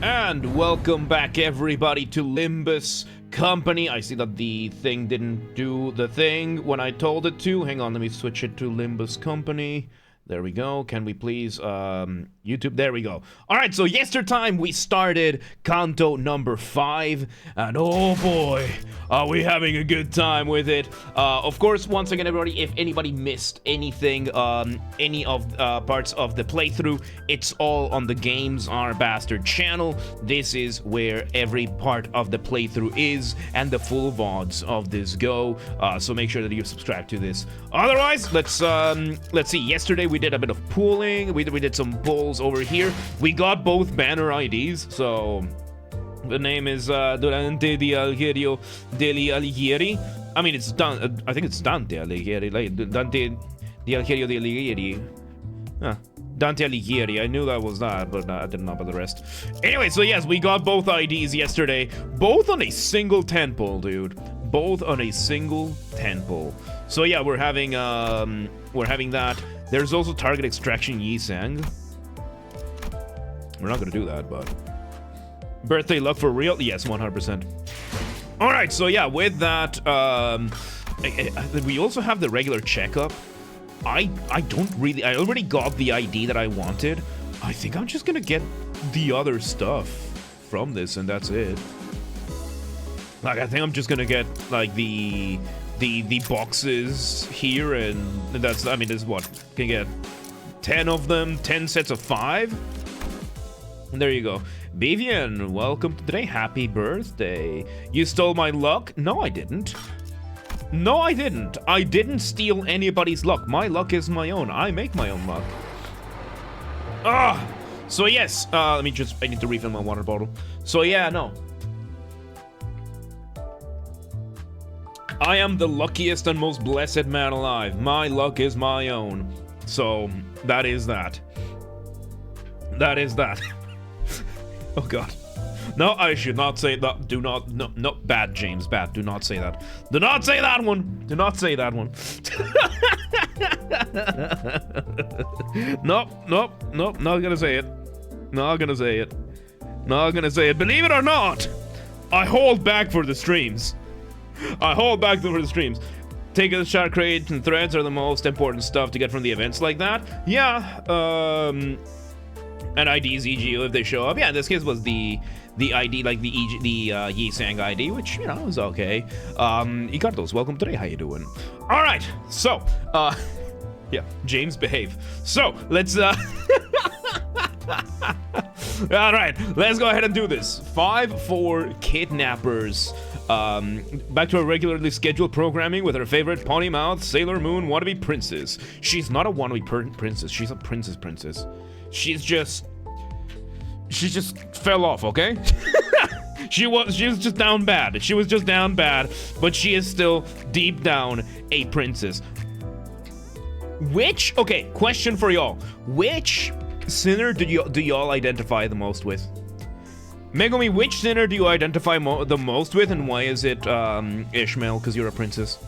And welcome back everybody to Limbus Company. I see that the thing didn't do the thing when I told it to. Hang on, let me switch it to Limbus Company. There we go. Can we please, YouTube, there we go. Alright, so yestertime we started Canto number 5, and oh boy, are we having a good time with it. Of course, once again, everybody, if anybody missed anything, any of parts of the playthrough, it's all on the Games Are Bastard channel. This is where every part of the playthrough is, and the full VODs of this go, so make sure that you subscribe to this. Otherwise, let's see, yesterday we did a bit of pooling, we did some polls over here. We got both banner IDs, so the name is Durante di Algerio degli Alighieri. I mean, it's I think it's Dante Alighieri, like Dante di Algerio degli Alighieri. Dante Alighieri, I knew that was that, but I didn't know about the rest. Anyway, so yes, we got both IDs yesterday, both on a single tentpole, dude. Both on a single tentpole. So yeah, we're having that. There's also target extraction Yisang. We're not gonna do that, but birthday luck for real? Yes, 100%. All right, so yeah, with that, we also have the regular checkup. I already got the ID that I wanted. I think I'm just gonna get the other stuff from this, and that's it. Like, I think I'm just gonna get like the boxes here, and that's, I mean, this is what can get 10 of them, 10 sets of 5. And there you go. Vivian, welcome to today. Happy birthday. You stole my luck? No, I didn't. No, I didn't. I didn't steal anybody's luck. My luck is my own. I make my own luck. So yes, I need to refill my water bottle. So yeah, no. I am the luckiest and most blessed man alive. My luck is my own. So, that is that. That is that. Oh god. No, I should not say that. Do not, no, bad, James, bad. Do not say that. Do not say that one. Do not say that one. Nope, not gonna say it. Not gonna say it. Not gonna say it. Believe it or not, I hold back for the streams. I hold back for the streams. Taking the shot crate and threads are the most important stuff to get from the events like that. Yeah, and IDs, e.g. if they show up. Yeah, in this case was the ID, like the Yisang ID, which, you know, was okay. Icardos, welcome today, how you doing? Alright, so, yeah, James, behave. So, let's, alright, let's go ahead and do this. 5 for kidnappers. Back to our regularly scheduled programming with her favorite potty mouth Sailor Moon wannabe princess. She's not a wannabe princess, she's a princess. She just fell off, okay? she was just down bad. She was just down bad, but she is still deep down a princess. Okay, question for y'all. Which sinner do y'all identify the most with? Megumi, which sinner do you identify the most with, and why is it Ishmael? Because you're a princess.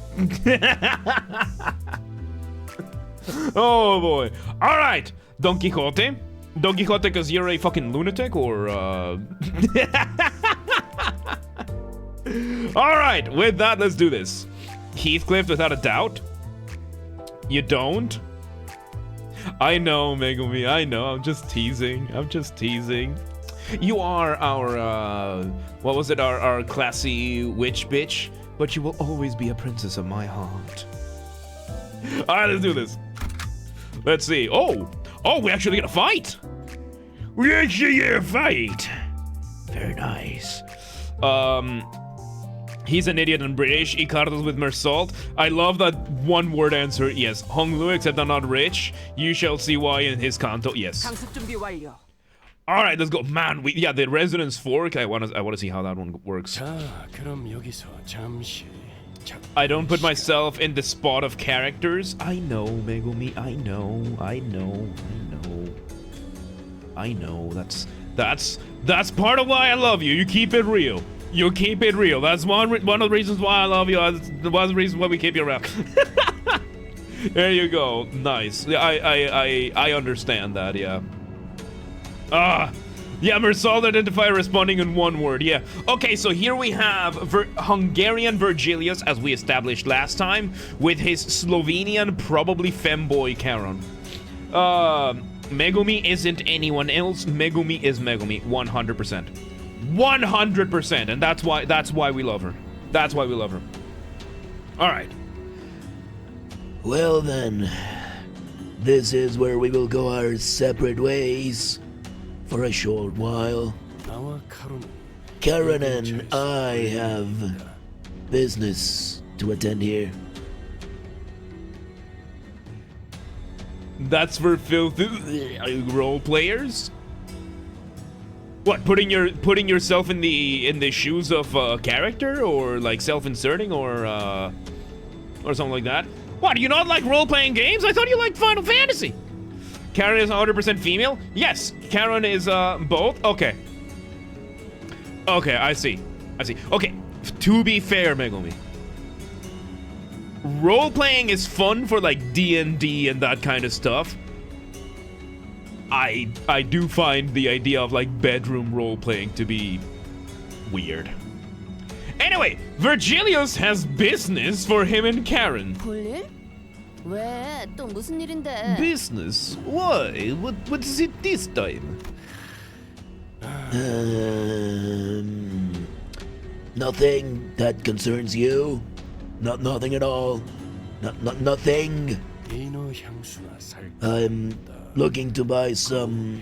Oh boy. All right, Don Quixote. Don Quixote, because you're a fucking lunatic, or All right, with that, let's do this. Heathcliff, without a doubt. You don't? I know, Megumi. I know. I'm just teasing. You are our, what was it, our classy witch bitch, but you will always be a princess of my heart. Alright, let's do this. Let's see. Oh, we actually get a fight. We actually get a fight. Very nice. He's an idiot and British. Icardos with Mersault. I love that one-word answer. Yes. Hong Lu, except I'm not rich. You shall see why in his Canto. Yes. All right, let's go, man. Yeah, the Resonance Fork. I want to see how that one works. I don't put myself in the spot of characters. I know, Megumi. I know. That's part of why I love you. You keep it real. You keep it real. That's one of the reasons why I love you. That's one of the reasons why we keep you around. There you go. Nice. I understand that. Yeah. Yeah, Mersal identifier responding in one word, yeah. Okay, so here we have Hungarian Virgilius, as we established last time, with his Slovenian, probably femboy Karen. Megumi isn't anyone else. Megumi is Megumi, 100%. 100%, and that's why we love her. That's why we love her. Alright. Well then, this is where we will go our separate ways for a short while. Karen and I have business to attend here. That's for filthy role players? What, putting yourself in the shoes of a character, or like self-inserting, or something like that? What, do you not like role-playing games? I thought you liked Final Fantasy. Karen is 100% female? Yes, Karen is both. Okay. Okay, I see. Okay, to be fair, Megumi, role-playing is fun for like D&D and that kind of stuff. I do find the idea of like bedroom role-playing to be weird. Anyway, Virgilius has business for him and Karen. 볼일? 왜? 또 무슨 일인데? Business? Why? What is it this time? Nothing that concerns you. Nothing at all. Nothing. I'm looking to buy some.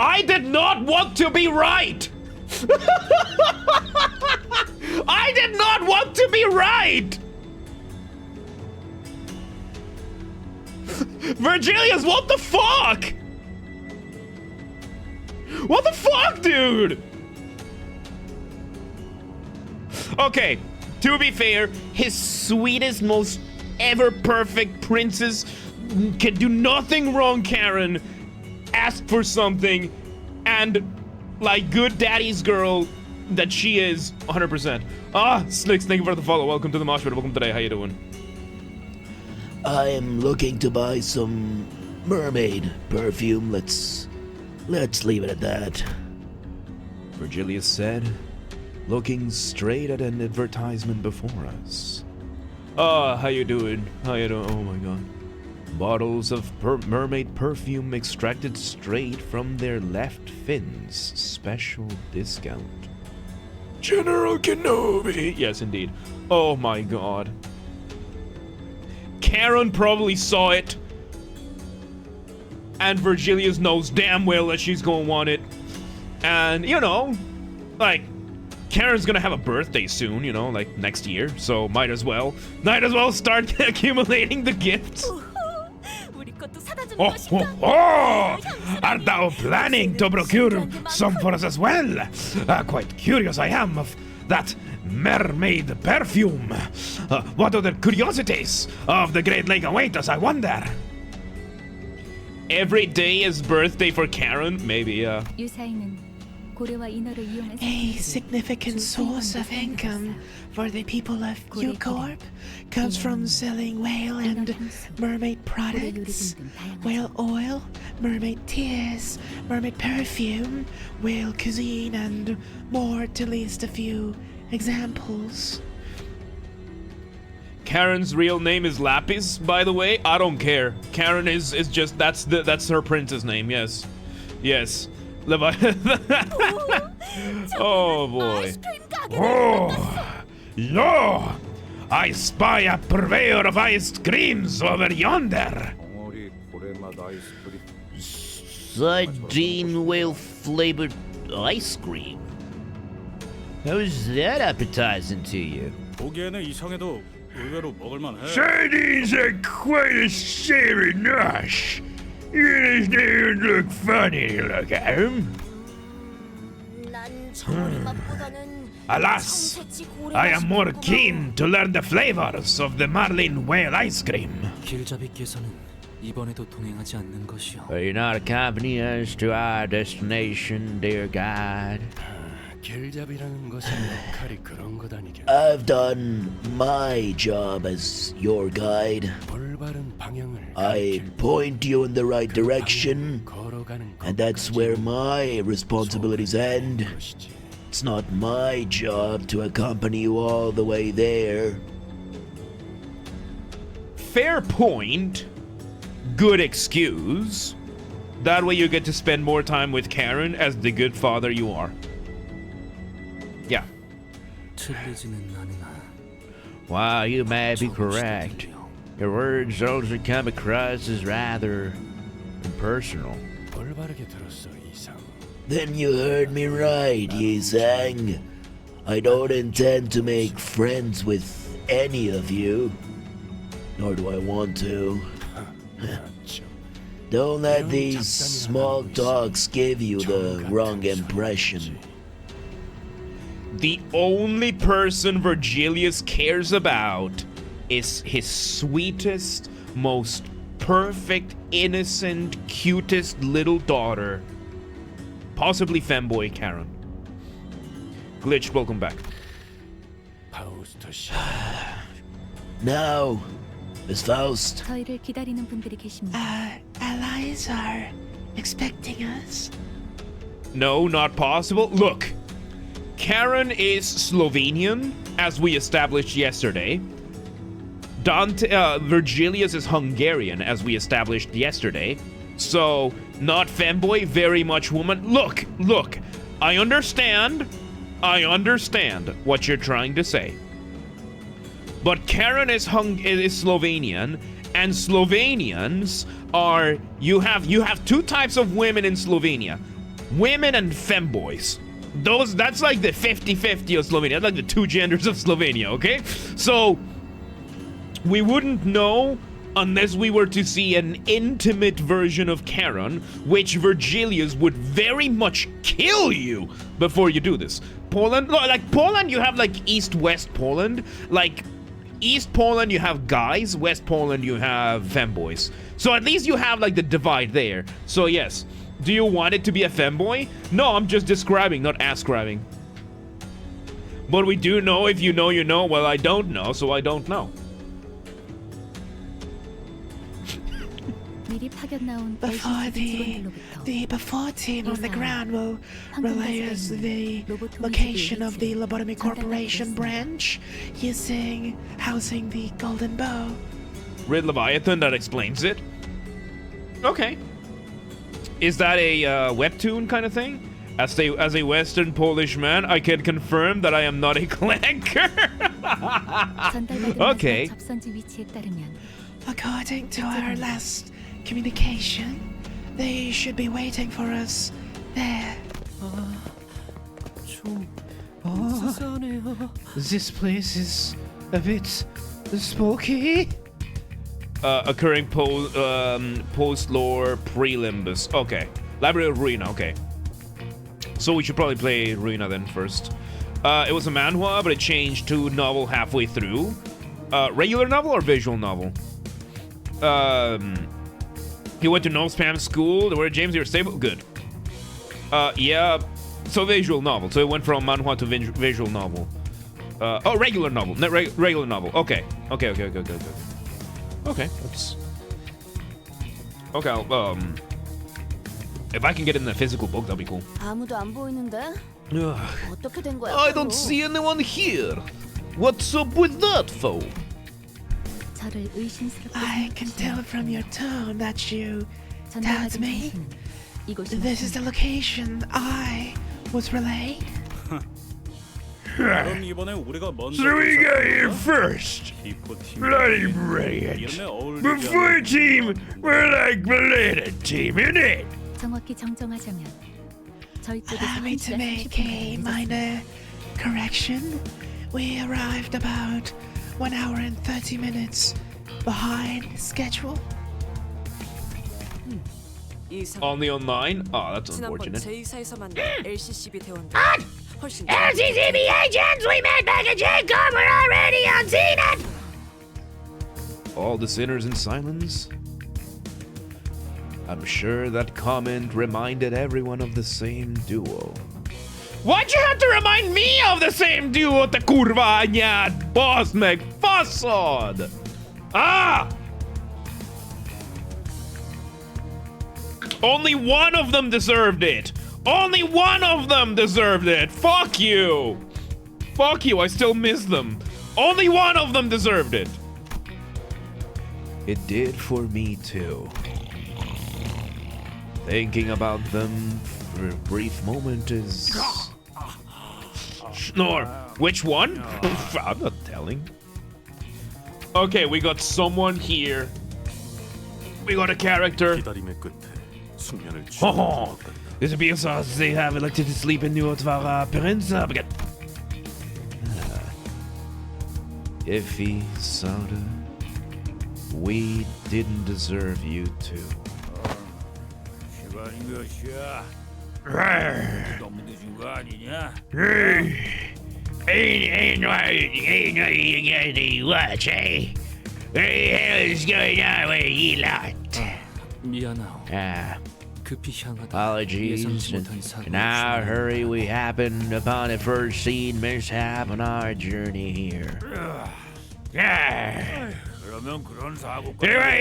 I did not want to be right! I did not want to be right! Virgilius, what the fuck? What the fuck, dude? Okay, to be fair, his sweetest, most ever perfect princess can do nothing wrong, Karen. Ask for something, and like good daddy's girl that she is, 100%. Slicks, thank you for the follow. Welcome to the mosh pit. Welcome today. How you doing? I'm looking to buy some mermaid perfume. Let's leave it at that. Virgilius said, looking straight at an advertisement before us. How you doing? How you doing? Oh my god. Bottles of mermaid perfume extracted straight from their left fins. Special discount. General Kenobi! Yes, indeed. Oh my god. Karen probably saw it. And Virgilius knows damn well that she's gonna want it. And, you know, like, Karen's gonna have a birthday soon, you know, like next year. So might as well start accumulating the gifts. Art thou planning to procure some for us as well? Quite curious I am of that mermaid perfume. What other curiosities of the Great Lake await us, I wonder? Every day is birthday for Karen? Maybe, A significant source of income for the people of U-Corp comes from selling whale and mermaid products, whale oil, mermaid tears, mermaid perfume, whale cuisine, and more, to list a few examples. Karen's real name is Lapis, by the way. I don't care. Karen is just that's her princess name. Yes, yes. Oh boy. Oh, no! I spy a purveyor of ice creams over yonder. Sardine whale flavored ice cream. How's that appetizing to you? Sardines are quite a savory nosh. You just don't look funny to look at them. Alas, I am more keen to learn the flavors of the marlin whale ice cream. Will you not accompany us to our destination, dear guide? I've done my job as your guide. I point you in the right direction, and that's where my responsibilities end. It's not my job to accompany you all the way there. Fair point. Good excuse. That way you get to spend more time with Karen as the good father you are. Yeah. Wow, you may be correct. Your words also come across as rather impersonal. Then you heard me right, Yi-sang. I don't intend to make friends with any of you. Nor do I want to. Don't let these small talks give you the wrong impression. The only person Virgilius cares about is his sweetest, most perfect, innocent, cutest little daughter. Possibly femboy Karen. Glitch, welcome back. Now, Miss Faust. 저희를 기다리는 분들이 계십니다. Allies are expecting us. No, not possible. Look, Karen is Slovenian, as we established yesterday. Virgilius is Hungarian, as we established yesterday. So, not femboy, very much woman. Look, I understand what you're trying to say. But Karen is Slovenian, and Slovenians are, you have two types of women in Slovenia. Women and femboys. That's like the 50-50 of Slovenia. That's like the two genders of Slovenia, okay? So, we wouldn't know unless we were to see an intimate version of Karen, which Virgilius would very much kill you before you do this. Poland, you have like East-West Poland. Like, East Poland, you have guys. West Poland, you have femboys. So at least you have like the divide there. So yes. Do you want it to be a femboy? No, I'm just describing, not ascribing. But we do know, if you know, you know. Well, I don't know, so I don't know. Before team on the ground will relay us the location of the Lobotomy Corporation branch using housing the Golden Bow. Red Leviathan, that explains it. Okay. Is that a webtoon kind of thing? As a Western Polish man, I can confirm that I am not a clanker. Okay. According to our last communication, they should be waiting for us there. This place is a bit spooky. Occurring post-lore pre-Limbus. Okay. Library of Ruina, okay. So we should probably play Ruina then first. It was a manhwa, but it changed to novel halfway through. Regular novel or visual novel? He went to no spam school. Where James, you're stable? Good. Yeah. So visual novel. So it went from manhwa to visual novel. Oh, regular novel. Regular novel. Okay. Okay. Okay, let's... Okay, if I can get it in the physical book, that'd be cool. 아무도 안 보이는데? 어떻게 된 거야? I don't see anyone here. What's up with that, fool? 저를 의심스럽게 I can tell from your tone that you doubt me. This is the location I was relayed. So we got here first. Bloody brilliant. Before team, we're like related team, innit? 정확히 정정하자면 저희 쪽에서 Allow me to make a minor correction. We arrived about 1 hour and 30 minutes behind schedule. Only online? Oh, that's 지난번 unfortunate. 제2사에서 만난 LCCB 대원들 훨씬 LCCB agents, we met back at Jacob. We're already on Zenith. All the sinners in silence? I'm sure that comment reminded everyone of the same duo. Why'd you have to remind me of the same duo te kurva anyád, basd meg, faszod! Ah! Only one of them deserved it! Only one of them deserved it! Fuck you! Fuck you, I still miss them. Only one of them deserved it. It did for me too. Thinking about them for a brief moment is... Snore. Which one? I'm not telling. Okay, we got someone here. We got a character. Oh, this is because they have elected to sleep in New Otvara Peninsula. Iffy, Soda, we didn't deserve you to. Ain't what you watch, eh? What the hell is going on with you lot? Apologies. In our hurry, we happened upon a first scene mishap on our journey here. Why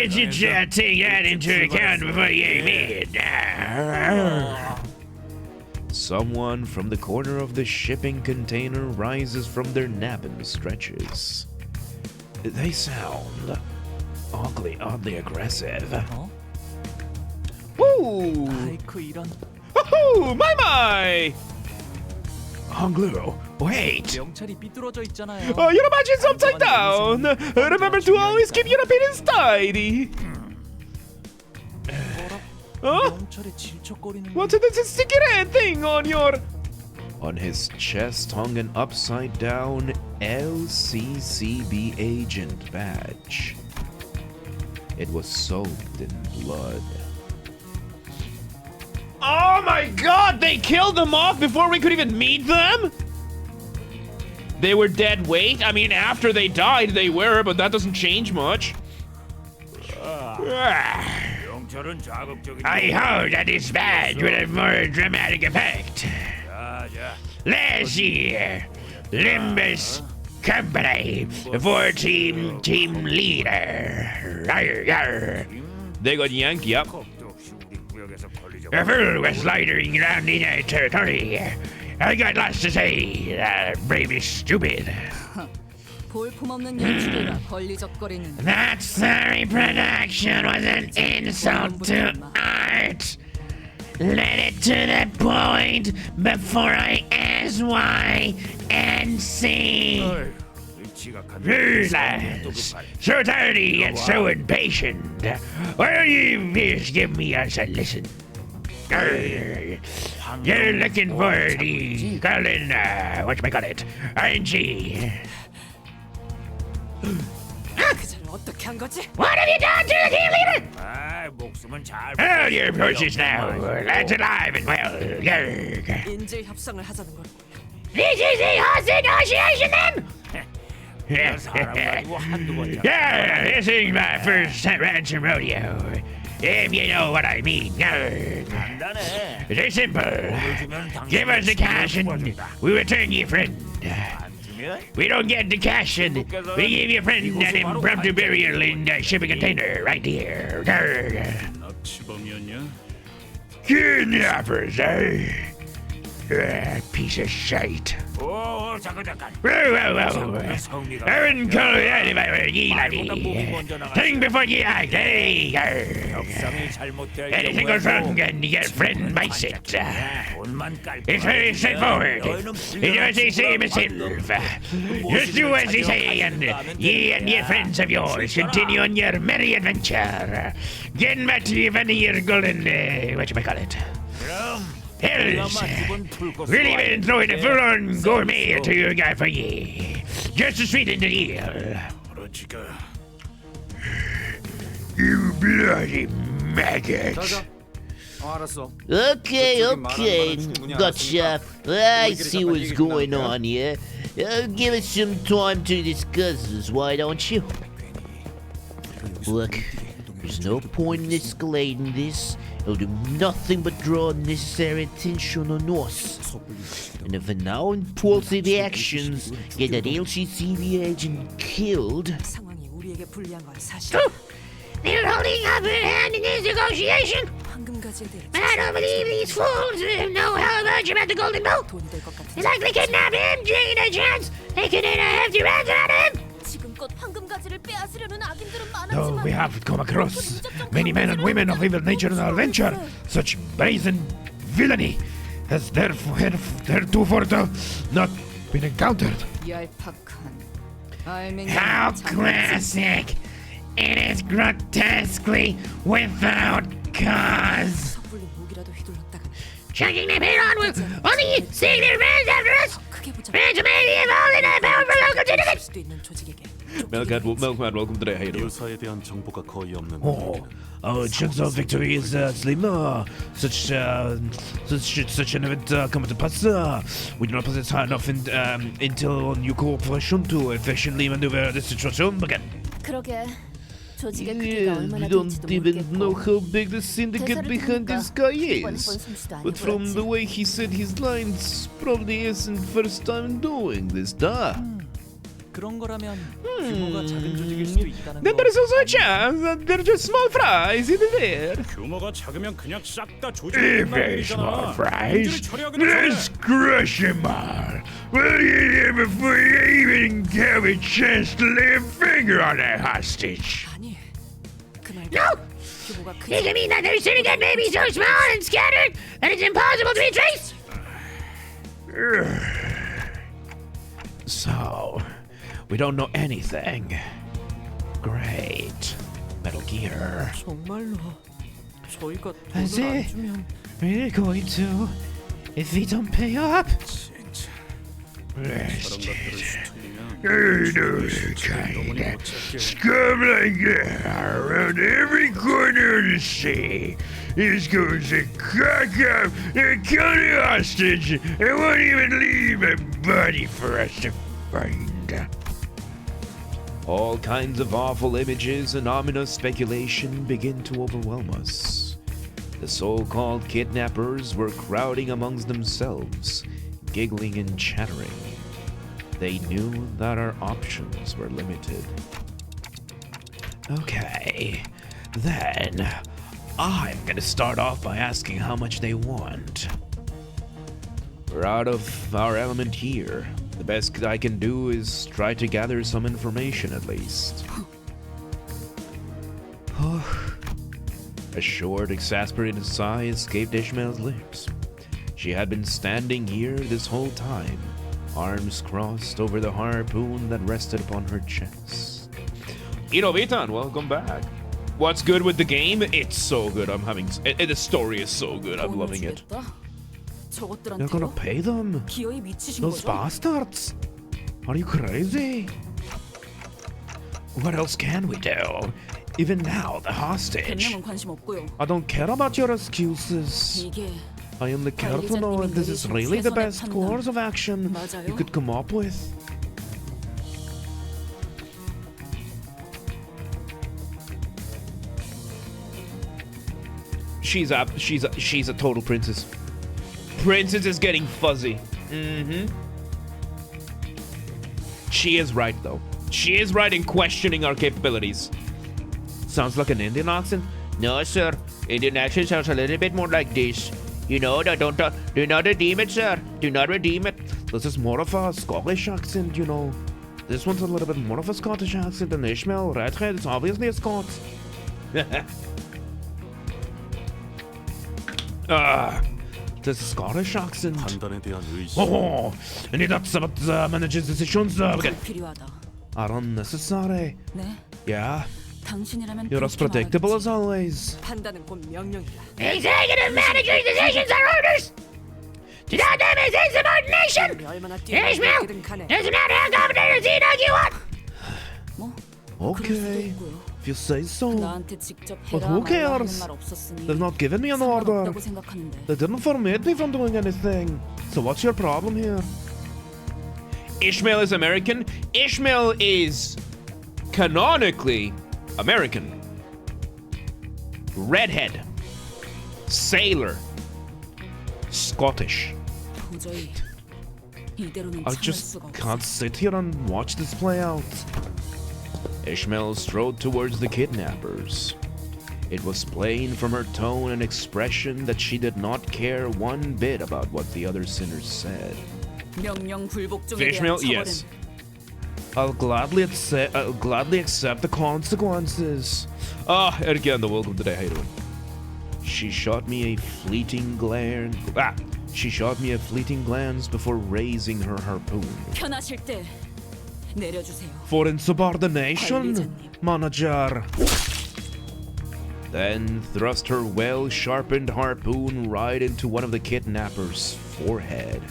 did you take that into account before you came in? Someone from the corner of the shipping container rises from their nap and stretches. They sound oddly aggressive. Woo! Woohoo! My! Honglu, wait! Your budget's upside down! Remember to always keep your opinions tidy! Huh? What's this sticky red thing on your... On his chest hung an upside-down LCCB agent badge. It was soaked in blood. Oh my god! They killed them off before we could even meet them? They were dead weight? I mean, after they died, they were, but that doesn't change much. I hope that this badge will have more dramatic effect. Last year, Limbus Company, 4-team team leader. They got Yankee up. A fool was loitering around in our territory. I got lots to say, bravely stupid. That sorry production was an insult to art. Let it to the point before I ask why and see. Lads, so tardy and so impatient. Why don't you just give me a listen? You're looking for the golden, whatchamacallit, aren't you? What have you done to the team leader? Hold your horses now. Lads alive and well. This is the hostage negotiation then? Yeah, this is my first ransom rodeo. If you know what I mean. It's simple. Give us the cash and we return your friend. We don't get the cash and we give your friend an impromptu burial in a shipping container right here. Kidnappers, eh? Piece of shite. Well. I wouldn't call it that if I were ye, laddie. Think before you act, eh? Anything goes wrong and your friend bites it. It's very straightforward. It's as they say myself. Just do as they say and ye and your friends of yours continue on your merry adventure. Getting back to your golden, whatchamacallit. Hells, we'll even throw in a full-on gourmet to your guy for ye. Just to sweeten the deal. You bloody maggot. Okay, gotcha. I see what's going on here. Give us some time to discuss this, why don't you? Look, There's no point in escalating this. It'll do nothing but draw unnecessary attention on us. And if now impulsive actions get that LCCB agent killed... 상황이 우리에게 불리한 건 사실. They're holding up their hand in this negotiation. 황금가지에 대해 I don't believe these fools know how much about the Golden Boat. 돈이 될 것 같은. They likely kidnap him, taking a chance. They can have to ransom out of him. 지금껏 황금가지를 빼앗으려는 악인들은 Though 많았지만 we have come across many men and women of evil nature in our venture, such brazen villainy has heretofore not been encountered. How classic! It is grotesquely without cause. 섣불리 무기라도 휘둘렀다가는 Checking them head on will only seek their revenge after us. 크게 보자. Revenge may be involved in a powerful local syndicate. 수도 있는 조직에게. Milkman, welcome today. How you doing? 유사에 대한 정보가 거의 없는 Oh, our chance of victory is slim. Such an event come to pass. We do not possess high enough intel on your cooperation to efficiently maneuver this situation. Again. 그러게 조직의 크기가 Yeah, 얼마나 we don't 될지도 even know 모르겠고 how big the syndicate 대사를 behind 들으니까 this guy 이번은 is. 본솜씨도 아니고 But from the 그렇지. way he said his lines, probably isn't first time doing this, duh. 그런 거라면 규모가 작은 조직일 수도 있다는 Then 거. there is also a chance that they're just small fries in there. 규모가 작으면 그냥 싹 다 Very small fries. Let's crush them all. We'll eat him before you even have a chance to lay a finger on that hostage. 아니. 그 말도. No! 규모가 Does 크지. it mean that their syndicate may be so small and scattered that it's impossible to be traced? So, we don't know anything. Great. Metal Gear. 정말로 저희가 I 돈을 see. 안 주면 We're going to, if we don't pay up. 저런 것들을 수틀리면 I know the kind. Scum like that around every corner of the sea is going to cock up and kill the hostage and won't even leave a body for us to find. All kinds of awful images and ominous speculation begin to overwhelm us. The so-called kidnappers were crowding amongst themselves, giggling and chattering. They knew that our options were limited. Okay, then I'm gonna start off by asking how much they want. We're out of our element here. The best I can do is try to gather some information at least. A short, exasperated sigh escaped Ishmael's lips. She had been standing here this whole time, arms crossed over the harpoon that rested upon her chest. Vitan, welcome back. What's good with the game? It's so good. The story is so good. I'm 돈을 loving it. 주겠다? You're gonna 저것들한테요? pay them? 기어이 미치신 Those 거죠? bastards! Are you crazy? What else can we do? Even now, the hostage. 변명은 관심 없고요. I don't care about your excuses. 이게 I only care to know if this is really the best course of action you could come up with. She's a total princess. Princess is getting fuzzy. She is right though. She is right in questioning our capabilities. Sounds like an Indian accent? No, sir. Indian accent sounds a little bit more like this. You know, do not redeem it, sir. Do not redeem it. This is more of a Scottish accent, you know. This one's a little bit more of a Scottish accent than Ishmael. Redhead is obviously a Scot. This is Scottish accent. 판단에 대한 의심. Oh, any thoughts about the manager's decisions? Again. 필요하다. Are unnecessary. 네, Yeah, 당신이라면 you're as 그렇게 predictable as 말하겠지. always. 판단은 곧 명령이다. Executive manager's decisions are orders! To not them is insubordination! 우리 얼마나 Ishmael! 뛰어든 간에 Doesn't matter how competent or senior you want! 뭐 그럴 수도 Okay, 있고요. if you say so. 나한테 직접 But 해라 who 말라 하는 cares? 말 없었으니 They've not given me an order. 상관없다고 생각하는데 They didn't forbid me from doing anything. So what's your problem here? Ishmael is American. Ishmael is canonically American. redhead, sailor, Scottish. 도저히 이대로는 I 참을 just 수가 없어. can't sit here and watch this play out. Ishmael strode towards the kidnappers. It was plain from her tone and expression that she did not care one bit about what the other sinners said. 명령 불복종에 대한 Ishmael, 처벌은 yes. I'll gladly accept the consequences. Adrienne, welcome today. How you doing? She shot me a fleeting glance. She shot me a fleeting glance before raising her harpoon. 편하실 때 내려주세요. For insubordination, manager. Then thrust her well-sharpened harpoon right into one of the kidnappers' forehead.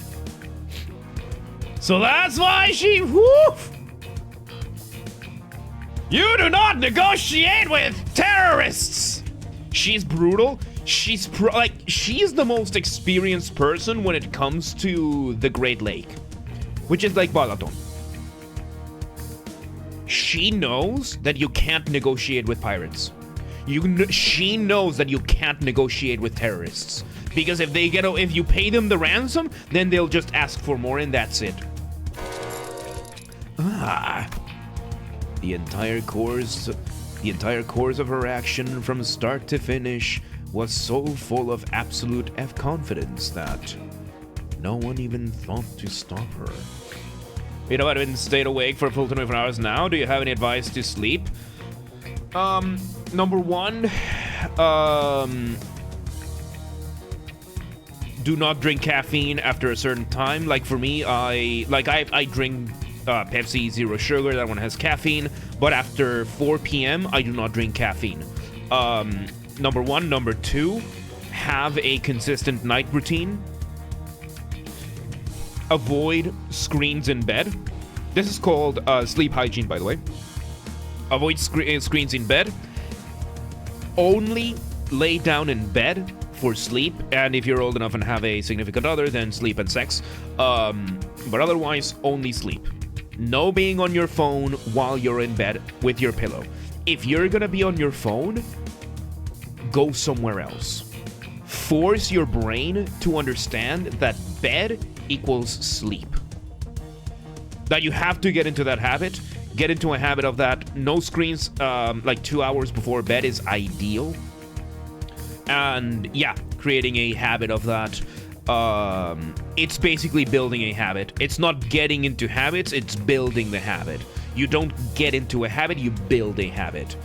So that's why she... Woof! You do not negotiate with terrorists! She's brutal. She's she's the most experienced person when it comes to the Great Lake, which is like Balaton. She knows that you can't negotiate with pirates. She knows that you can't negotiate with terrorists, because if you pay them the ransom, then they'll just ask for more, and that's it. The entire course of her action from start to finish was so full of absolute confidence that no one even thought to stop her. You know, I've been stayed awake for a full 24 hours now. Do you have any advice to sleep? Number one, do not drink caffeine after a certain time. Like for me, I drink Pepsi Zero Sugar. That one has caffeine. But after 4 p.m., I do not drink caffeine. Number one. Number two, have a consistent night routine. Avoid screens in bed. This is called sleep hygiene, by the way. Avoid screens in bed. Only lay down in bed for sleep, and if you're old enough and have a significant other, then sleep and sex. But otherwise, only sleep. No being on your phone while you're in bed with your pillow. If you're gonna be on your phone, go somewhere else. Force your brain to understand that bed equals sleep. That you have to get into that habit. Get into a habit of that. No screens like 2 hours before bed is ideal. And yeah, creating a habit of that. It's basically building a habit. It's not getting into habits, it's building the habit. You don't get into a habit, you build a habit.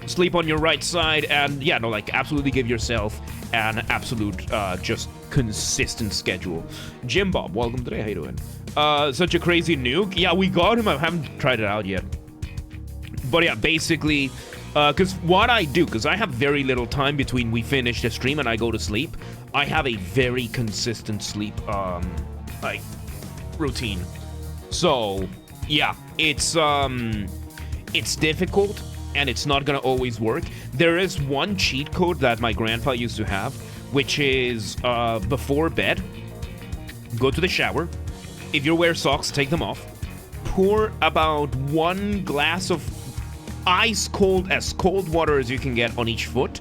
Sleep on your right side, and yeah, no, like absolutely give yourself an absolute just consistent schedule. Jim Bob, welcome today. How you doing? Such a crazy nuke. Yeah, we got him. I haven't tried it out yet. But yeah, basically, because what I do, because I have very little time between we finish the stream and I go to sleep, I have a very consistent sleep, like, routine. So, yeah, it's difficult, and it's not gonna always work. There is one cheat code that my grandpa used to have, which is, before bed, go to the shower. If you wear socks, take them off. Pour about 1 glass of ice cold, as cold water as you can get on each foot.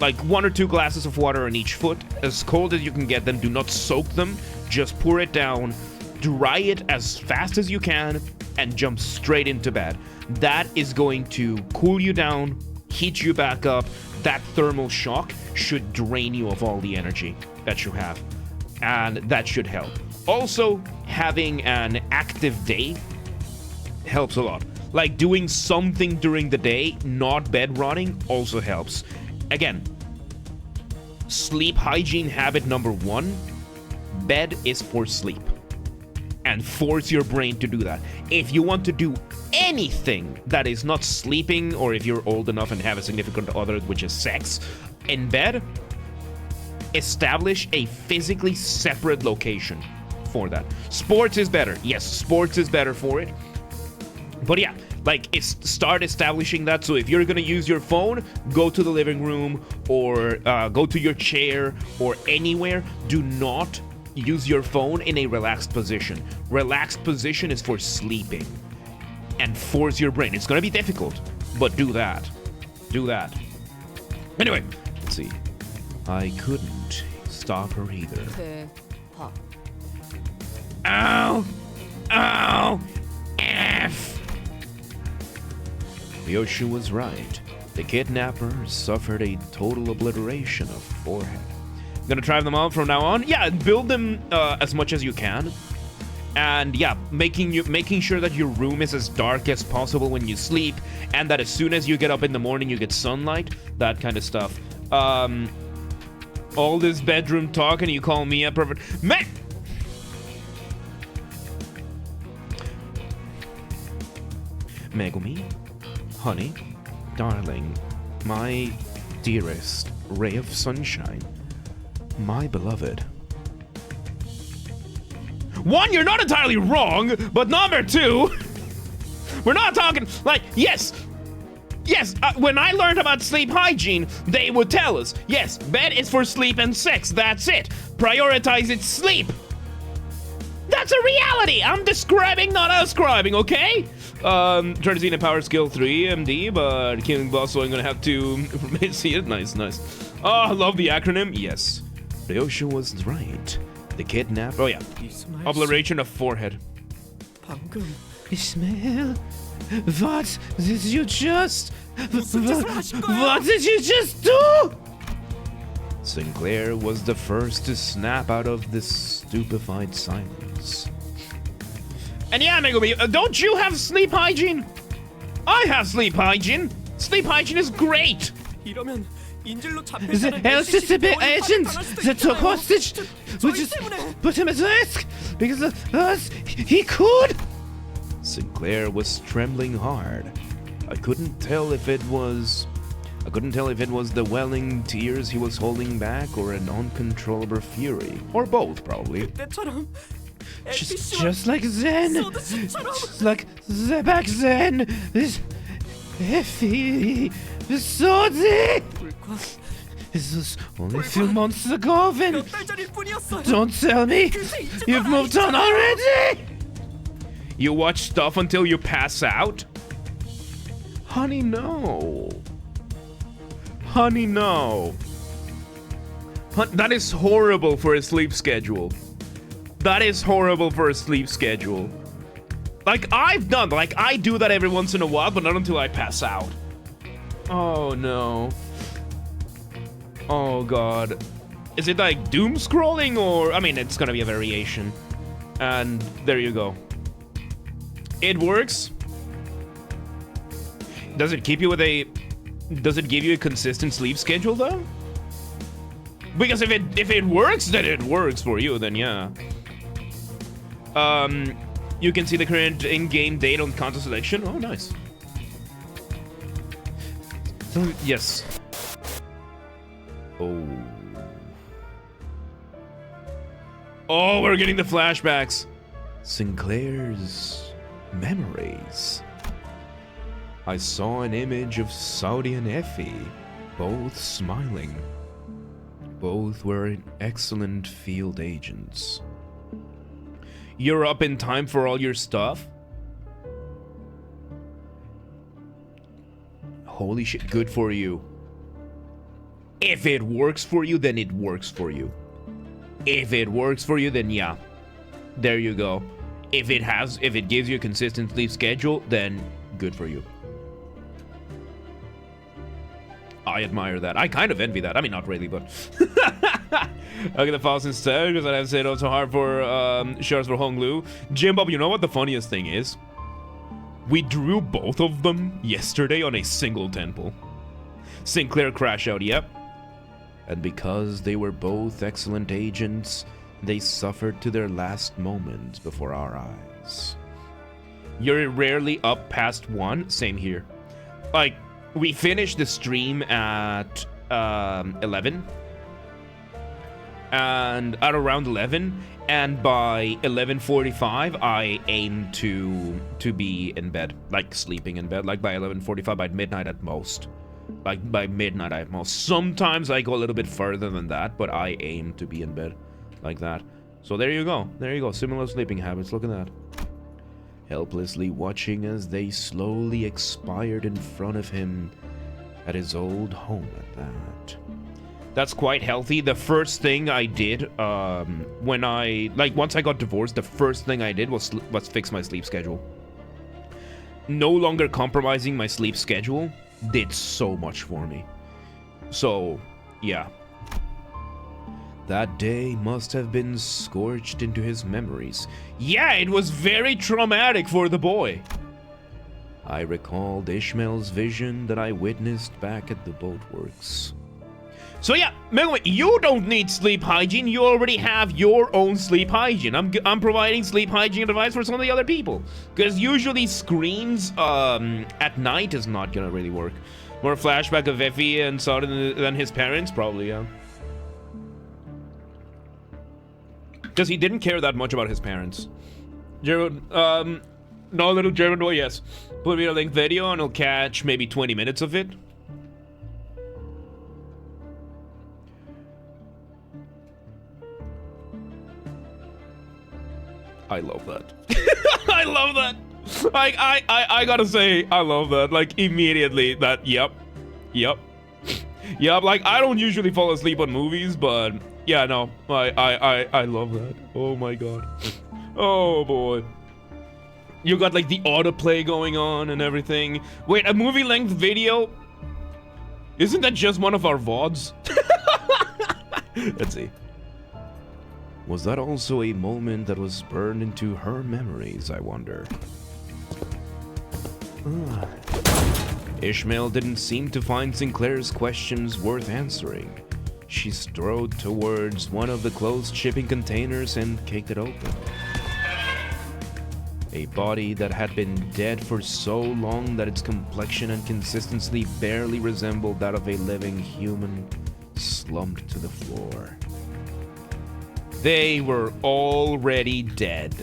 Like 1 or 2 glasses of water on each foot, as cold as you can get them. Do not soak them, just pour it down, dry it as fast as you can, and jump straight into bed. That is going to cool you down, heat you back up. That thermal shock should drain you of all the energy that you have, and that should help. Also, having an active day helps a lot. Like doing something during the day, not bed rotting, also helps. Again, sleep hygiene habit number 1, bed is for sleep. And force your brain to do that. If you want to do anything that is not sleeping, or if you're old enough and have a significant other, which is sex, in bed, establish a physically separate location for that. Sports is better. Yes, sports is better for it. But yeah, like, start establishing that. So if you're gonna use your phone, go to the living room, or go to your chair, or anywhere. Do not use your phone in a relaxed position. Relaxed position is for sleeping. And force your brain. It's gonna be difficult, but do that. do that. Anyway, let's see. I couldn't stop her either. 대박. Ow! Ow! F! Ryoshu was right. The kidnappers suffered a total obliteration of forehead. Gonna try them out from now on. Yeah, build them as much as you can. And yeah, making sure that your room is as dark as possible when you sleep, and that as soon as you get up in the morning you get sunlight, that kind of stuff. All this bedroom talk and you call me a pervert. Megumi, honey, darling, my dearest ray of sunshine, my beloved. One, you're not entirely wrong, but number two, we're not talking, like, yes, when I learned about sleep hygiene, they would tell us, yes, bed is for sleep and sex, that's it. Prioritize its sleep. That's a reality. I'm describing, not ascribing, okay? Trying to see in a power skill 3 MD, but killing boss, so I'm gonna have to see it. Nice. Oh, I love the acronym. Yes. Ryoshu was right. The kidnap. Oh, yeah. Obliteration of forehead. 방금 Ishmael, what did you just... What did you just do? Sinclair was the first to snap out of this stupefied silence. And yeah, Megumi, don't you have sleep hygiene? I have sleep hygiene. Sleep hygiene is great. 이러면 인질로 잡힐 The 사람이 LCCB 시신이 agents 발을 수도 that took 있잖아요. hostage, we 저희 just 때문에. put him at risk because of us. He could. Sinclair was trembling hard. I couldn't tell if it was the welling tears he was holding back or an uncontrollable fury, or both probably. 때처럼 Just like then, just like back then. This Effie, Sodi. This was only a few months ago, Vin. 몇달 전일 뿐이었어요. Don't tell me you've moved on already. You watch stuff until you pass out? Honey, no. Honey, no. That is horrible for a sleep schedule. That is horrible for a sleep schedule. Like, I do that every once in a while, but not until I pass out. Oh, no. Oh, God. Is it like doom scrolling, or... I mean, it's gonna be a variation. And there you go. It works. Does it keep you with a... Does it give you a consistent sleep schedule, though? Because if it works, then it works for you, then yeah. You can see the current in-game date on Canto selection. Oh, nice. So, yes. Oh. Oh, we're getting the flashbacks. Sinclair's memories. I saw an image of Saudi and Effie, both smiling. Both were excellent field agents. You're up in time for all your stuff? Holy shit, good for you. If it works for you, then it works for you. If it works for you, then yeah. There you go. If it gives you a consistent sleep schedule, then good for you. I admire that. I kind of envy that. I mean, not really, but... I'll get the files instead, because I have said it was so hard for shares for Honglu. Jim Bob, you know what the funniest thing is? We drew both of them yesterday on a single temple. Sinclair crash out, yep. And because they were both excellent agents, they suffered to their last moments before our eyes. You're rarely up past 1? Same here. Like, we finished the stream at 11. And at around 11, and by 11:45, I aim to be in bed, like sleeping in bed, like by 11:45, by midnight at most. Like by midnight at most. Sometimes I go a little bit further than that, but I aim to be in bed like that. So there you go. There you go. Similar sleeping habits. Look at that. Helplessly watching as they slowly expired in front of him, at his old home at that. That's quite healthy. The first thing I did when once I got divorced, the first thing I did was fix my sleep schedule. No longer compromising my sleep schedule did so much for me. So, yeah. That day must have been scorched into his memories. Yeah, it was very traumatic for the boy. I recalled Ishmael's vision that I witnessed back at the boatworks. So yeah, Megumi, you don't need sleep hygiene. You already have your own sleep hygiene. I'm providing sleep hygiene advice for some of the other people. Because usually screens at night is not gonna really work. More flashback of Effie and Sara than his parents? Probably, yeah. Because he didn't care that much about his parents. German, no little German boy, yes. Put me a link video and I'll catch maybe 20 minutes of it. I love that. I love that. I gotta say, I love that. Like, immediately, that, yep. Like, I don't usually fall asleep on movies, but yeah, no, I love that. Oh my god. Oh boy. You got like the autoplay going on and everything. Wait, a movie length video? Isn't that just one of our VODs? Let's see. Was that also a moment that was burned into her memories, I wonder? Ishmael didn't seem to find Sinclair's questions worth answering. She strode towards one of the closed shipping containers and kicked it open. A body that had been dead for so long that its complexion and consistency barely resembled that of a living human slumped to the floor. They were already dead.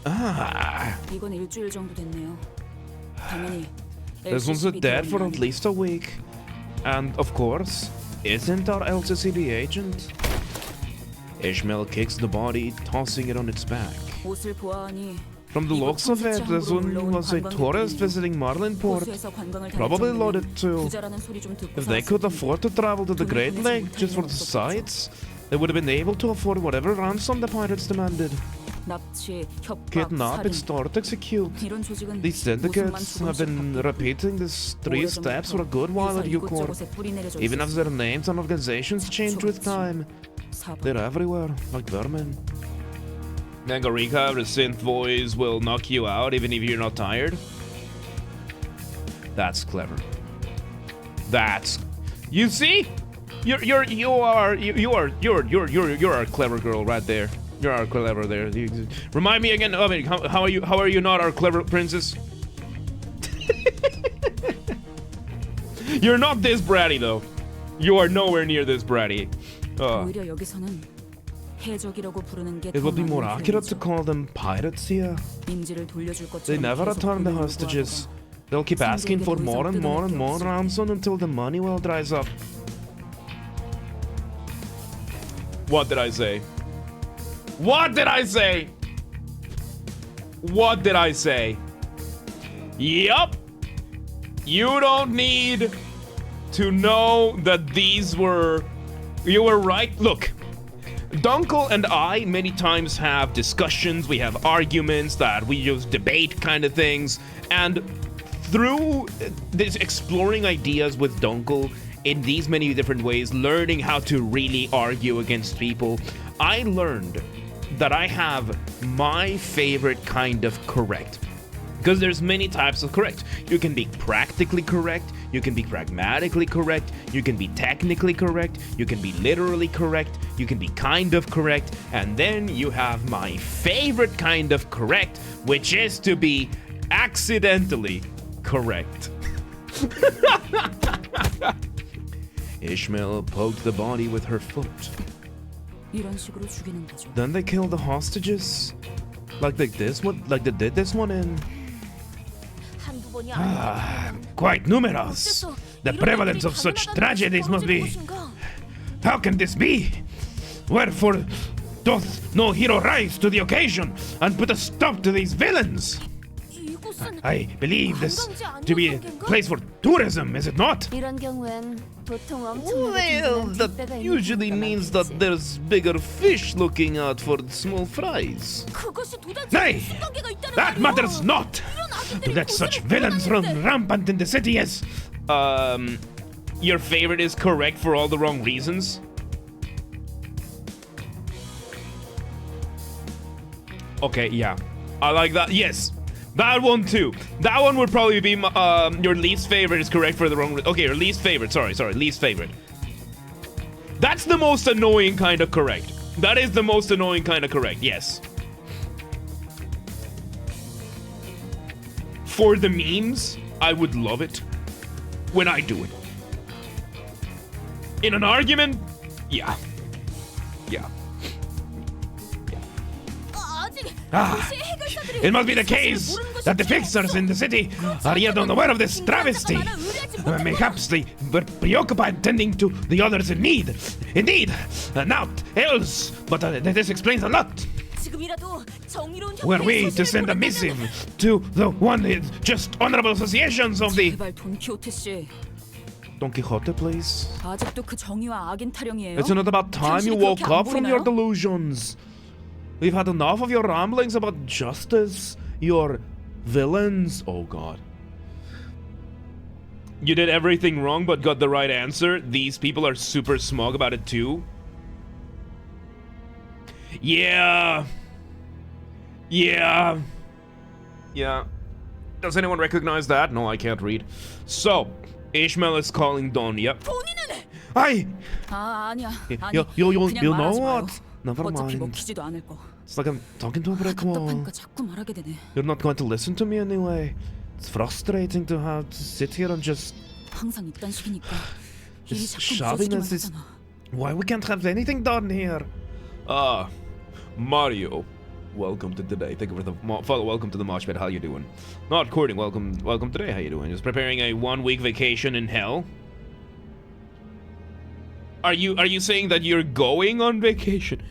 이건 일주일 정도 됐네요. 당연히 This one's dead for at least a week. And of course, isn't our LCCD agent? Ishmael kicks the body, tossing it on its back. 옷을 보아하니 From the looks of it, this one was a tourist visiting Marlin Port. Probably loaded too. If they could afford to travel to the Great Lake just for the sights, they would have been able to afford whatever ransom the pirates demanded. Kidnap, extort, execute. These syndicates have been repeating these 3 steps for a good while at U-Corp. Even as their names and organizations change with time, they're everywhere, like vermin. Nangarika, the synth voice will knock you out even if you're not tired. That's clever. That's, you see, you're a clever girl right there. You are clever there. Remind me again. I mean, how are you not our clever princess? You're not this bratty though. You are nowhere near this bratty. It would be more accurate to call them pirates here. They never return the hostages. They'll keep asking for more and more and more ransom until the money well dries up. What did I say? What did I say? What did I say? Yup. You don't need to know that these were... You were right. Look. Dunkel and I many times have discussions, we have arguments that we just debate kind of things, and through this exploring ideas with Dunkel in these many different ways, learning how to really argue against people, I learned that I have my favorite kind of correct. Because there's many types of correct. You can be practically correct, you can be pragmatically correct, you can be technically correct, you can be literally correct, you can be kind of correct, and then you have my favorite kind of correct, which is to be accidentally correct. Ishmael poked the body with her foot. Then they killed the hostages? Like they did this one in... quite numerous. The prevalence of such tragedies must be... How can this be? Wherefore doth no hero rise to the occasion and put a stop to these villains? I believe this to be a place for tourism, is it not? 이런 경우엔 보통 Well, 엄청나게 that 뒷배가 있는 usually 경우가 means that 많겠지. there's bigger fish looking out for small fries. 그것이 도대체 Nay, 무슨 관계가 있다는 that 말이오? matters not. 이런 아기들이 To let 고생을 such villains run 고생하는데. rampant in the city as your favorite is correct for all the wrong reasons. Okay, yeah, I like that. Yes, that one too. That one would probably be your least favorite is correct for the wrong. Okay, your least favorite. Sorry, least favorite. That's the most annoying kind of correct. That is the most annoying kind of correct. Yes. For the memes, I would love it when I do it. In an argument, yeah. 아직 It must be the case that the fixers in the city are yet unaware of this travesty. Perhaps they were preoccupied tending to the others in need. Indeed, naught else, but this explains a lot. 지금이라도 정의로운 Were we 협회에 to send a 서신을 missive 보내자면 to the one just honorable associations of the 제발 돈키호테 씨, Don Quixote, please? 아직도 그 정의와 악인 타령이에요? It's not about time you 당신이 woke 그렇게 안 up from your 보이나요? delusions. We've had enough of your ramblings about justice, your villains. Oh god. You did everything wrong but got the right answer. These people are super smug about it too. Yeah. Does anyone recognize that? No, I can't read. So, Ishmael is calling Don. Yep. 본인은 Hi. 아 아니야 아니 You 그냥 know 말하지 마요. what? Never 어차피 mind. 먹히지도 않을 거. It's like I'm talking to a brick wall. 답답하니까 자꾸 말하게 되네. You're not going to listen to me anyway. It's frustrating to have to sit here and just... 항상 이딴 식이니까 일이 This 자꾸 늦어지기만 shoviness is... 하잖아. Why we can't have anything done here? Mario. Welcome to today. Thank you for the follow. Welcome to the mosh pit. How you doing? Not recording. Welcome today. How you doing? Just preparing a 1-week vacation in hell. Are you saying that you're going on vacation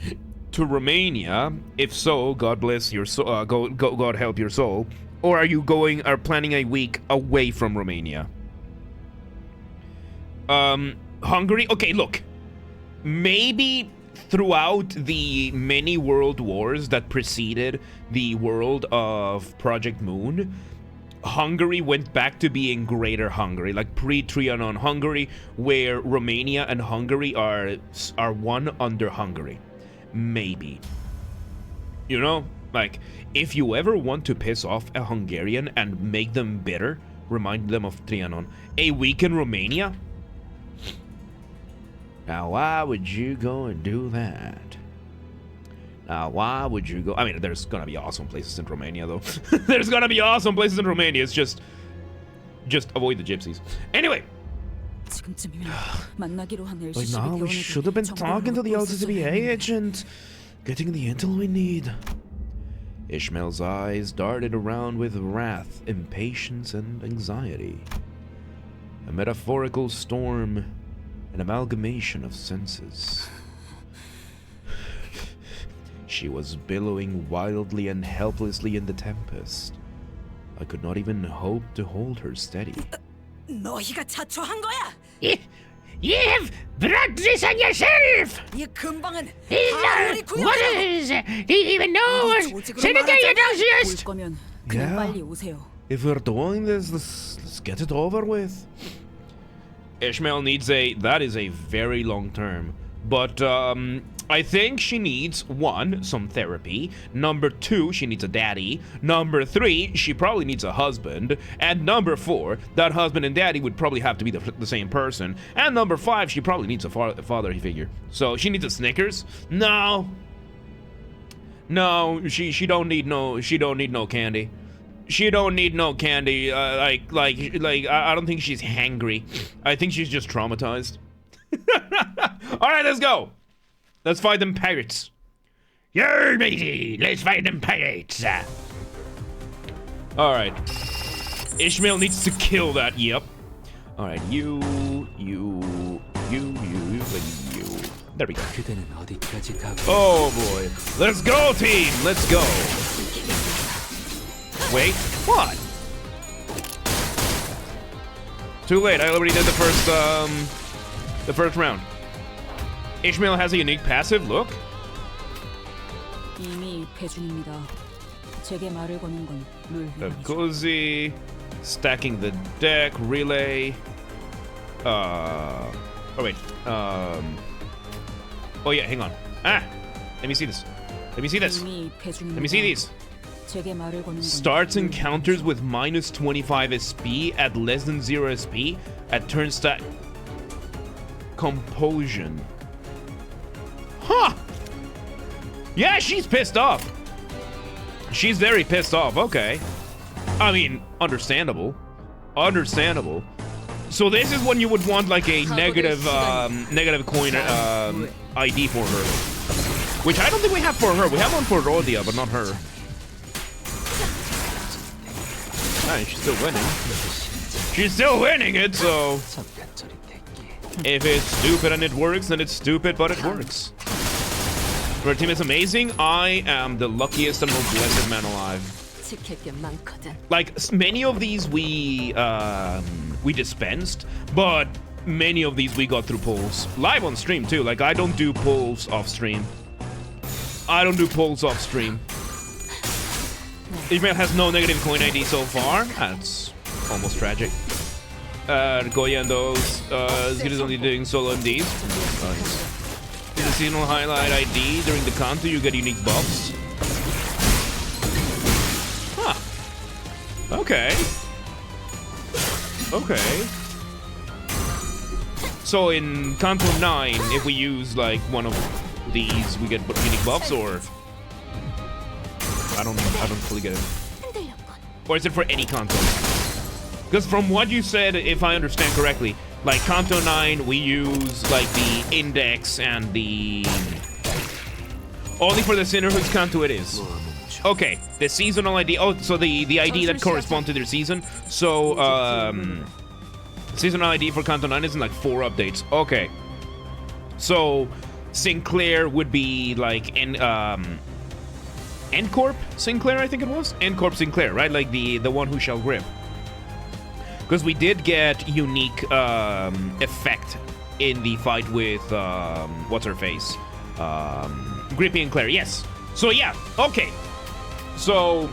to Romania? If so, God bless your soul. God help your soul. Or are you planning a week away from Romania? Hungary? Okay, look. Maybe throughout the many world wars that preceded the world of Project Moon, Hungary went back to being Greater Hungary, like pre-Trianon Hungary, where Romania and Hungary are one under Hungary. Maybe. You know? Like, if you ever want to piss off a Hungarian and make them bitter, remind them of Trianon. A week in Romania? Now, why would you go and do that? Now, why would you go? I mean, there's gonna be awesome places in Romania, though. There's gonna be awesome places in Romania. It's just avoid the gypsies. Anyway. 지금쯤이면 만나기로 한 By LCCB now, we should have been talking to the LCCB agent, getting the intel we need. Ishmael's eyes darted around with wrath, impatience, and anxiety. A metaphorical storm, an amalgamation of senses. She was billowing wildly and helplessly in the tempest. I could not even hope to hold her steady. 너희가 자초한 거야. You've brought this on yourself! 이 근방은 What is it? Do you even know what syndicate 올 enthusiast? 거면 그냥 Yeah. 빨리 오세요. If we're doing this, let's get it over with. Ishmael needs that is a very long term. But, I think she needs, 1, some therapy. Number 2, she needs a daddy. Number 3, she probably needs a husband. And number 4, that husband and daddy would probably have to be the same person. And number 5, she probably needs a father figure. So, she needs a Snickers? No, she don't need no candy. She don't need no candy. I don't think she's hangry. I think she's just traumatized. All right, let's go. Let's fight them pirates. Yeah, matey, let's fight them pirates. All right. Ishmael needs to kill that. Yep. All right, you, and you. There we go. Oh boy. Let's go, team. Let's go. Wait. What? Too late. I already did the first round. Ishmael has a unique passive. Look. 이미 패준입니다. 제게 말을 거는 건 룰 위반이죠. Cozy. Stacking the deck. Relay. Oh wait. Oh yeah. Hang on. Ah. Let me see this. Let me see this. 이미 패준입니다. Let me see these. 제게 말을 거는 건 Starts 룰 encounters 위반이죠. with minus 25 SP at less than 0 SP at turn stat compulsion. Huh! Yeah, she's pissed off. She's very pissed off. Okay. I mean, understandable. Understandable. So this is when you would want like a negative coin ID for her. Which I don't think we have for her. We have one for Rodia, but not her. Ah, she's still winning. She's still winning it, so... If it's stupid and it works, then it's stupid, but it works. Our team is amazing. I am the luckiest and most blessed man alive. 지킬 게 많거든. Like, many of these we dispensed, but many of these we got through polls. Live on stream, too. Like, I don't do polls off stream. I don't do polls off stream. Ishmael has no negative coin ID so far. That's almost tragic. Goya and those. Skid is only doing solo MDs. Nice. In the seasonal highlight ID during the Canto, you get unique buffs. Huh. Okay. Okay. So in Canto 9, if we use like one of these, we get unique buffs, or I don't fully get it. Or is it for any Canto? Because from what you said, if I understand correctly, like Canto 9, we use like the index and the... Only for the Sinner whose Canto it is. Okay, the seasonal ID. Oh, so the ID that corresponds to their season. So, seasonal ID for Canto 9 is in like 4 updates. Okay. So, Sinclair would be like N-Corp Sinclair, I think it was? N-Corp Sinclair, right? Like the one who shall grip. Because we did get unique effect in the fight with, what's-her-face? Grippy and Claire, yes. So, yeah, okay. So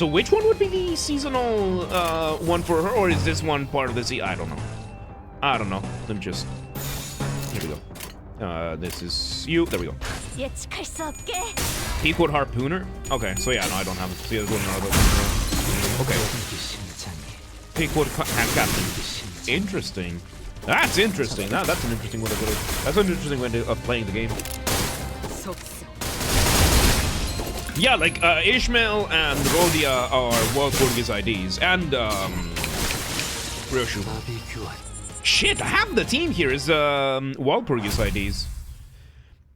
which one would be the seasonal one for her? Or is this one part of the I don't know. I don't know. Let me just... Here we go. This is you. There we go. 예측할 수 없게. Pequod Harpooner? Okay, so yeah, no, I don't have it. See, okay. Pequod Captain. Interesting. That's interesting. That's an interesting way to put it. That's an interesting way of playing the game. Yeah, like Ishmael and Rodia are World Portuguese IDs, and Ryoshu. Shit, half the team here is World Portuguese IDs.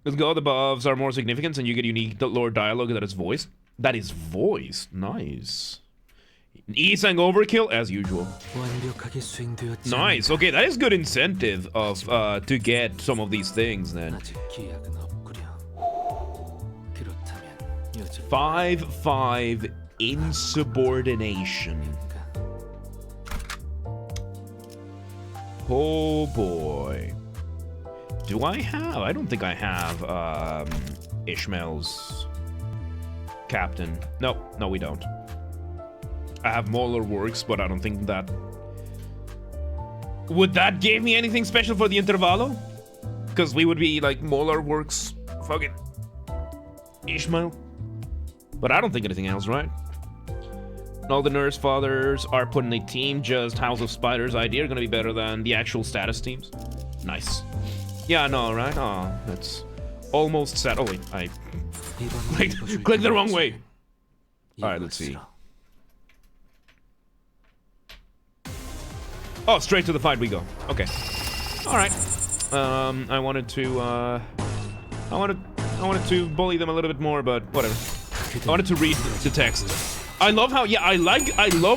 Let's go. The buffs are more significant, and you get unique lore dialogue that is voiced. That is voiced. Nice. E-Sang overkill as usual. Nice. Okay, that is good incentive of to get some of these things then. 5-5 insubordination. Oh boy. Do I have? I don't think I have Ishmael's captain. No, we don't. I have Molar Works, but I don't think that... Would that give me anything special for the Intervalo? Because we would be like Molar Works fucking Ishmael. But I don't think anything else, right? And all the Nurse Fathers are put in a team, just House of Spiders ID are gonna be better than the actual status teams. Nice. Yeah, no, right? Oh, that's almost set. Oh, wait, I clicked the wrong way. Alright, let's see. Oh, straight to the fight we go. Okay. Alright. I wanted to bully them a little bit more, but whatever. I wanted to read the text. I love how, yeah, I love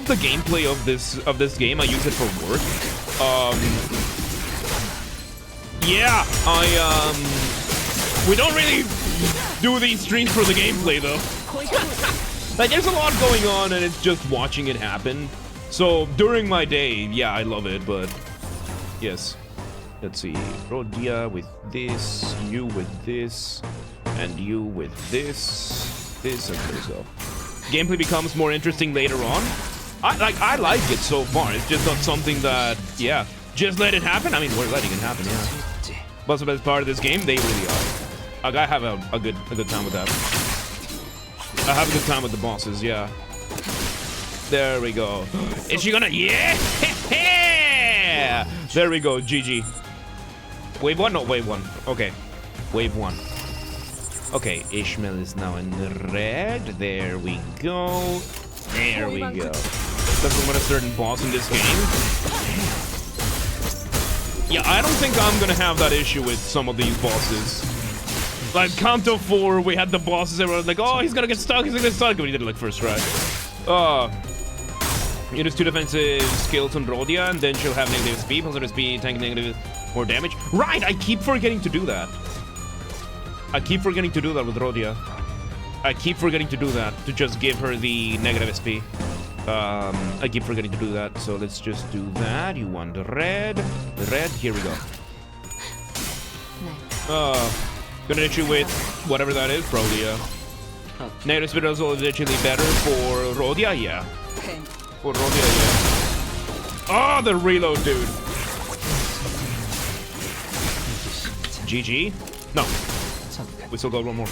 the gameplay of this game. I use it for work. Yeah, we don't really do these streams for the gameplay though. Like, there's a lot going on, and it's just watching it happen. So, during my day, yeah, I love it, but... Yes. Let's see. Rodia with this, you with this, and you with this, and there we go. Gameplay becomes more interesting later on. I like it so far. It's just not something that, yeah, just let it happen. I mean, we're letting it happen, yeah. But the best part of this game, they really are. Like, I have a good time with that. I have a good time with the bosses, yeah. There we go. Is she gonna? Yeah! There we go. GG. Wave 1? No, wave 1. Okay. Wave 1. Okay, Ishmael is now in the red. There we go. There we go. Doesn't want a certain boss in this game. Yeah, I don't think I'm gonna have that issue with some of these bosses. Like, Canto 4, we had the bosses, everyone was like, oh, he's gonna get stuck, but he did it like first try. Use 2 defensive skills on Rodia, and then she'll have negative speed, positive speed, tank negative, more damage. Right, I keep forgetting to do that. I keep forgetting to do that with Rodia. I keep forgetting to do that, to just give her the negative SP. I keep forgetting to do that, so let's just do that. You want the red, here we go. Gonna hit you with whatever that is, probably, yeah. Negative speed is literally better for Rodia, yeah. For Rodia, yeah. Oh, the reload, dude. GG? No. We still got one more.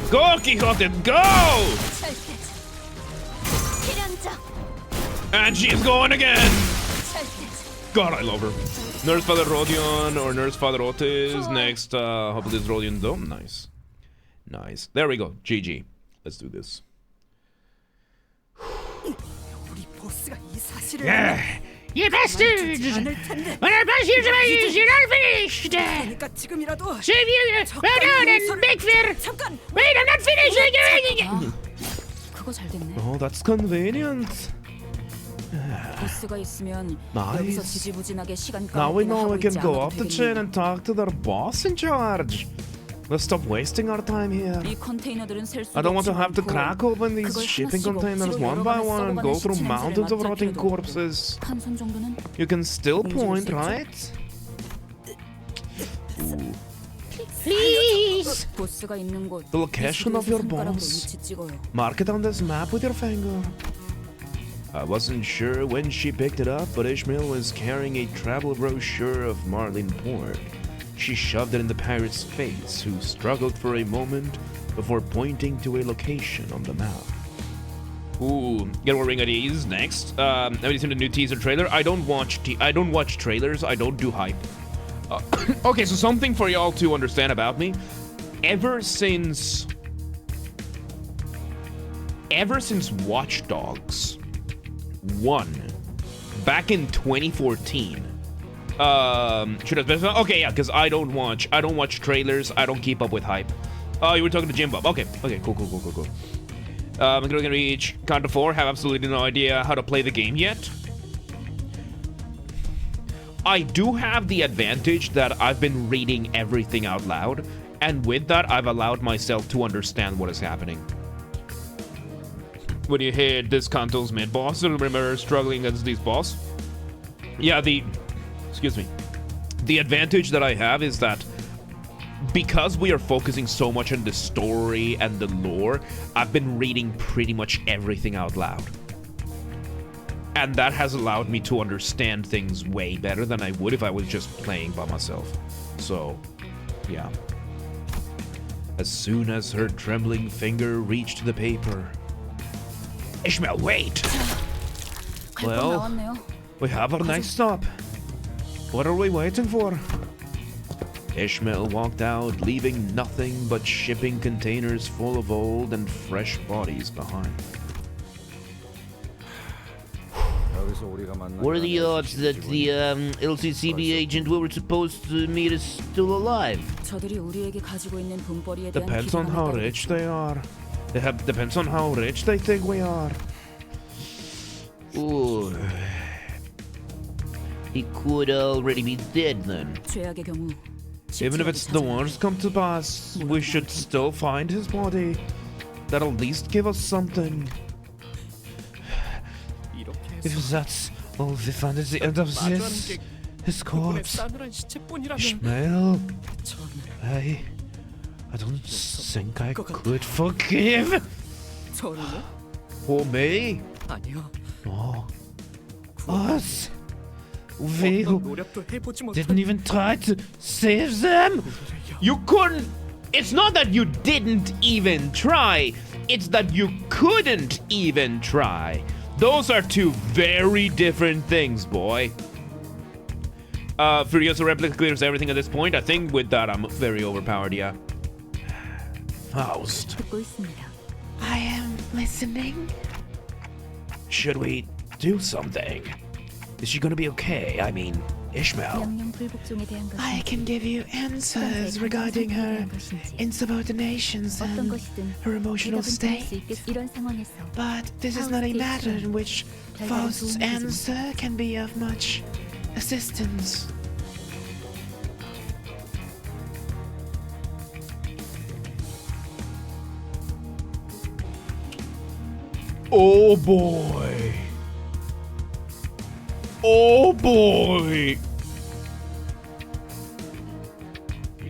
Go, Quixote, go! And she's going again! God, I love her. Nurse Father Rodion or Nurse Father Otis. Next, hopefully it's Rodion Dome. Nice. Nice. There we go. GG. Let's do this. Yeah, you bastards! When our boss hears about you, you're not finished! Save you! Well done, and big fear! Wait, I'm not finished! Oh, that's convenient. Nice. Now we know we can go off the chain and talk to their boss in charge. Let's stop wasting our time here. I don't want to have to crack open these shipping containers one by one and go through mountains of rotting corpses. You can still point, right? Ooh. Please! The location of your boss. Mark it on this map with your finger. I wasn't sure when she picked it up, but Ishmael was carrying a travel brochure of Marlin Port. She shoved it in the pirate's face, who struggled for a moment before pointing to a location on the map. Ooh, get more ring ideas next. Have you seen the new teaser trailer? I don't watch trailers. I don't do hype. Okay, so something for y'all to understand about me. Ever since Watch Dogs 1, back in 2014. Should I specify? Okay, yeah, because I don't watch trailers. I don't keep up with hype. Oh, you were talking to Jim Bob. Okay, cool. I'm gonna reach Canto 4. Have absolutely no idea how to play the game yet. I do have the advantage that I've been reading everything out loud, and with that, I've allowed myself to understand what is happening. When you hit this Canto's mid-boss, remember struggling against these boss? Yeah, excuse me. The advantage that I have is that because we are focusing so much on the story and the lore, I've been reading pretty much everything out loud. And that has allowed me to understand things way better than I would if I was just playing by myself. So, yeah. As soon as her trembling finger reached the paper... Ishmael, wait! Well, we have our next stop. What are we waiting for? Ishmael walked out, leaving nothing but shipping containers full of old and fresh bodies behind. What are the odds that the LCCB agent we were supposed to meet is still alive? Depends on how rich they are. Depends on how rich they think we are. Ooh. He could already be dead then. Even if it's the worst come to pass, we should still find his body. that'll at least give us something. 이렇게 If 해서 that's all we find at the end of 마주하는 this, 게 his 그분의 corpse, 싸늘한 시체뿐이라면 Ishmael, 전 I don't think I could forgive. 저를요? Or me? 아니요. Oh, us. We 어떤 who 노력도 해보지 못한 didn't even try to save them. You couldn't. It's not that you didn't even try. It's that you couldn't even try. Those are two very different things, boy. Furiosa replica clears everything at this point. I think with that I'm very overpowered, yeah. Faust. 듣고 있습니다. I am listening. Should we do something? Is she gonna be okay? I mean, Ishmael. 명령 불복종에 대한 것은 I can give you answers regarding her insubordinations 어떤 and 것이든 her emotional 대답은 들을 수 state. 있겠. 이런 상황에서 But this is not a matter in which Faust's answer can be of much assistance. Oh boy. Oh boy.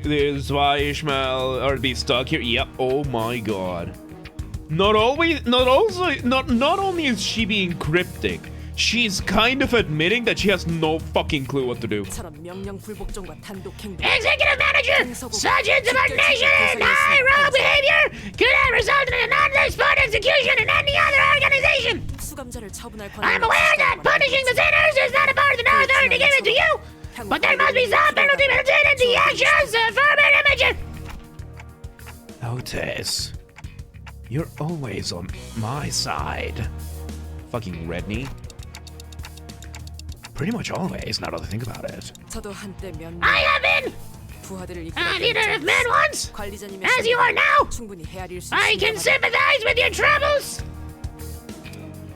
This is why Ishmael or be stuck here. Yep. Oh my god. Not only is she being cryptic, she's kind of admitting that she has no fucking clue what to do. Executive manager, such insubordination and high rogue behavior could have resulted in a non-sport execution in any other organization. I'm aware that punishing the sinners is not a part of the no authority given to you, but there must be some penalty built in the actions of former imager. Otis, you're always on my side. Fucking Redney. Pretty much always, now that I think about it. I have been a leader of men once, as you are now. I can sympathize with your troubles.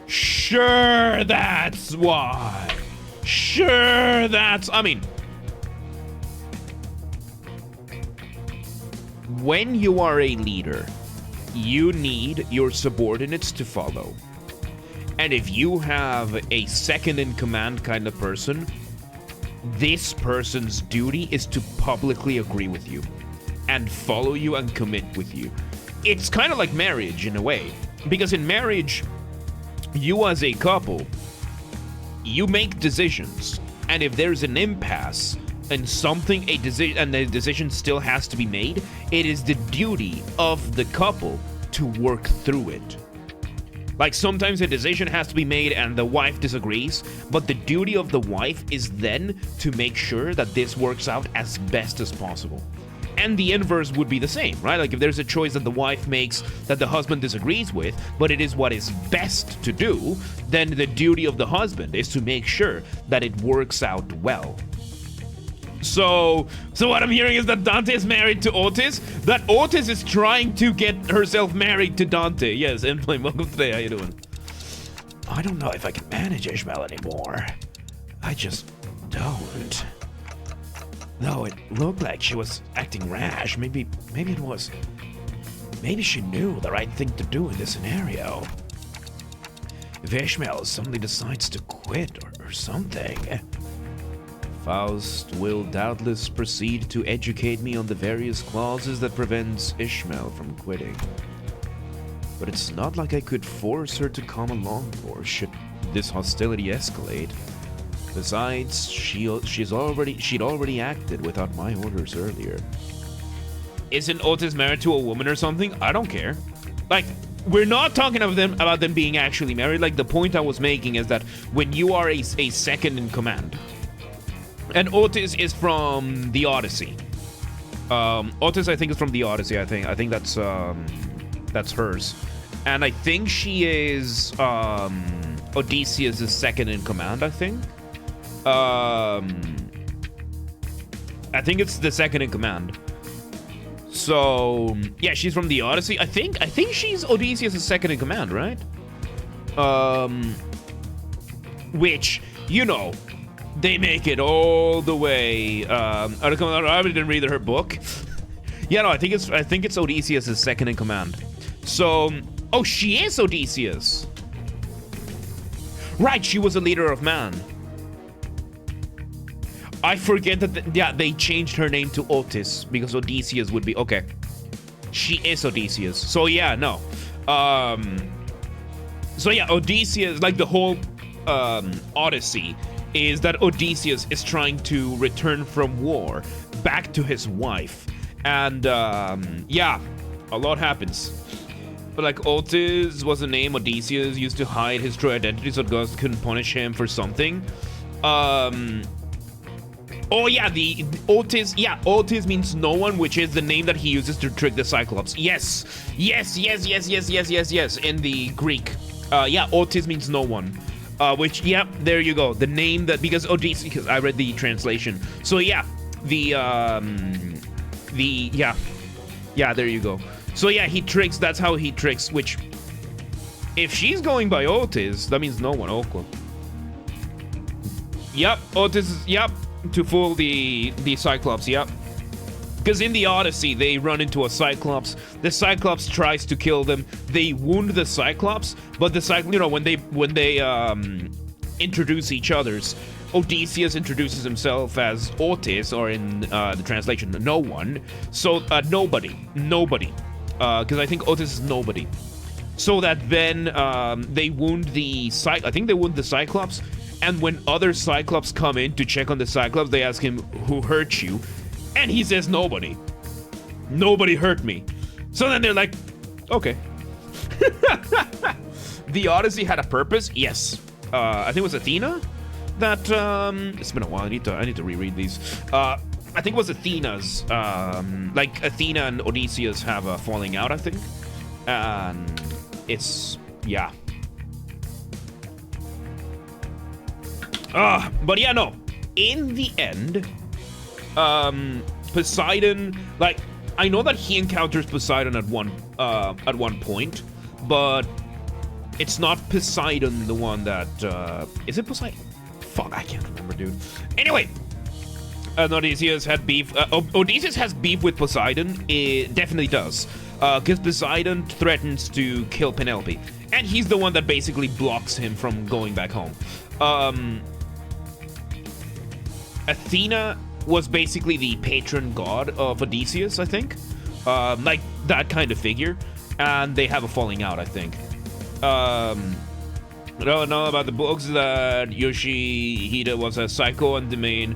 Sure, that's why. Sure, that's... I mean... When you are a leader, you need your subordinates to follow. And if you have a second-in-command kind of person, this person's duty is to publicly agree with you and follow you and commit with you. It's kind of like marriage in a way, because in marriage, you as a couple, you make decisions, and if there's an impasse and the decision still has to be made, it is the duty of the couple to work through it. Like, sometimes a decision has to be made and the wife disagrees, but the duty of the wife is then to make sure that this works out as best as possible. And the inverse would be the same, right? Like, if there's a choice that the wife makes that the husband disagrees with, but it is what is best to do, then the duty of the husband is to make sure that it works out well. So what I'm hearing is that Dante is married to Otis, that Otis is trying to get herself married to Dante. Yes, Inflame, welcome today, how you doing? I don't know if I can manage Ishmael anymore. I just don't. No, it looked like she was acting rash. Maybe it was. Maybe she knew the right thing to do in this scenario. If Ishmael suddenly decides to quit or something, Faust will doubtless proceed to educate me on the various clauses that prevents Ishmael from quitting. But it's not like I could force her to come along, or should this hostility escalate. Besides, she'd already acted without my orders earlier. Isn't Otis married to a woman or something? I don't care. Like, we're not talking about them being actually married. Like, the point I was making is that when you are a second in command, and Otis is from the Odyssey. Otis, I think, is from the Odyssey. I think that's hers, and I think she is Odysseus' second in command. I think it's the second in command. So yeah, she's from the Odyssey. I think she's Odysseus' second in command, right? Which, you know, they make it all the way. I didn't read her book. Yeah, no, I think it's Odysseus' second in command. So, oh, she is Odysseus. Right, she was a leader of man. I forget that, yeah, they changed her name to Otis because Odysseus would be, okay. She is Odysseus. So yeah, no. So yeah, Odysseus, like the whole Odyssey is that Odysseus is trying to return from war back to his wife. And yeah, a lot happens. But like Otis was a name Odysseus used to hide his true identity so gods couldn't punish him for something. Oh yeah, the Otis, yeah, Otis means no one, which is the name that he uses to trick the Cyclops. Yes, in the Greek. Yeah, Otis means no one. Which, yeah, there you go. The name that, because Odysseus, because I read the translation. So yeah, yeah, there you go. So yeah, he tricks, that's how he tricks, which, if she's going by Otis, that means no one, okay. Yep, Otis, yep, to fool the Cyclops, yep. Because in the Odyssey, they run into a Cyclops. The Cyclops tries to kill them. They wound the Cyclops, but the Cyclops, you know, when they introduce each other's, Odysseus introduces himself as Otis, or in the translation, no one. So nobody. Because I think Otis is nobody. So that then they wound the I think they wound the Cyclops, and when other Cyclops come in to check on the Cyclops, they ask him, who hurt you? And he says, nobody. Nobody hurt me. So then they're like, okay. The Odyssey had a purpose? Yes. I think it was Athena that, it's been a while, I need to reread these. I think it was Athena's, like Athena and Odysseus have a falling out, I think. And it's, yeah. But yeah, no. In the end, Poseidon, like, I know that he encounters Poseidon at one point, but it's not Poseidon the one that, is it Poseidon? Fuck, I can't remember, dude. Anyway, Odysseus had beef, Odysseus has beef with Poseidon, it definitely does, because Poseidon threatens to kill Penelope, and he's the one that basically blocks him from going back home. Athena was basically the patron god of Odysseus, I think. Like, that kind of figure. And they have a falling out, I think. I don't know about the books that Yoshihide was a psycho and Domain,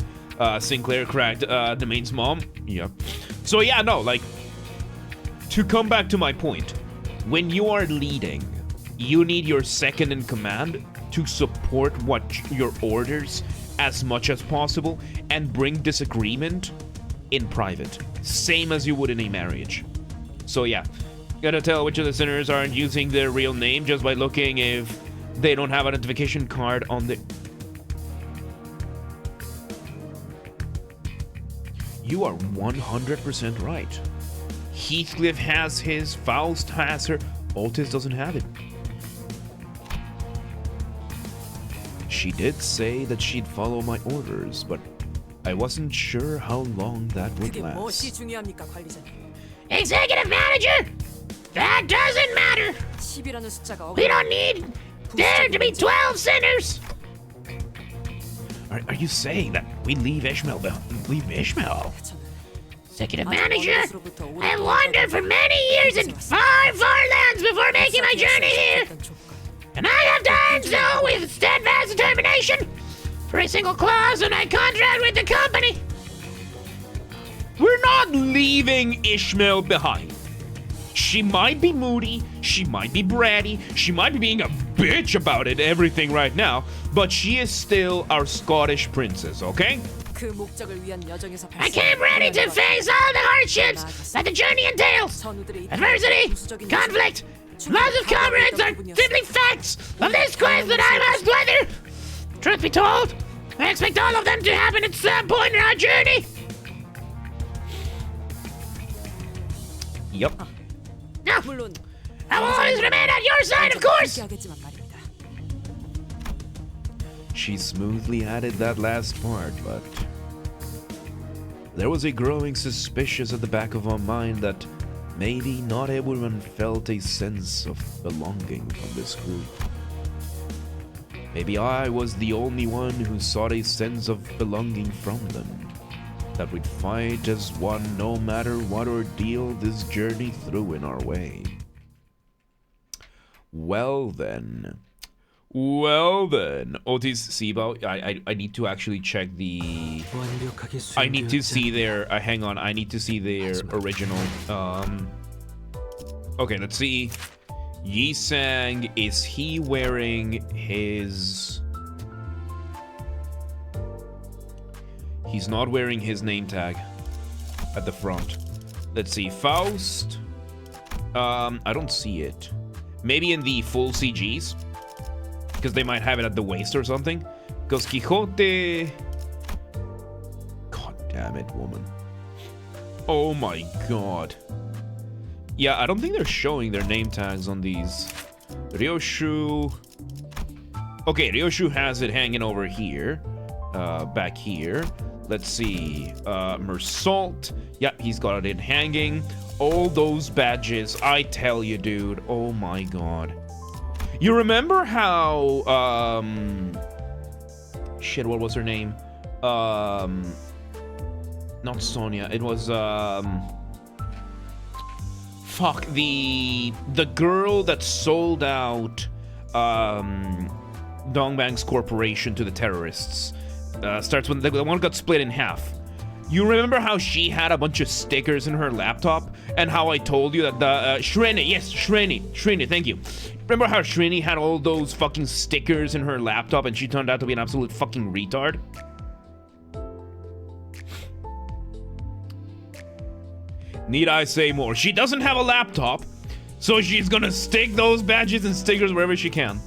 Sinclair cracked Domain's mom. Yeah. So yeah, no, like, to come back to my point, when you are leading, you need your second in command to support your orders as much as possible and bring disagreement in private, same as you would in a marriage. So yeah, gotta tell which of the sinners aren't using their real name just by looking if they don't have an identification card on the... You are 100% right. Heathcliff has his, Faust has her, Otis doesn't have it. She did say that she'd follow my orders, but I wasn't sure how long that would last. Executive manager! That doesn't matter! We don't need there to be 12 sinners! Are you saying that we leave Ishmael leave Ishmael? Executive manager, I wandered for many years in far, far lands before making my journey here! And I have done so with steadfast determination for a single clause in my contract with the company. We're not leaving Ishmael behind. She might be moody, she might be bratty, she might be being a bitch about everything right now, but she is still our Scottish princess, okay? I came ready to face all the hardships that the journey entails. Adversity, conflict, loss of comrades are simply facts of this quest that I must weather. Truth be told, I expect all of them to happen at some point in our journey. Yep. No, I will always remain at your side, of course. She smoothly added that last part, but there was a growing suspicion at the back of her mind that Maybe not everyone felt a sense of belonging from this group. Maybe I was the only one who sought a sense of belonging from them. That we'd fight as one no matter what ordeal this journey threw in our way. Well then. Otis Sibo, I need to actually check the... I need to see their... hang on, I need to see their original. Okay, let's see. Yi Sang, is he wearing his... He's not wearing his name tag at the front. Let's see, Faust. I don't see it. Maybe in the full CGs, because they might have it at the waist or something. Because Quixote... God damn it, woman. Oh my god. Yeah, I don't think they're showing their name tags on these. Ryoshu... Okay, Ryoshu has it hanging over here. Back here. Let's see. Mersault. Yeah, he's got it hanging. All those badges, I tell you, dude. Oh my god. You remember how, shit, what was her name? Not Sonya, it was, fuck, the girl that sold out, Dongbang's corporation to the terrorists. Starts when the one got split in half. You remember how she had a bunch of stickers in her laptop? And how I told you that the, Shrini, yes, Shrini, thank you. Remember how Shrini had all those fucking stickers in her laptop and she turned out to be an absolute fucking retard? Need I say more? She doesn't have a laptop, so she's gonna stick those badges and stickers wherever she can.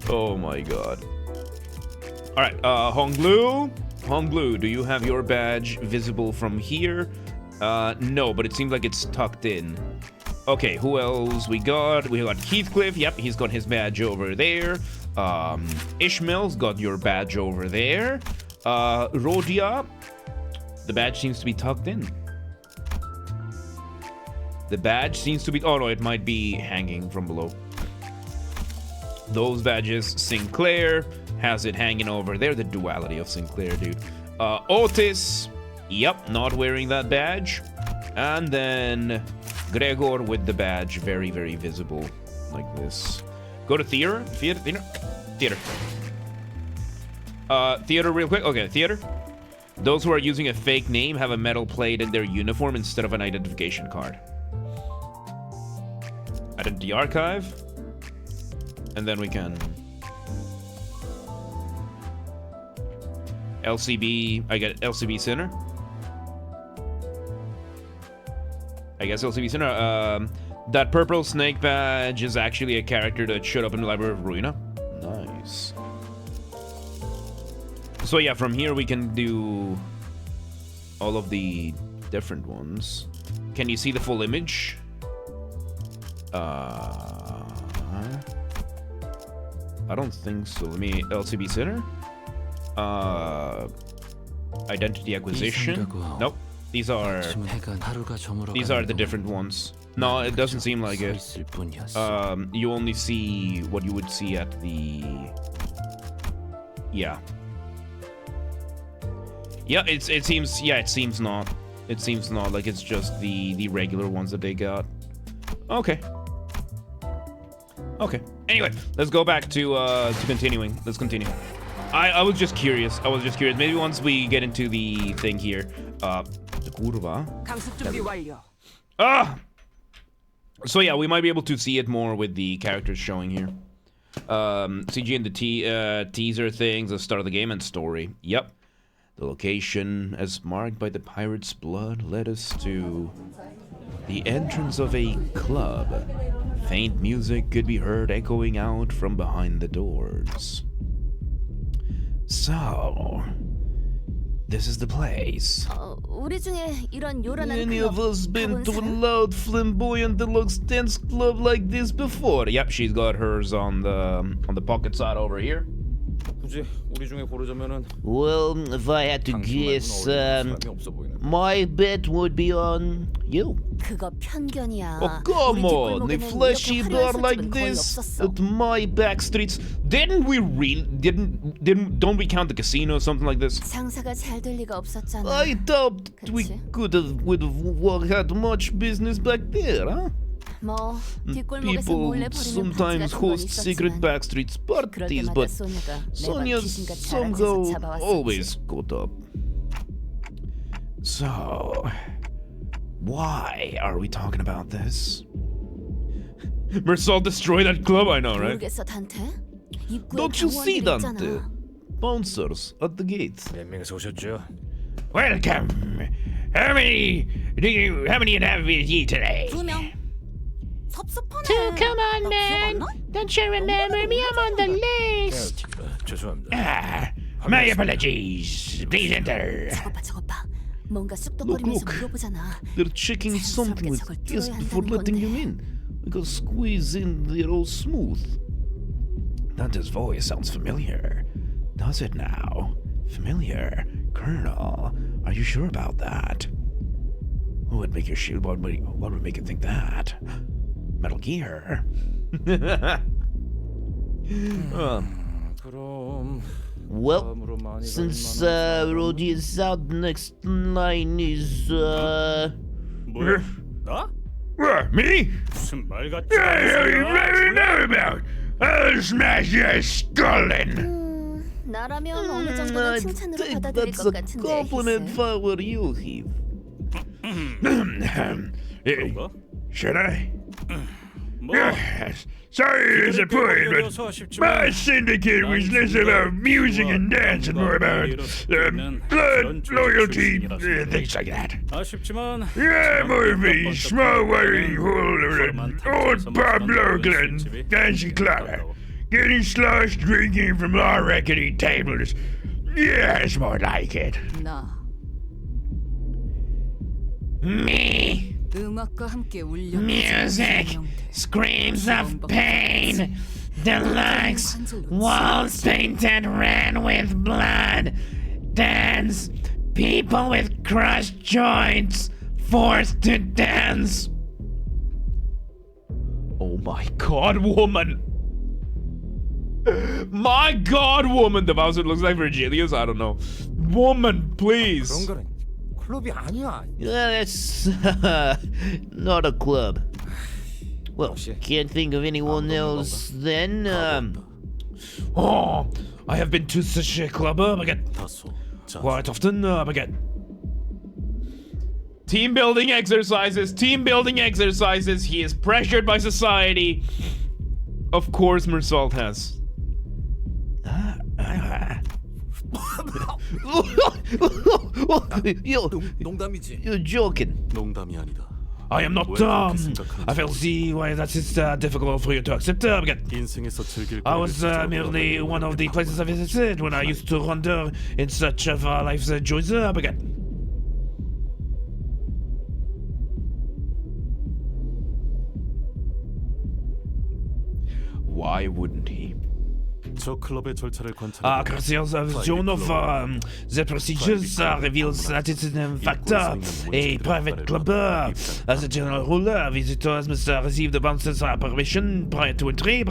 Oh my god. Alright, Honglu, do you have your badge visible from here? No, but it seems like it's tucked in. Okay, who else we got? We got Heathcliff. Yep, he's got his badge over there. Ishmael's got your badge over there. Rodia, the badge seems to be tucked in. The badge seems to be... Oh, no, it might be hanging from below. Those badges. Sinclair has it hanging over there. The duality of Sinclair, dude. Otis. Yep, not wearing that badge. And then Gregor with the badge. Very, very visible. Like this. Go to theater. Theater real quick. Okay, theater. Those who are using a fake name have a metal plate in their uniform instead of an identification card. Identity archive. And then we can... LCB... I get LCB Center. I guess LCB Center. That purple snake badge is actually a character that showed up in the Library of Ruina. Nice. So yeah, from here we can do all of the different ones. Can you see the full image? I don't think so. Let me... LCB Center? Identity acquisition? Nope. These are the different ones. No, it doesn't seem like it. You only see what you would see at the... Yeah. Yeah, it seems... Yeah, it seems not. It seems not like it's just the regular ones that they got. Okay. Okay. Anyway, let's go back to continuing. Let's continue. I was just curious. Maybe once we get into the thing here. The curva. So yeah, we might be able to see it more with the characters showing here. CG and the teaser things, the start of the game, and story. Yep. The location, as marked by the pirate's blood, led us to the entrance of a club. Faint music could be heard echoing out from behind the doors. So, this is the place. 우리 중에 이런 요란한 Any of us been to a loud, flamboyant, deluxe dance club like this before? Yep, she's got hers on the pocket side over here. 굳이 우리 중에 고르자면은 Well, if I had to guess, 사람이 없어 보이네. my bet would be on you. 그거 편견이야. Oh, come 우리 on! They 뒷골목에는 flash you 이렇게 door 화려한 like 술집은 거의 this 없었어. at my back streets. Don't we count the casino or something like this? 장사가 잘 될 리가 없었잖아. I doubt we 그치? would have had much business back there, huh? 뭐 뒷골목에서 People 몰래 버리는 바지 sometimes 같은 건 host secret 있었지만 backstreets 그럴 parties, 때마다 but 소녀가 매번 Sonia's 귀신같이 somehow 알아채서 잡아왔었지. always caught up. So, why are we talking about this? Mersal destroy that club, I know, right? 모르겠어, 단테? 입구에 Don't you see, 경호원들이 Dante? 있잖아. Bouncers at the gate. 몇 명이서 오셨죠? Welcome. How many do you have with you today? 2명. 섭섭하네. Come on, 나 기억 안 man. 나? Don't you remember me? I'm on the list. 죄송합니다. My apologies. Please enter. 저것 봐. 뭔가 쑥덕거리면서 look. 물어보잖아. They're checking something with 저걸 yes 뚫어야 before 한다는 letting you 건데. in. Because squeeze in there all smooth. Dante's voice sounds familiar. Does it now? Familiar. Colonel, are you sure about that? What would make you shoot? What would make you think that? Metal Gear. 그럼 Well, 다음으로 많이 since 갈만한 Rodi is out, next line is 뭐야? 나? What, me? 무슨 말 같지 I 않은 never 소리야? know about. I'll smash your skull in. 나라면 어느 I 정도는 칭찬으로 think 받아들일 that's 것 a 같은데. compliment 히스. if I were you, Heath. 그런가? Should I? 뭐? Yes. Sorry to disappoint, but my syndicate was less about music and dance and more about blood, loyalty, things like that. 아쉽지만 Yeah, more of a small worry hole and old Pablo Glen, fancy clever. Getting sloshed drinking from our rickety tables. Yeah, it's more like it. 나 Me. 음악과 함께 울려. Music, screams of pain, deluxe, walls painted red with blood, dance, people with crushed joints, forced to dance. Oh my god, woman! My god, woman! The Bowser looks like Virgilius, I don't know. Woman, please! 그런 거는 클럽이 아니야. yeah, it's not a club. Well, can't think of anyone else then. Oh, I have been to such a club again. Quite often again. Team building exercises, team building exercises. He is pressured by society. Of course, Mersalt has. 농담이지. You're joking. 농담이 아니다. I am not I feel see why that is difficult for you to accept again. 인생에서 즐길 I was merely one of the places I visited when I used to wander in search of life's joys again. Why wouldn't he? 저 클럽의 절차를 관찰해. Consideration of the procedures reveals that it is in fact a private club. As a general rule, visitors must receive the bouncer's permission prior to entry.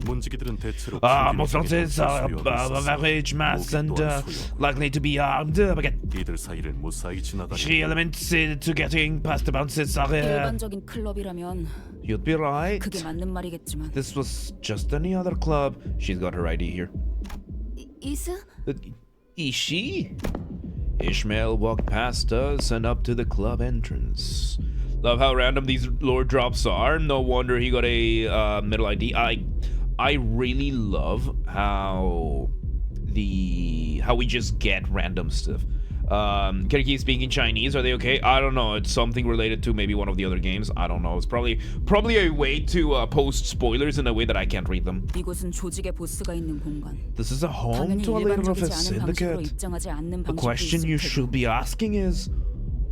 문지기들은 대체로 Most bouncers are of average mass and likely to be armed. 이들 사이를 무사히 지나가니 Three elements to getting past the bouncers are. 일반적인 클럽이라면 You'd be right. 그게 맞는 말이겠지만. This was just any other club. She's got her ID here. 이스? Is she? Ishmael walked past us and up to the club entrance. Love how random these lore drops are. No wonder he got a middle ID. I really love how we just get random stuff. Can he keep speaking Chinese? Are they okay? I don't know. It's something related to maybe one of the other games. I don't know. It's probably a way to post spoilers in a way that I can't read them. 이곳은 조직의 보스가 있는 공간. This is a home 당연히 to a leader of a 일반적이지 않은 방식으로 syndicate. 입장하지 않는 The 방식도 question you 있을 should 테고. be asking is,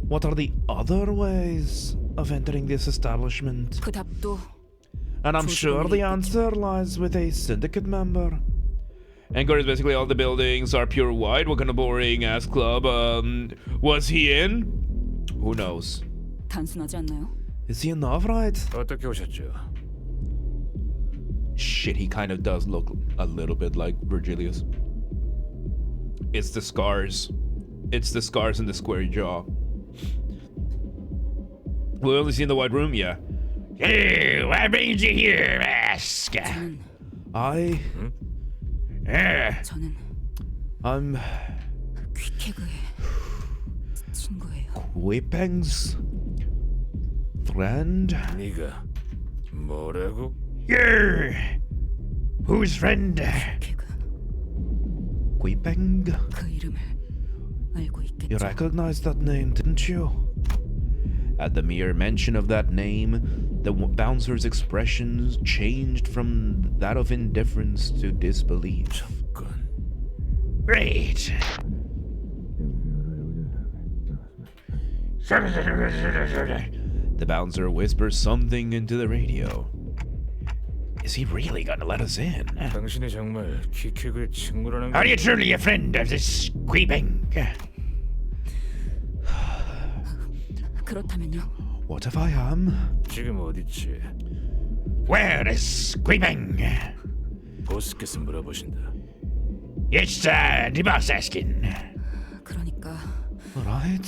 what are the other ways of entering this establishment? 그 답도 And I'm sure the answer lies with a syndicate member. Anchor is basically all the buildings are pure white. What kind of boring ass club was he in? Who knows? 단순하지 않나요? Is he enough, right? 어떻게 오셨죠? Shit, he kind of does look a little bit like Virgilius. It's the scars. It's the scars in the square jaw. We only seen the white room, yeah. Hey, what brings you here, ask? 저는 I'm 퀵해그의 친구예요. Whipping's friend. 네가 뭐라고? You're whose friend? 퀵해그 Whipping. 그 이름을 알고 You 있겠죠. recognized that name, didn't you? At the mere mention of that name, the bouncer's expressions changed from that of indifference to disbelief. Great. The bouncer whispers something into the radio. Is he really gonna let us in? 당신이 정말 퀵해그의 친구라는 Are you truly a friend of this Squeeping? 그렇다면요. What if I am? 지금 어딨지? Where is Squeeping? 보스께서 물어보신다. It's the boss asking. 그러니까 Right.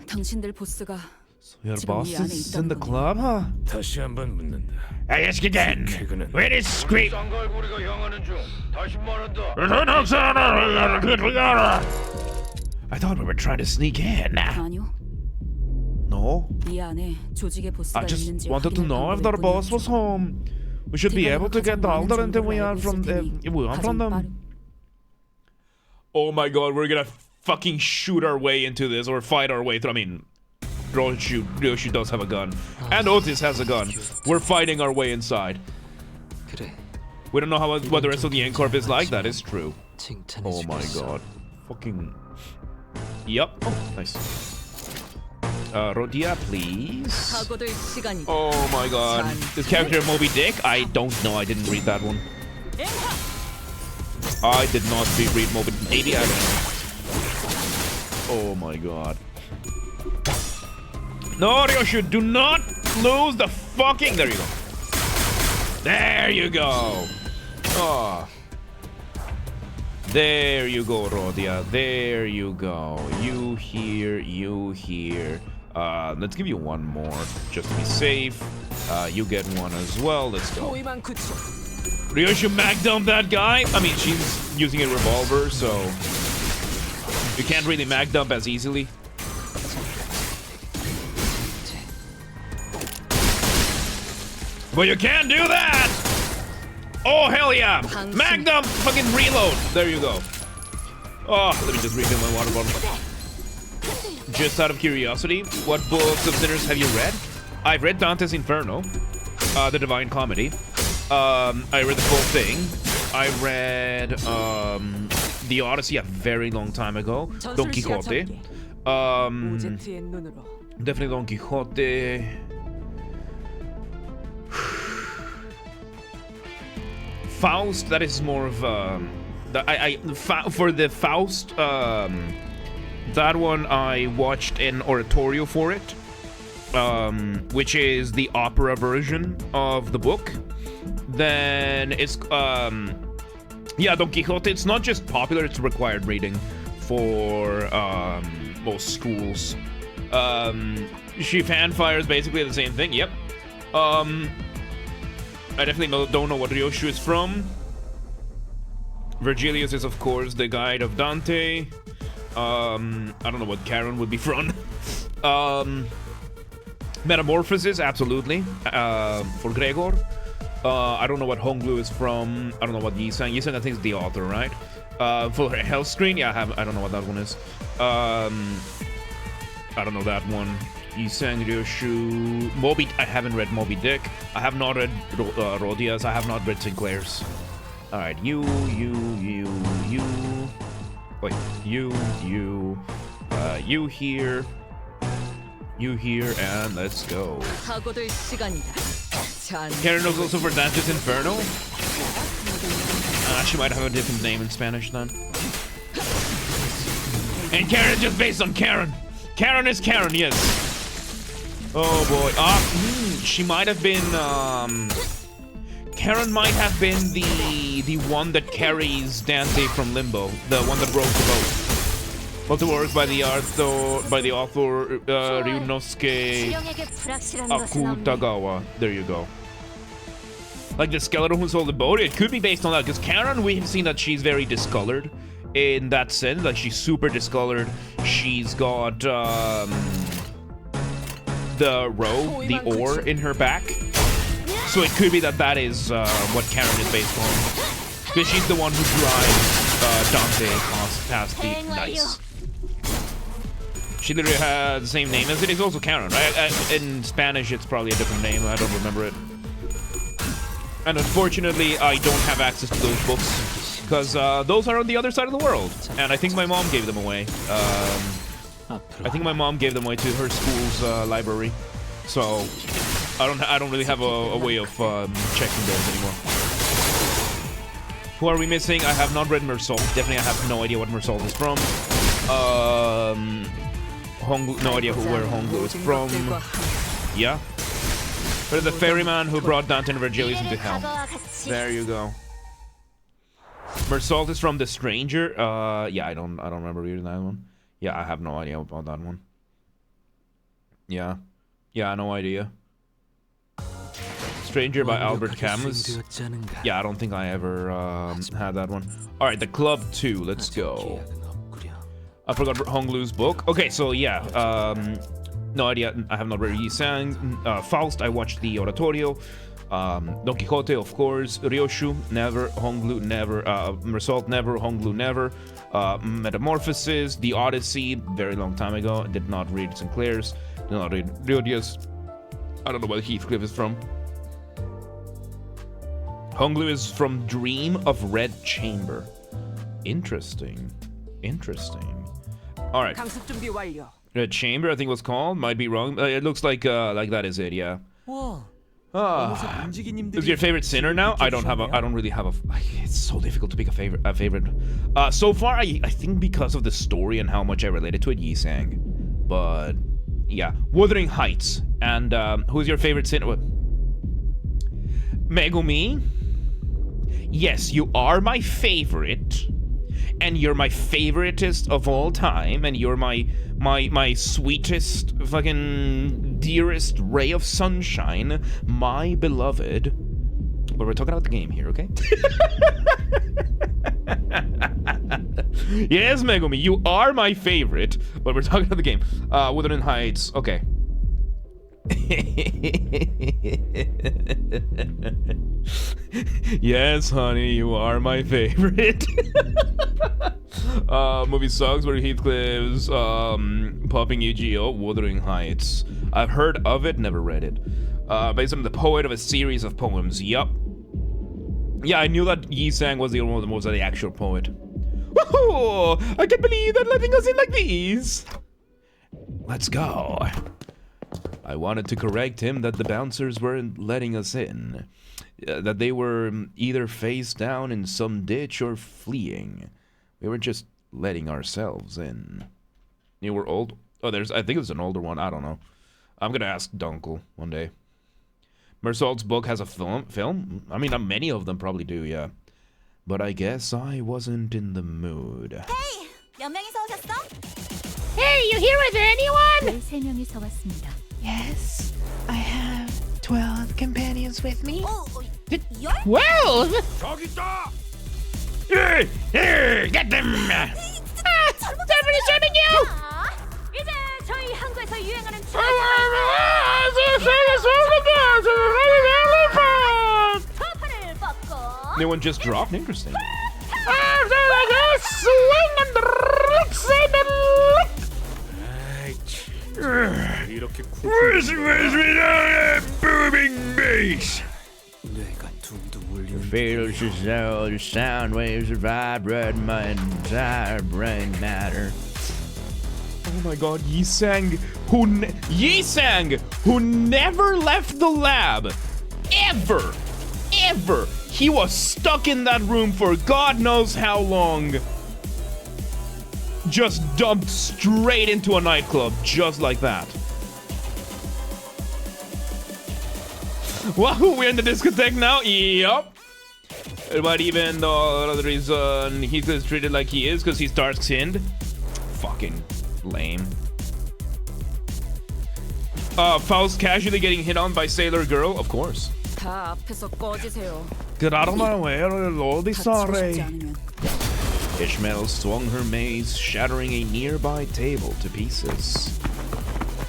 당신들 보스가 So your 지금 boss 이 안에 is in the 있다는 club, huh? 다시 한번 묻는다. I ask again. 퀵해그는 Where is Squeep? 쌍갈고리가 향하는 중. 다시 말한다. I thought we were trying to sneak in. 아니요. No? 이 안에 조직의 보스가 I just 있는지 wanted to 확인할 know if 방법일 the boss was 뿐이었죠. home. We should be able to get down there until we are from them. Oh my god, we're gonna fucking shoot our way into this or fight our way through. I mean, Ryoshi does have a gun. And Otis has a gun. We're fighting our way inside. We don't know what the rest of the N-Corp is like, that is true. Oh my god. Fucking... Yup. Oh, nice. Rodia, please. 사고될 시간이다. Oh my god. This character Moby Dick? I don't know, I didn't read that one. I did not read Moby Dick. Maybe I don't know. Oh my god. No, Ryoshi, do not lose the fucking... There you go. There you go. Oh. There you go, Rodia. There you go. You here, you here. Let's give you one more, just to be safe. You get one as well. Let's go. Ryoshi mag dump that guy. I mean, she's using a revolver, so you can't really mag dump as easily. But you can do that! Oh, hell yeah! Magnum fucking reload! There you go. Oh, let me just refill my water bottle. Just out of curiosity, what books of sinners have you read? I've read Dante's Inferno, the Divine Comedy. I read the full thing. I read the Odyssey a very long time ago. Don Quixote. Definitely Don Quixote. Faust, that is more of for the Faust, that one I watched an oratorio for it, which is the opera version of the book. Then it's yeah, Don Quixote, it's not just popular, it's required reading for most schools. She fanfire is basically the same thing. Yep. I definitely don't know what Ryoshi is from. Virgilius is, of course, the guide of Dante. I don't know what Karen would be from. Metamorphosis, absolutely. For Gregor. I don't know what Honglu is from. I don't know what Yisang. Yisang, I think, is the author, right? For Hellscreen, yeah, I don't know what that one is. I don't know that one. Yisang, Ryoshu, Moby. I haven't read Moby Dick. I have not read Rodia's. I have not read Sinclair's. All right, you. Wait, you here. You here, and let's go. Karen knows also for Dante's Inferno. She might have a different name in Spanish then. And Karen is just based on Karen. Karen is Karen, yes. Oh boy. She might have been Karen might have been the one that carries Dante from Limbo, the one that wrote the boat. Both the works by the author Ryunosuke Akutagawa. There you go. Like the skeleton who sold the boat, it could be based on that, because Karen, we have seen that she's very discolored in that sense. Like, she's super discolored. She's got the oar in her back. So it could be that is what Karen is based on. Because she's the one who drives Dante past the nice. She literally has the same name as it is also Karen, right? In Spanish, it's probably a different name. I don't remember it. And unfortunately, I don't have access to those books. Because those are on the other side of the world. And I think my mom gave them away. I think my mom gave them away to her school's library. So I don't really have a way of checking those anymore. Who are we missing? I have not read Mersault. Definitely I have no idea what Mersault is from. No idea where Honglu is from. Yeah. But the ferryman who brought Dante and Virgilius into hell. There you go. Mersault is from The Stranger. Yeah, I don't remember reading that one. Yeah, I have no idea about that one. Yeah, no idea. Stranger by Albert Camus. Yeah, I don't think I ever had that one. All right, The Club 2. Let's go. I forgot Honglu's book. Okay, so yeah. No idea. I have not read Yi Sang. Faust. I watched the Oratorio. Don Quixote, of course. Ryoshu, never. Honglu, never. Mersault, never. Honglu, never. Metamorphosis, The Odyssey, very long time ago. Did not read Sinclair's. Did not read Ryodia's. I don't know where Heathcliff is from. Honglu is from Dream of Red Chamber. Interesting. All right. Red Chamber, I think it was called. Might be wrong. It looks like that is it. Yeah. Is your favorite sinner now? I don't really have a. It's so difficult to pick a favorite. So far, I think because of the story and how much I related to it, Yi Sang. But yeah, Wuthering Heights. And who's your favorite sinner? Megumi. Yes, you are my favorite, and you're my favoritist of all time, and you're my sweetest, fucking dearest ray of sunshine, my beloved. But we're talking about the game here, okay? Yes, Megumi, you are my favorite, but we're talking about the game. Wuthering Heights, okay. Yes, honey, you are my favorite. Movie sucks where Heathcliff's popping Yu-Gi-Oh! Wuthering Heights. I've heard of it, never read it. Based on the poet of a series of poems. Yup. Yeah, I knew that Yi Sang was the one of the actual poet. Woohoo! I can't believe they're letting us in like these. Let's go. I wanted to correct him that the bouncers weren't letting us in. That they were either face down in some ditch or fleeing. We were just letting ourselves in. You were old? Oh, I think it's an older one. I don't know. I'm gonna ask Dunkel one day. Mersault's book has a film? I mean, many of them probably do, yeah. But I guess I wasn't in the mood. Hey! 몇 명이서 오셨어? Hey, you here with anyone? 13명이서 왔습니다. Yes, I have 12 companions with me. 12? 저기 있다! Hey, get them! Somebody's serving you! 이제 저희 한국에서 유행하는 터프를 벗고 New one just dropped? Interesting. Where's me down that booming bass? Fatal to sound waves that vibrate my entire brain matter. Oh my god, Yi Sang, who never left the lab. Ever. He was stuck in that room for God knows how long. Just dumped straight into a nightclub, just like that. Wow, we're in the discotheque now? Yup. But even though the reason he's treated like he is because he's dark-skinned. Fucking lame. Faust casually getting hit on by Sailor Girl? Of course. 다 앞에서 꺼지세요. Get out of my way, I'll be 다치고 싶지 sorry. 않으면 Ishmael swung her mace, shattering a nearby table to pieces.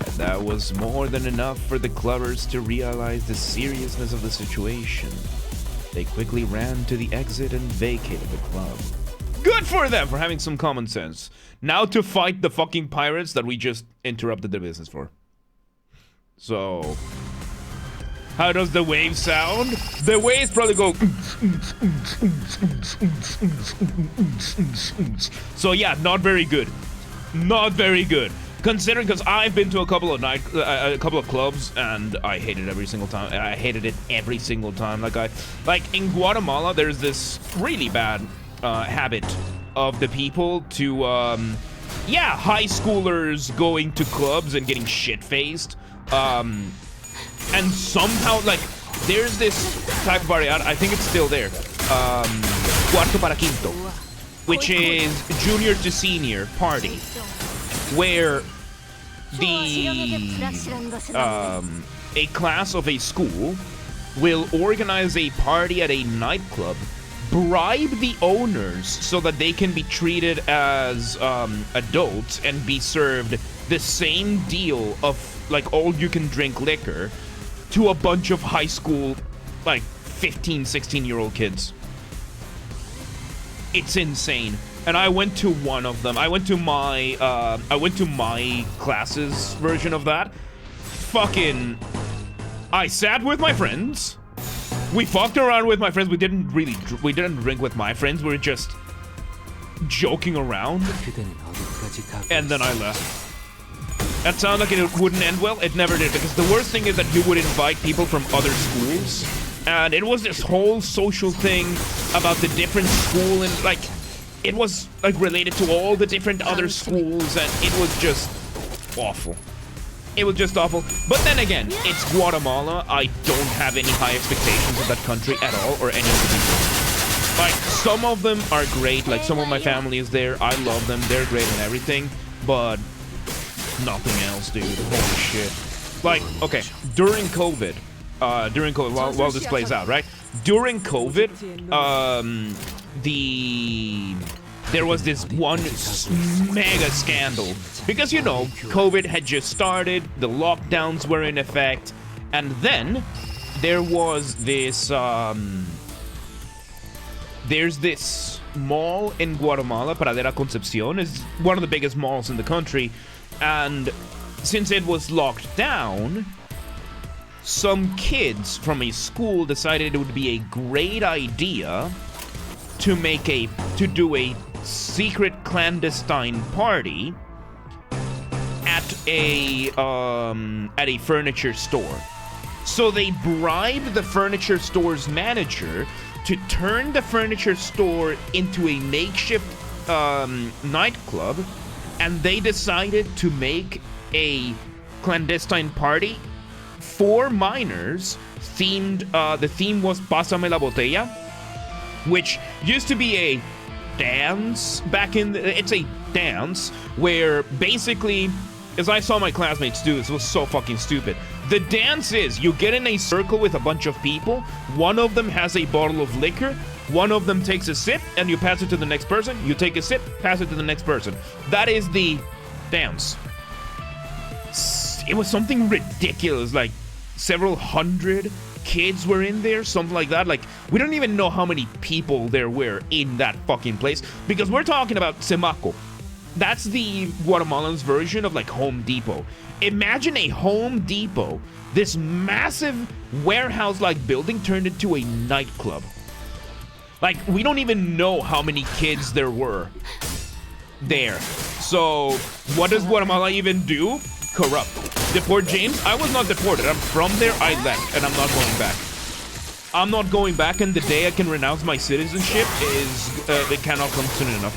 And that was more than enough for the clubbers to realize the seriousness of the situation. They quickly ran to the exit and vacated the club. Good for them for having some common sense. Now to fight the fucking pirates that we just interrupted their business for. So, how does the wave sound? The waves probably go. So yeah, not very good. Not very good. Considering, because I've been to a couple of clubs and I hated it every single time. I hated it every single time. Like in Guatemala, there's this really bad habit of the people to, high schoolers going to clubs and getting shit-faced. And somehow, like, there's this type of party, I think it's still there, Cuarto para Quinto, which is junior to senior party, where a class of a school will organize a party at a nightclub, bribe the owners so that they can be treated as adults and be served the same deal of like all-you-can-drink liquor to a bunch of high school, like 15, 16-year-old kids. It's insane. And I went to one of them. I went to my class's version of that. Fucking, I sat with my friends. We fucked around with my friends. We didn't drink with my friends. We were just joking around. And then I left. That sounded like it wouldn't end well. It never did, because the worst thing is that you would invite people from other schools, and it was this whole social thing about the different school, and like it was like related to all the different other schools, and it was just awful. It was just awful. But then again, it's Guatemala. I don't have any high expectations of that country at all, or any of the people. Like, some of them are great. Like, some of my family is there. I love them. They're great and everything. But nothing else, dude. Holy shit. Like, okay, during COVID, while this plays out, right? During COVID, there was this one mega scandal. Because, you know, COVID had just started, the lockdowns were in effect, and then there was this, there's this mall in Guatemala, Pradera Concepcion, is one of the biggest malls in the country, and since it was locked down, some kids from a school decided it would be a great idea to do a secret clandestine party at a furniture store. So they bribed the furniture store's manager to turn the furniture store into a makeshift nightclub, and they decided to make a clandestine party for minors themed. The theme was Pásame la Botella, which used to be a dance back in it's a dance where basically, as I saw my classmates do, this was so fucking stupid. The dance is you get in a circle with a bunch of people, one of them has a bottle of liquor, one of them takes a sip, and you pass it to the next person, you take a sip, pass it to the next person. That is the dance. It was something ridiculous, like several hundred kids were in there, something like that. Like, we don't even know how many people there were in that fucking place, because we're talking about Semaco. That's the Guatemalans' version of like Home Depot. Imagine a Home Depot, this massive warehouse-like building turned into a nightclub. Like, we don't even know how many kids there were there. So, what does Guatemala even do? Corrupt. Deport James? I was not deported. I'm from there. I left, and I'm not going back. I'm not going back, and the day I can renounce my citizenship is it cannot come soon enough.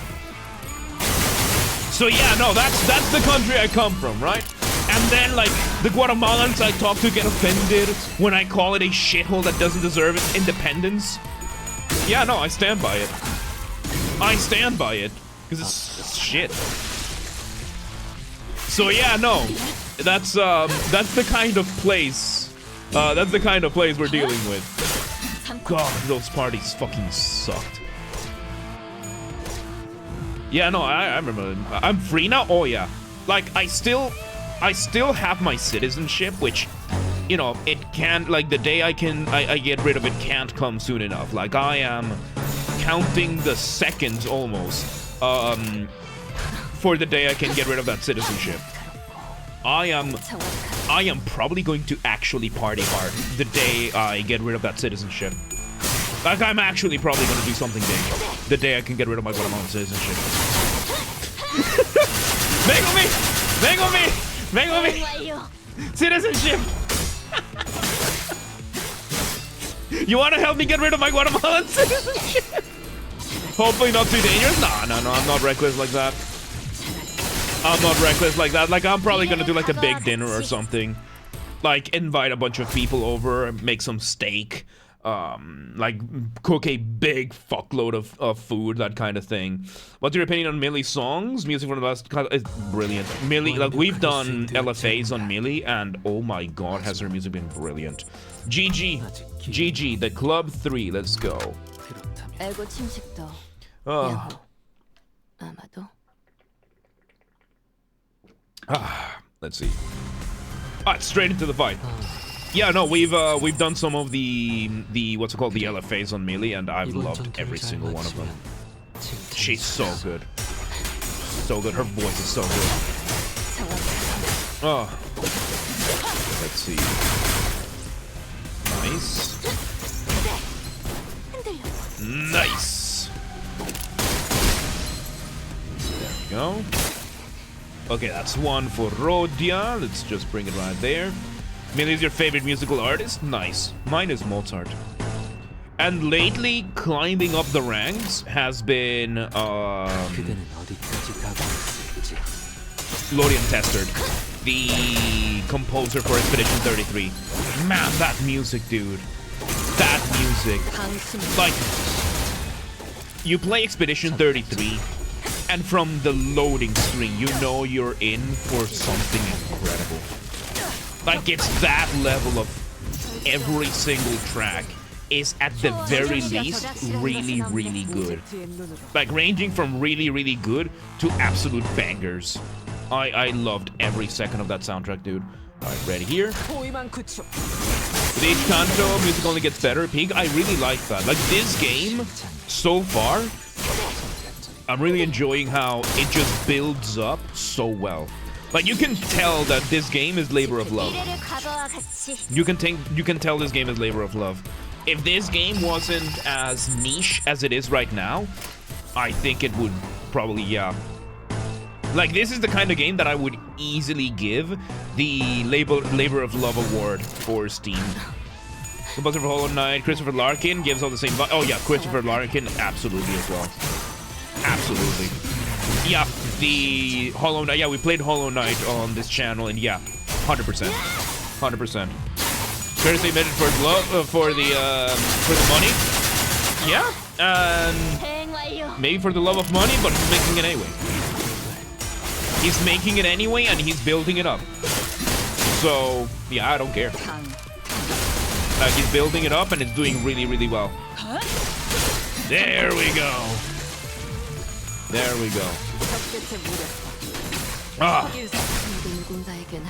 So yeah, no, that's the country I come from, right? And then, like, the Guatemalans I talk to get offended when I call it a shithole that doesn't deserve its independence. Yeah, no, I stand by it. I stand by it, because it's shit. So yeah, no, that's the kind of place, we're dealing with. God, those parties fucking sucked. Yeah, no, I remember. I'm free now. Oh yeah, like I still have my citizenship, which, you know, it can't, like, the day I get rid of it can't come soon enough. Like, I am counting the seconds almost for the day I can get rid of that citizenship. I am probably going to actually party hard the day I get rid of that citizenship. Like, I'm actually probably going to do something big the day I can get rid of my Guatemalan citizenship. Beg on me! Beg on me! Beg on me! Citizenship! You want to help me get rid of my Guatemalan citizenship? Hopefully not too dangerous. No, I'm not reckless like that. I'm not reckless like that. Like, I'm probably gonna do like a big dinner or something. Like, invite a bunch of people over, make some steak, like, cook a big fuckload of food, that kind of thing. What's your opinion on Millie's songs? Music from the last... It's brilliant. Millie, like, we've done LFAs on Millie, and oh my god, has her music been brilliant. GG, the Club 3, let's go. Let's see. Straight into the fight. Yeah, no, we've done some of the what's it called, the LFAs on Millie, and I've loved every single one of them. She's so good. So good. Her voice is so good. Oh. Let's see. Nice. Nice. There we go. Okay, that's one for Rodia. Let's just bring it right there. Millie's your favorite musical artist? Nice. Mine is Mozart. And lately, climbing up the ranks has been Lorien Testard, the composer for Expedition 33. Man, that music, dude. That music. Like, you play Expedition 33, and from the loading screen, you know you're in for something incredible. Like, it's that level of every single track is at the very least really, really good. Like, ranging from really, really good to absolute bangers. I loved every second of that soundtrack, dude. Alright, ready here. With each Canto, music only gets better. Pig, I really like that. Like, this game, so far, I'm really enjoying how it just builds up so well. Like, you can tell that this game is labor of love. You can tell this game is labor of love. If this game wasn't as niche as it is right now, I think it would probably, yeah. Like, this is the kind of game that I would easily give the labor of love award for Steam. Composer for Hollow Knight, Christopher Larkin gives all the same. Oh yeah, Christopher Larkin, absolutely as well. Absolutely. Yeah, the Hollow Knight. Yeah, we played Hollow Knight on this channel, and yeah, 100%, 100%. Courtesy made it for love, for the money. Yeah, and maybe for the love of money, but he's making it anyway. He's making it anyway, and he's building it up. So yeah, I don't care. He's building it up, and it's doing really, really well. There we go. There we go.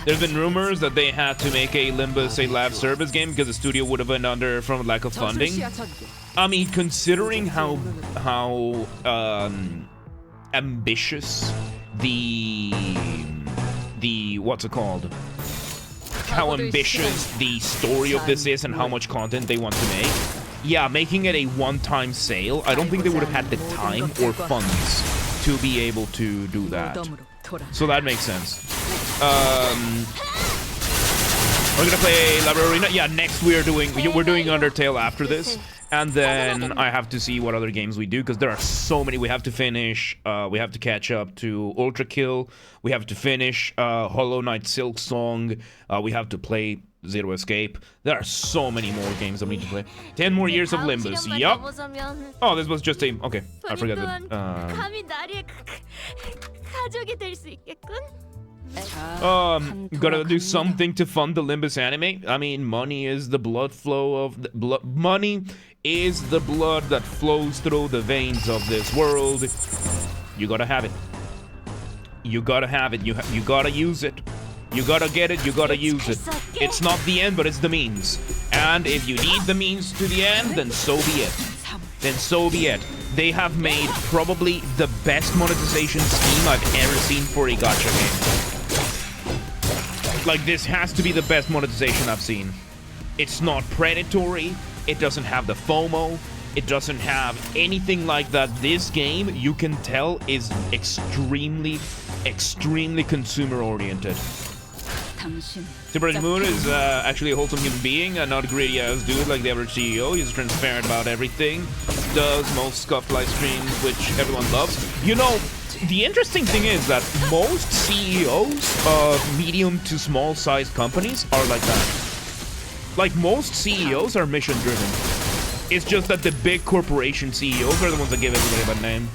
There's been rumors that they had to make a Limbus a live service game because the studio would have been under from lack of funding. I mean, considering how ambitious the what's it called? How ambitious the story of this is and how much content they want to make. Yeah, making it a one-time sale, I don't think they would have had the time or funds to be able to do that. So that makes sense. We're gonna play Library Arena. Yeah, next we're doing Undertale after this, and then I have to see what other games we do because there are so many. We have to finish. We have to catch up to Ultra Kill. We have to finish Hollow Knight Silk Song. We have to play Zero Escape. There are so many more games that we need to play. 10 more years of Limbus. Yup. Oh, this was just a... Okay, I forgot that. Gotta do something to fund the Limbus anime. I mean, money is the blood flow of... Money is the blood that flows through the veins of this world. You gotta have it. You gotta have it. You gotta use it. You gotta get it, you gotta use it. It's not the end, but it's the means. And if you need the means to the end, then so be it. Then so be it. They have made probably the best monetization scheme I've ever seen for a gacha game. Like, this has to be the best monetization I've seen. It's not predatory. It doesn't have the FOMO. It doesn't have anything like that. This game, you can tell, is extremely consumer-oriented. Super Moon is actually a wholesome human being, and not a greedy ass dude like the average CEO. He's transparent about everything. Does most scuffed live streams, which everyone loves. You know, the interesting thing is that most CEOs of medium to small sized companies are like that. Like, most CEOs are mission driven. It's just that the big corporation CEOs are the ones that give everybody a bad name.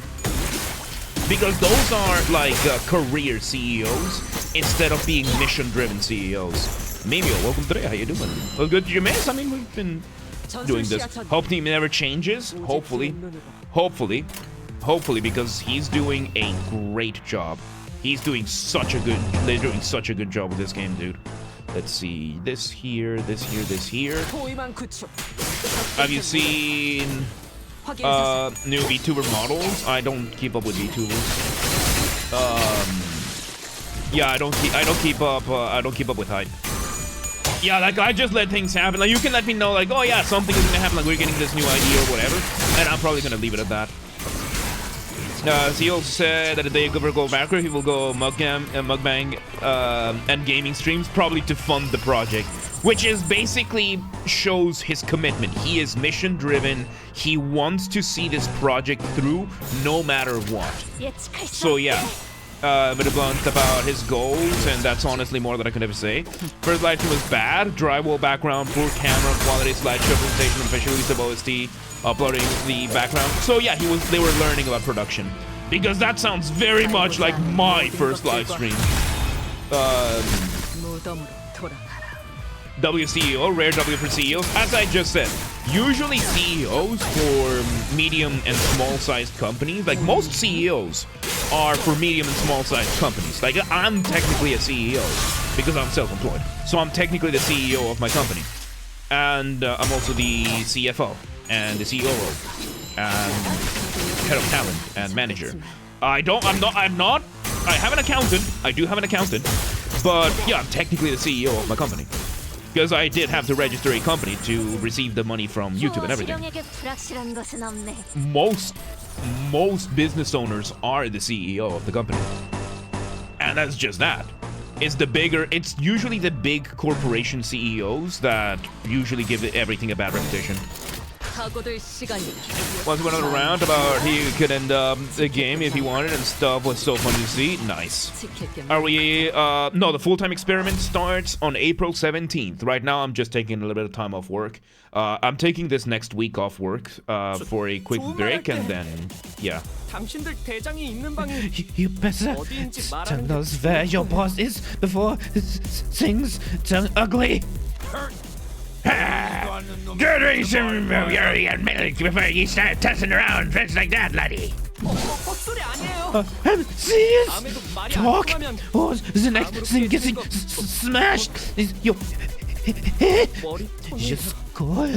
Because those are like career CEOs instead of being mission-driven CEOs. Mimio, welcome today. How you doing? Well, good did you miss? I mean, we've been doing this. Hope he never changes. Hopefully, because he's doing a great job. He's doing such a good. They're doing such a good job with this game, dude. Let's see. This here. Have you seen new VTuber models? I don't keep up with VTubers. Yeah, I don't keep up with hype. Yeah, like, I just let things happen. Like, you can let me know, like, oh yeah, something is gonna happen, like we're getting this new idea or whatever, and I'm probably gonna leave it at that. He also said that if they ever go backward, he will go mukbang and gaming streams, probably to fund the project, which is basically shows his commitment. He is mission driven. He wants to see this project through no matter what. So yeah, but blunt about his goals, and that's honestly more than I could ever say. First live stream was bad. Drywall background, poor camera quality, slideshow presentation, official use of OST, uploading the background. So yeah, they were learning about production, because that sounds very much like my first live stream. WCEO, rare W for CEOs. As I just said, usually CEOs for medium and small-sized companies, like most CEOs are for medium and small-sized companies. Like, I'm technically a CEO because I'm self-employed. So I'm technically the CEO of my company. And I'm also the CFO and the COO and head of talent and manager. I have an accountant. I do have an accountant. But yeah, I'm technically the CEO of my company. Because I did have to register a company to receive the money from YouTube and everything. Most business owners are the CEO of the company. And that's just that. It's usually the big corporation CEOs that usually give everything a bad reputation. Once went on a round about he could end up the game if he wanted and stuff was so fun to see. Nice. Are we, no, the full-time experiment starts on April 17th. Right now, I'm just taking a little bit of time off work. I'm taking this next week off work for a quick break, and then, yeah. You better tell us where your boss is before things turn ugly. Drink some milk before you start tossing around friends like that, laddie. I'm serious. Talk, or the next thing getting smashed is your head. Just call.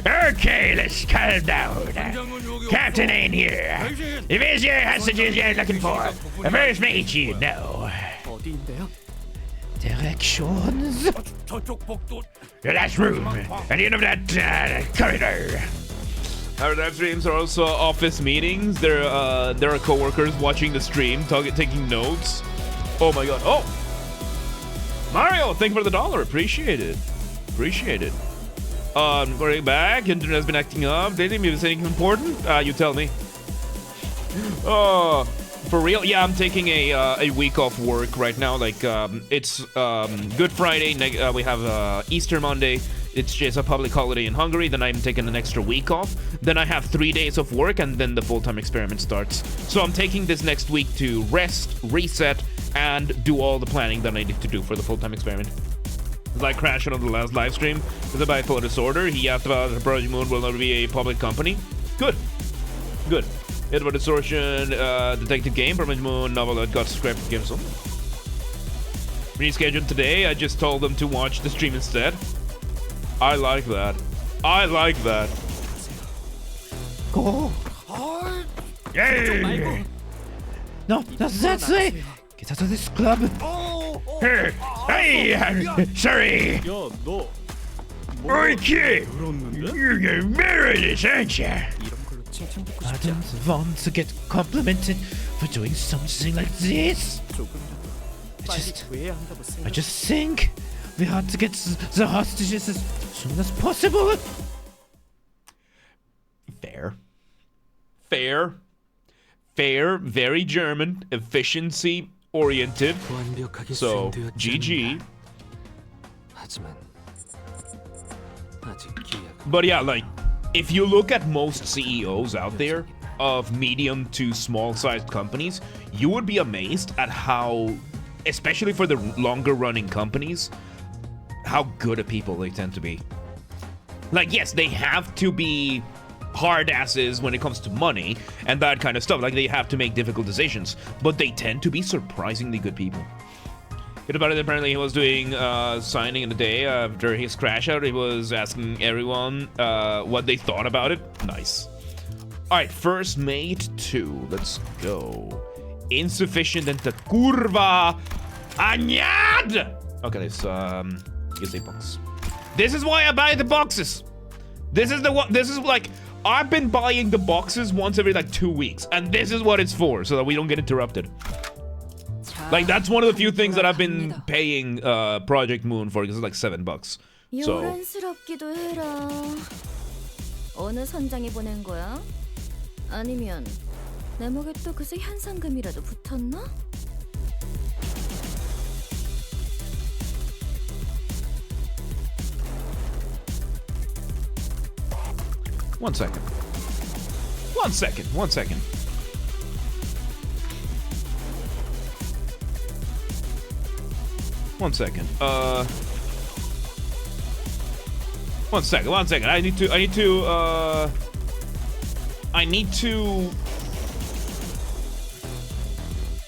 Okay, let's calm down. Captain ain't here. If he's your hostages you're looking for, the first mate you know. Directions. The last room, at the end of that corridor. Our live streams are also office meetings. There are co-workers watching the stream, taking notes. Oh my god. Oh! Mario, thank you for the $1. Appreciate it. Appreciate it. We're back. Internet has been acting up. Did he say anything important? You tell me. Oh, for real? Yeah, I'm taking a week off work right now. Like, it's Good Friday. We have Easter Monday. It's just a public holiday in Hungary. Then I'm taking an extra week off. Then I have 3 days of work, and then the full-time experiment starts. So I'm taking this next week to rest, reset, and do all the planning that I need to do for the full-time experiment. Like Crash on the last live stream with a bipolar disorder. He asked about the Project Moon will not be a public company. Good. Good. Edward Distortion, Detective Game, Project Moon novel that got scrapped games on. Rescheduled today. I just told them to watch the stream instead. I like that. I like that. Go. Hey! No, that's it. Get out of this club. Hey, sorry. 야, 너 Oi, kid. You're gonna marry this, aren't you? 이런 걸로 칭찬받고 I 싶지 않아. don't want to get complimented for doing something like this. 조금이라도 빨리 구해야 한다고 I 생각. just think we have to get the hostages as soon as possible. Fair. Fair. Fair. Very German. Efficiency oriented. So, GG. 하지만 아직 기회가. But yeah, like, if you look at most CEOs out there of medium to small-sized companies, you would be amazed at how, especially for the longer-running companies, how good at people they tend to be. Like, yes, they have to be hard asses when it comes to money and that kind of stuff. Like, they have to make difficult decisions, but they tend to be surprisingly good people. Good about it, apparently he was doing signing in the day after his crash out. He was asking everyone what they thought about it. Nice. Alright, first mate 2. Let's go. Insufficient and the curva añad! Okay, let's use a box. This is why I buy the boxes. This is the one. This is like, I've been buying the boxes once every like 2 weeks, and this is what it's for, so that we don't get interrupted. Like, that's one of the few things that I've been paying Project Moon for, because it's like $7. So 요란스럽기도 해라. 어느 선장이 보낸 거야? 아니면 내 목에 또 그새 현상금이라도 붙었나? One second. One second. One second. One second. One second. One second. I need to.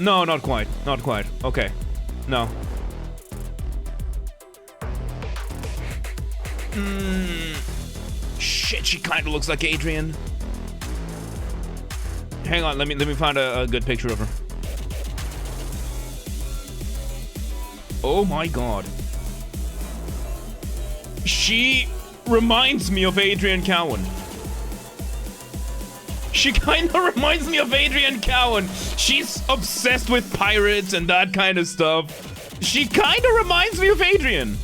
No, not quite. Not quite. Okay. No. Shit, she kind of looks like Adrienne. Hang on, let me find a good picture of her. Oh my god. She reminds me of Adrienne Cowan. She kind of reminds me of Adrienne Cowan. She's obsessed with pirates and that kind of stuff. She kind of reminds me of Adrienne.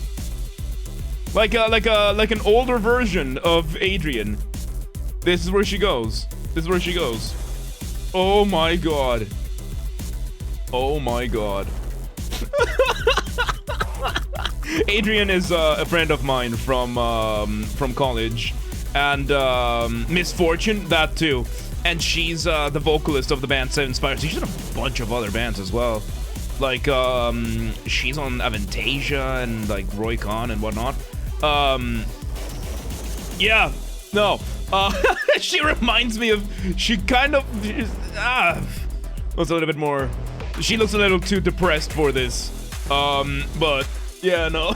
Like an older version of Adrienne. This is where she goes. This is where she goes. Oh my god. Oh my god. Adrienne is a friend of mine from college, and Misfortune, that too. And she's the vocalist of the band Seven Spires. She's in a bunch of other bands as well. Like she's on Avantasia and like Roy Khan and whatnot. Yeah, no. She reminds me of. She kind of. Looks a little bit more. She looks a little too depressed for this. But yeah, no.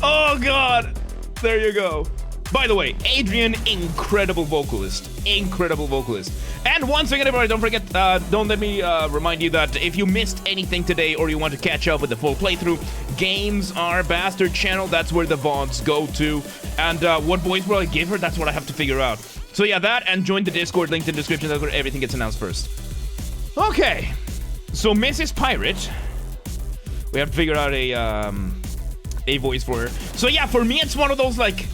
Oh god. There you go. By the way, Adrienne, incredible vocalist. Incredible vocalist. And once again, everybody, don't forget, don't let me remind you that if you missed anything today or you want to catch up with the full playthrough, Games Are Bastard channel, that's where the VODs go to. And what voice will I give her? That's what I have to figure out. So yeah, that, and join the Discord, linked in the description. That's where everything gets announced first. Okay. So Mrs. Pirate We have to figure out a voice for her. So yeah, for me, it's one of those like,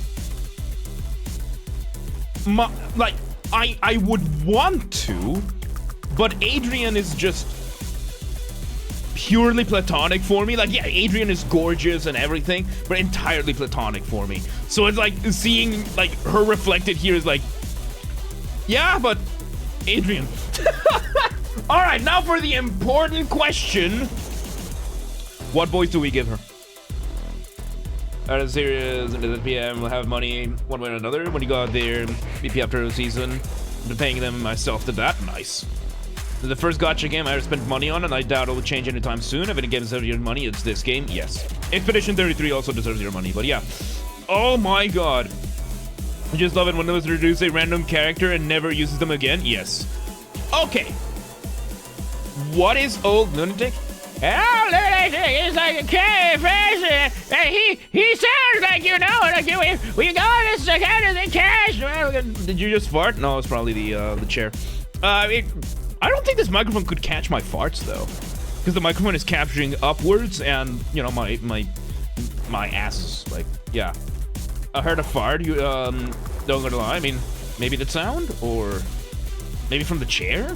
I would want to, but Adrienne is just purely platonic for me. Like, yeah, Adrienne is gorgeous and everything, but entirely platonic for me. So it's like seeing like her reflected here is like, yeah, but Adrienne. All right, now for the important question: what voice do we give her? Out of series into the PM, will have money one way or another. When you go out there, BP after a season, I'm paying them myself to that. Nice. The first gacha game I ever spent money on, and I doubt it will change anytime soon. If any game deserves your money, it's this game. Yes. Expedition 33 also deserves your money, but yeah. Oh my god. I just love it when those introduce a random character and never uses them again. Yes. Okay. What is old lunatic? Oh, lunatic is like a he sounds like, you know, like we got this kind of the cash. Did you just fart? No, it's probably the chair. I don't think this microphone could catch my farts though, because the microphone is capturing upwards, and you know my ass is like, yeah. I heard a fart. You don't gonna lie. I mean, maybe the sound, or maybe from the chair.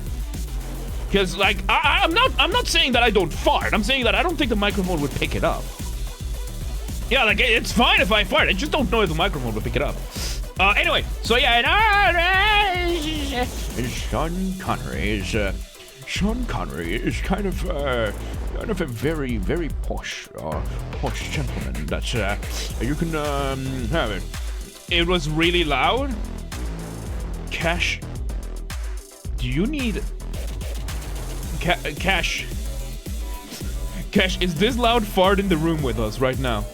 Because like I'm not saying that I don't fart. I'm saying that I don't think the microphone would pick it up. Yeah, like it's fine if I fart. I just don't know if the microphone would pick it up. Anyway, so yeah, Sean Connery is kind of a very, very posh gentleman that you can have it. It was really loud. Cash, do you need Cash? Cash, is this loud fart in the room with us right now?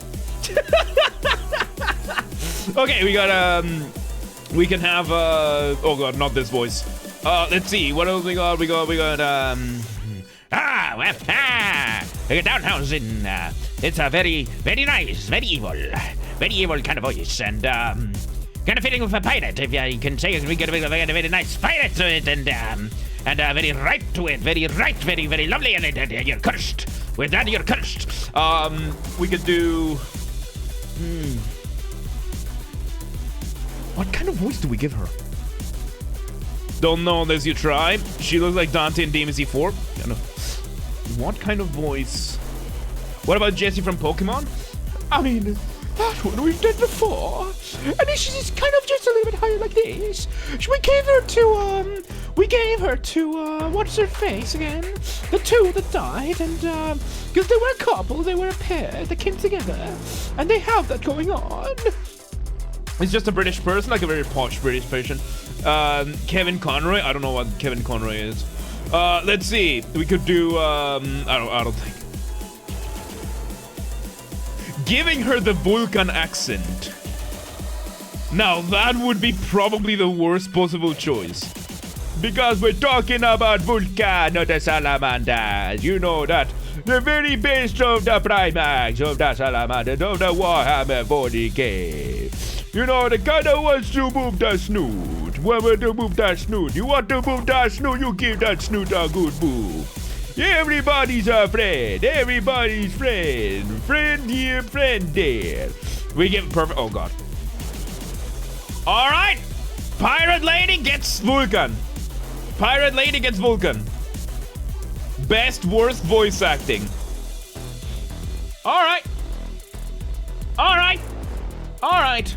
Okay, we got we can have oh god, not this voice. Let's see, what else we got? We got we got downtown in it's a very nice, very evil kind of voice, and kind of fitting with a pirate, if you can say it. We get a very nice pirate to it, and very right to it, very lovely, and you're cursed. With that, you're cursed. We could do what kind of voice do we give her? Don't know unless you try. She looks like Dante in DMC 4. What kind of voice? What about Jessie from Pokemon? I mean, that one we've done before. And she's kind of just a little bit higher like this. We gave her to, what's her face again? The two that died, and, because they were a couple, they were a pair, they came together, and they have that going on. It's just a British person, like a very posh British person. Kevin Conroy. I don't know what Kevin Conroy is. Let's see. We could do. I don't think. Giving her the Vulcan accent. Now that would be probably the worst possible choice, because we're talking about Vulcan, not the salamanders. You know that. The very best of the Primax, of the salamanders, of the Warhammer 40k. You know, the kind of wants to move the snoot. Want to move that snoot. You want to move that snoot, you give that snoot a good move. Everybody's a friend. Everybody's friend. Friend here, friend there. We give perfect. Oh, God. All right. Pirate Lady gets Vulcan. Pirate Lady gets Vulcan. Best, worst voice acting. All right. All right. All right.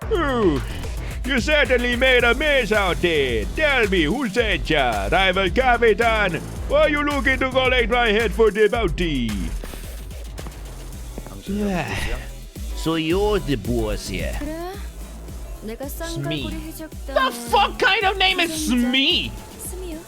Ooh, you certainly made a mess out there. Tell me, who sent ya? Rival Capitan? Or are you looking to collect my head for the bounty? So you're the boss here. 그래? 내가 Smee. 쌍갈고리 해적단. The fuck kind of name is Smee? 스미요?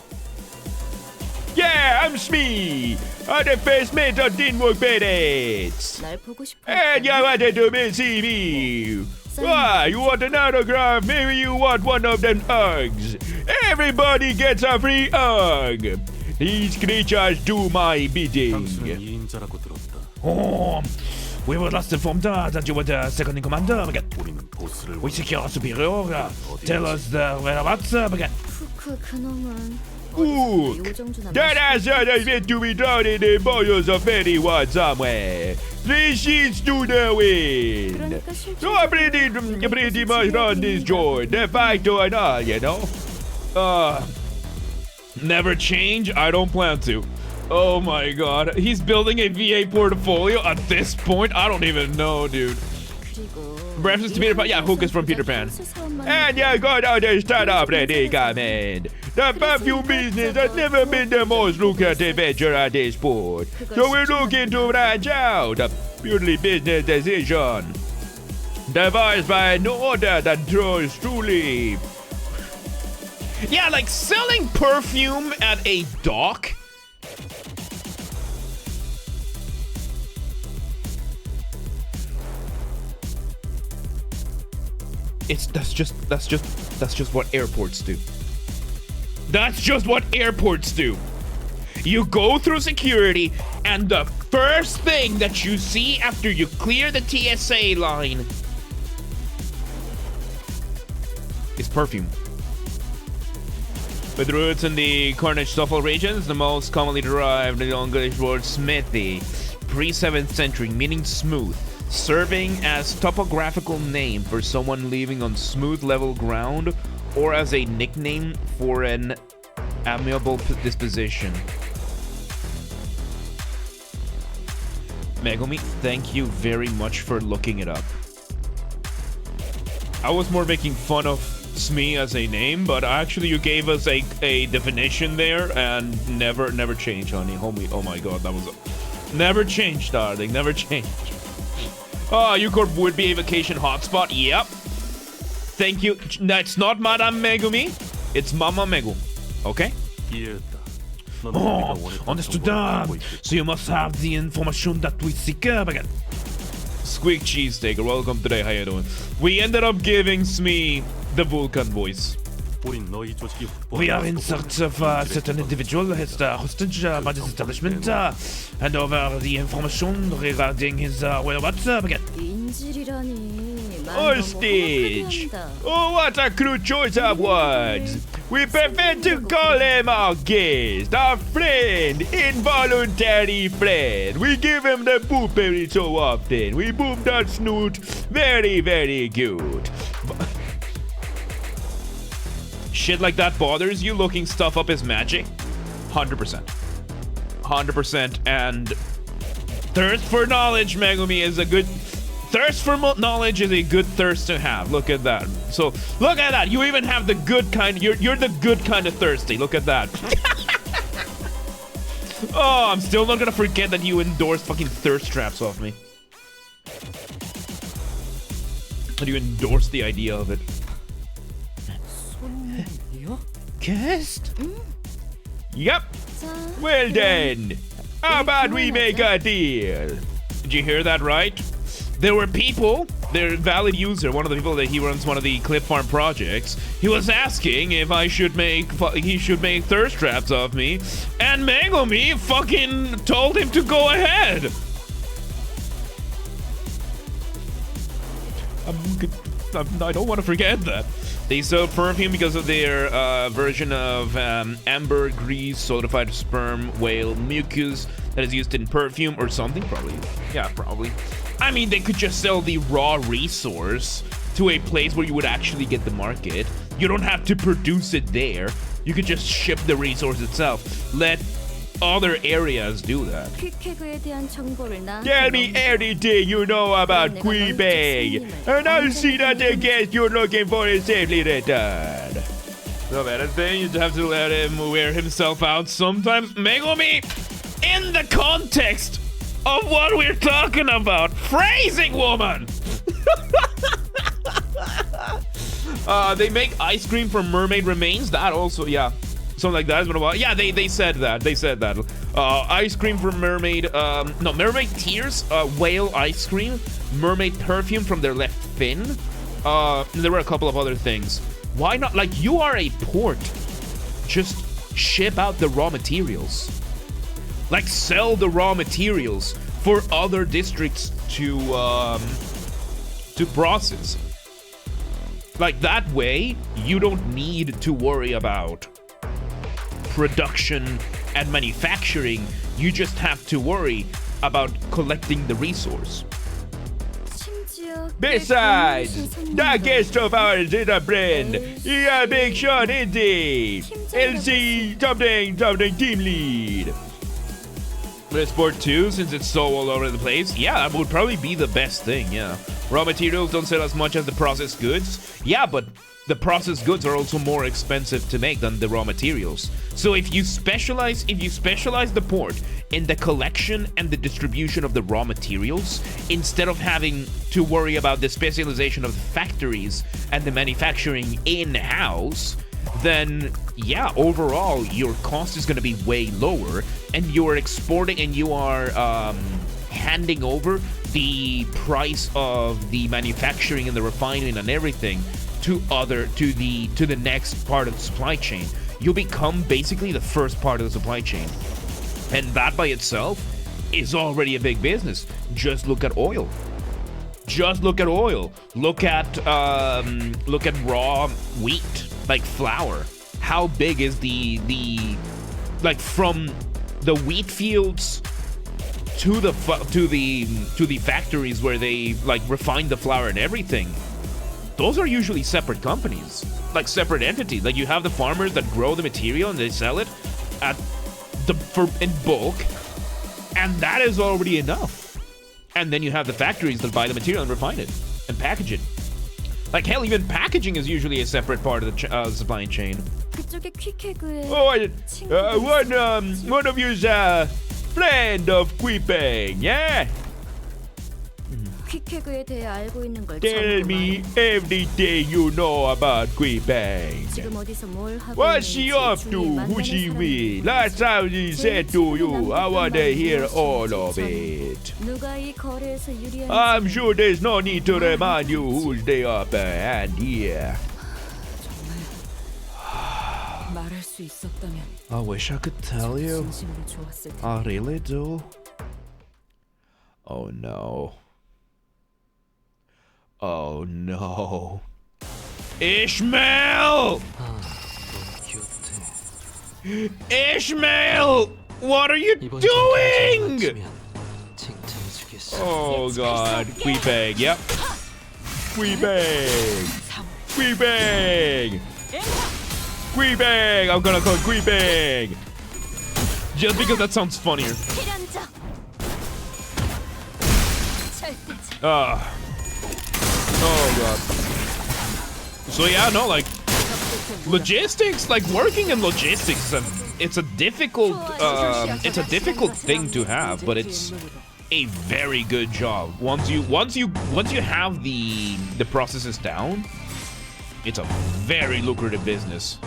Yeah, I'm Smee. I'm the first mate of Dinwood Bandits. 날 보고 싶어. And you wanted to see me. Why, you want an autograph? Maybe you want one of them hugs. Everybody gets a free hug. These creatures do my bidding. 당신은 2인자라고 들었다. Oh, we were last informed that you were the second in command. 우리는 보스를 We seek your superior. Tell us the whereabouts. 푸크 그놈은. Ooh, that answer is meant to be drowned in the boils of anyone somewhere. 3 sheets to the wind. So I pretty much run this joint. The fight or not, you know? Never change? I don't plan to. Oh my god. He's building a VA portfolio at this point? I don't even know, dude. Reference to Peter Pan? Yeah, Hook is from Peter Pan. And you're going to understand up predicament. The perfume business has never been the most lucrative venture at this point. So we're looking to branch out. A purely business decision. Devised by an order that draws truly. Yeah, like selling perfume at a dock? That's just what airports do. That's just what airports do. You go through security, and the first thing that you see after you clear the TSA line is perfume. With roots in the Cornish Suffolk regions, the most commonly derived the English word smithy, pre-7th century, meaning smooth, serving as topographical name for someone living on smooth level ground or as a nickname for an amiable disposition. Megumi, thank you very much for looking it up. I was more making fun of Smee as a name, but actually you gave us a definition there and never changed, honey. Homie, oh my god, that was never changed, darling, never changed. Oh, Ucorp would be a vacation hotspot. Yep. Thank you. That's not Madame Megumi. It's Mama Megu. Okay? Oh, understood. So you must have the information that we seek again. Squeak Cheesesteaker, welcome today. How you doing? We ended up giving Smee the Vulcan voice. We are in search of a certain individual who has the hostage by this establishment. Hand over the information regarding his whereabouts again. Hostage! Oh, what a crude choice of words! We prefer to call him our guest, our friend, involuntary friend. We give him the boop every so often. We boop that snoot very, very good. Shit like that bothers you, looking stuff up is magic? 100%. 100%. And thirst for knowledge, Megumi, is a good... Thirst for knowledge is a good thirst to have. Look at that. So, look at that. You even have the good kind. You're the good kind of thirsty. Look at that. Oh, I'm still not gonna forget that you endorsed fucking thirst traps off me. And you endorsed the idea of it. Cursed? Yep. Well then, how about we make a deal? Did you hear that right? There were people, their valid user, one of the people that he runs one of the Clip Farm projects, he was asking if he should make thirst traps of me, and Megumi fucking told him to go ahead. I don't want to forget that. They sell perfume because of their version of amber grease, solidified sperm whale mucus that is used in perfume or something, probably. Yeah, probably. I mean, they could just sell the raw resource to a place where you would actually get the market. You don't have to produce it there. You could just ship the resource itself. Let other areas do that. Tell me anything you know about Quebec, and I'll see that the guest you're looking for is safely returned. So that thing, you just have to let him wear himself out sometimes. Megumi, in the context of what we're talking about, phrasing, woman. They make ice cream from mermaid remains. That also, yeah. Something like that. Yeah, they said that. They said that. Ice cream from mermaid. No, mermaid tears. Whale ice cream. Mermaid perfume from their left fin. There were a couple of other things. Why not? Like, you are a port. Just ship out the raw materials. Like, sell the raw materials for other districts to process. Like, that way, you don't need to worry about production and manufacturing. You just have to worry about collecting the resource. Besides, that guest of ours is a friend. He a big shot, isn't he? LC something team lead. But Sport 2, since it's so all over the place, yeah, that would probably be the best thing, yeah. Raw materials don't sell as much as the processed goods. Yeah, but the processed goods are also more expensive to make than the raw materials. So if you specialize the port in the collection and the distribution of the raw materials, instead of having to worry about the specialization of the factories and the manufacturing in-house, then yeah, overall your cost is going to be way lower, and you are exporting and you are handing over the price of the manufacturing and the refining and everything to the next part of the supply chain. You become basically the first part of the supply chain, and that by itself is already a big business. Just look at oil. Look at raw wheat, like flour. How big is the like from the wheat fields to the factories where they like refine the flour and everything? Those are usually separate companies, like separate entities. Like you have the farmers that grow the material and they sell it in bulk, and that is already enough. And then you have the factories that buy the material and refine it and package it. Like hell, even packaging is usually a separate part of the supply chain. Oh, one of you's a friend of Quipeng, yeah? Tell me everything you know about Quipeng. What's she up to? Who's she with? Last time she said to you, I want to hear all of it. I'm sure there's no need to remind you who's the upper hand here. I wish I could tell you. I really do. Oh no. Oh no. Ishmael! Ishmael! What are you doing? Oh god. Quipeng, yep. Quipeng! I'm gonna call Quipeng! Just because that sounds funnier. Oh god. So yeah, no, like logistics, like working in logistics, it's a difficult thing to have, but it's a very good job. Once you have the processes down, it's a very lucrative business.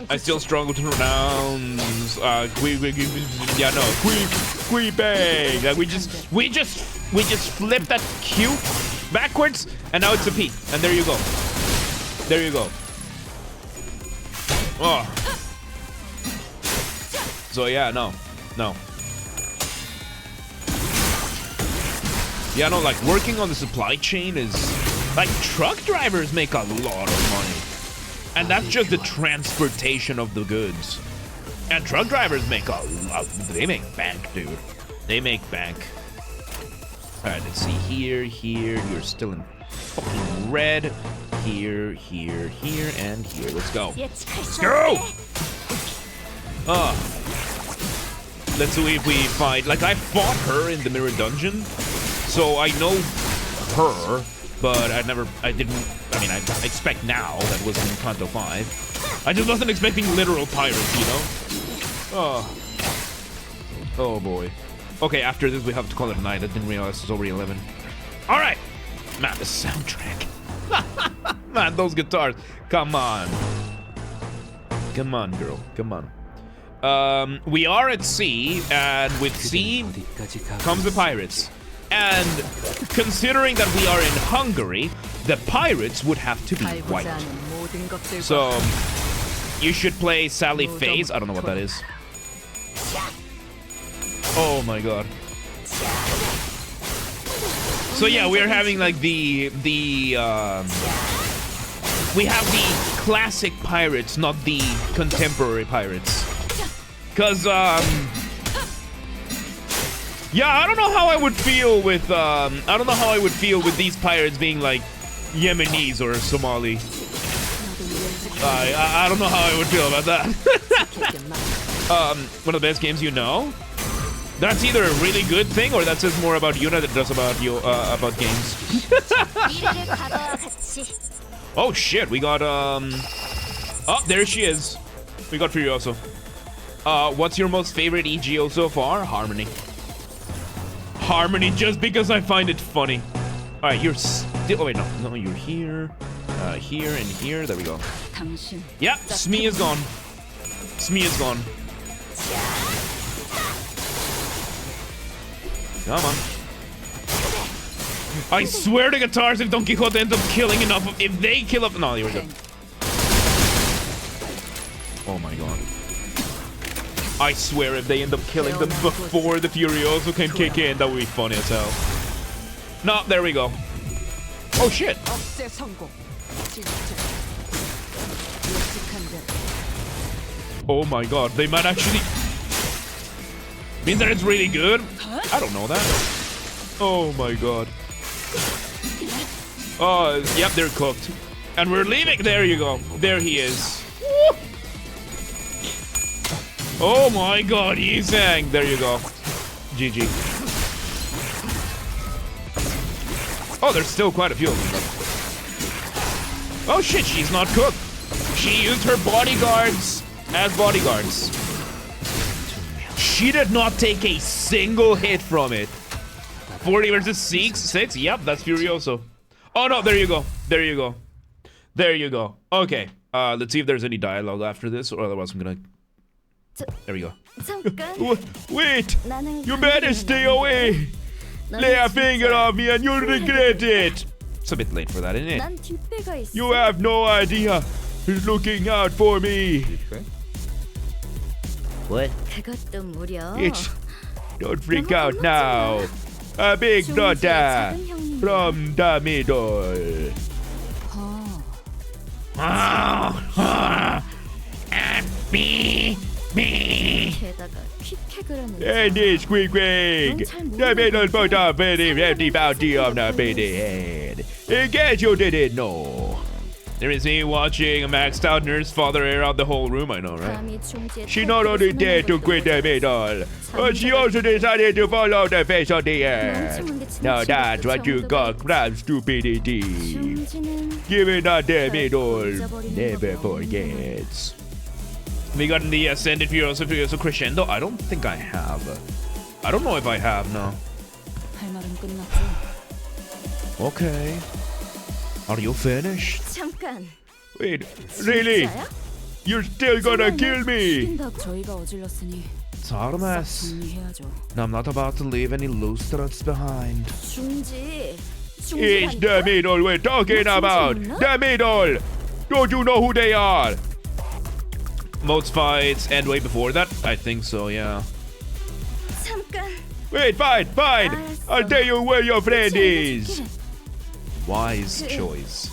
I still struggle to pronounce Quipeng. Like we just flip that Q backwards, and now it's a P, and there you go. Oh. So yeah, no. Yeah, no, like working on the supply chain is like truck drivers make a lot of money. And that's just the transportation of the goods. And truck drivers make a lot. They make bank, dude. They make bank. Alright, let's see. Here. You're still in fucking red. Here, and here. Let's go. Let's go! Let's see if we fight. Like, I fought her in the mirror dungeon, so I know her. But I expect now that was in Canto 5. I just wasn't expecting literal pirates, you know? Oh boy. Okay, after this we have to call it a night. I didn't realize it's already 11. Alright! Man, the soundtrack. Man, those guitars. Come on. Come on, girl. Come on. We are at sea, and with sea comes the pirates. And considering that we are in Hungary, the pirates would have to be white. So, you should play Sally Faze. I don't know what that is. Oh my god. So yeah, we're having like the we have the classic pirates, not the contemporary pirates. Cause yeah, I don't know how I would feel with these pirates being like Yemenis or Somali. I don't know how I would feel about that. One of the best games you know? That's either a really good thing or that says more about you than it does about you about games. Oh shit, we got oh, there she is. We got Furioso. What's your most favorite EGO so far? Harmony. Harmony, just because I find it funny. All right, you're still. Oh wait, no, you're here, here, and here. There we go. Yep, Smee is gone. Smee is gone. Come on. I swear to guitars, if Don Quixote ends up killing enough, if they kill up, no, here we go. Oh my god. I swear if they end up killing them before the Furioso can kick in, that would be funny as hell. No, there we go. Oh shit. Oh my god, they might actually... Means that it's really good? I don't know that. Oh my god. Oh, yep, they're cooked. And we're leaving. There you go. There he is. Woo! Oh my god, Yi-Sang. There you go. GG. Oh, there's still quite a few of them. Oh shit, she's not cooked. She used her bodyguards as bodyguards. She did not take a single hit from it. 40 versus 6? Yep, that's Furioso. Oh no, there you go. There you go. There you go. Okay, let's see if there's any dialogue after this, or otherwise I'm gonna... There we go. Wait! You better stay away! Lay a finger on me and you'll regret it! It's a bit late for that, isn't it? You have no idea who's looking out for me! What? It's Don't freak out now! A big brother from the middle. And it's quick. The middle put up very empty bounty on the baby head. In case you didn't know. There is me watching a maxed out nurse father air out the whole room, I know, right? She not only dared to quit the middle, but she also decided to follow the face of the earth. Now that's what you call crab stupidity. Giving out the middle never forgets. We got the Ascended Furioso Crescendo. I don't think I have. I don't know if I have, no. Okay. Are you finished? Wait, really? You're still gonna kill me? It's our mess. And I'm not about to leave any loose threads behind. It's the middle we're talking about! The middle! Don't you know who they are? Modes fights and way before that? I think so, yeah. Wait, fine! I'll tell you where your friend is! Wise choice.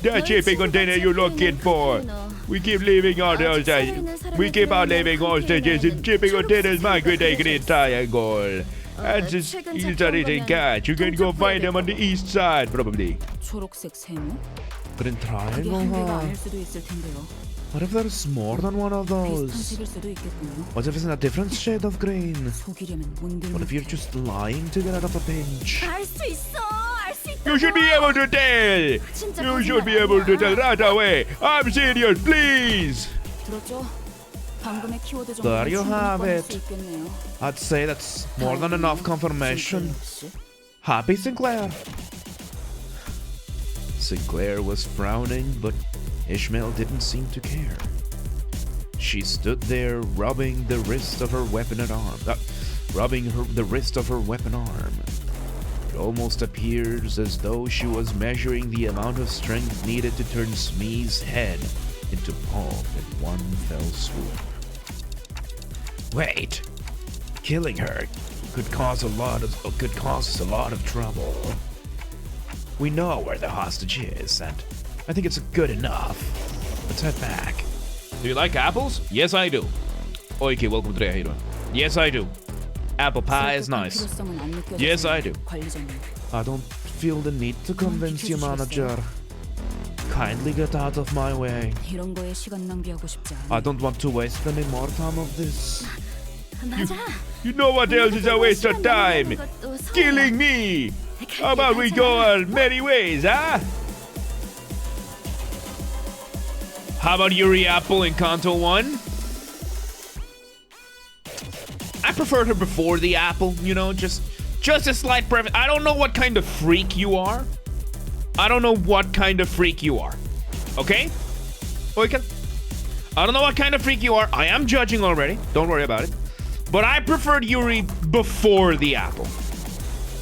The shipping container you're looking for! We keep leaving our hostages. We keep on leaving hostages in shipping containers migrating Green Triangle. And this Interrogating cat. You can go find them on the east side, probably. Green Triangle, huh? What if there's more than one of those? What if it's in a different shade of green? What if you're just lying to get out of a pinch? You should be able to tell! You should be able to tell right away! I'm serious, please! There you have it. I'd say that's more than enough confirmation. Happy Sinclair! Sinclair was frowning, but Ishmael didn't seem to care. She stood there rubbing the wrist of her weaponed arm. The wrist of her weapon arm. It almost appears as though she was measuring the amount of strength needed to turn Smee's head into pulp in one fell swoop. Wait! Killing her could cause us a lot of trouble. We know where the hostage is, and I think it's good enough. Let's head back. Do you like apples? Yes, I do. Oiki, welcome to the Hero. Yes, I do. Apple pie is nice. Yes, I do. I don't feel the need to convince you, manager. Kindly get out of my way. 이런 거에 시간 낭비하고 싶지 않아. I don't want to waste any more time of this. 맞아. You know what else is a waste of time? Killing me! How about we go our merry ways, huh? How about Yuri Apple in Canto 1? I preferred her before the apple, you know, just a slight preference. I don't know what kind of freak you are. I don't know what kind of freak you are. Okay? Okay? I don't know what kind of freak you are. I am judging already. Don't worry about it. But I preferred Yuri before the apple.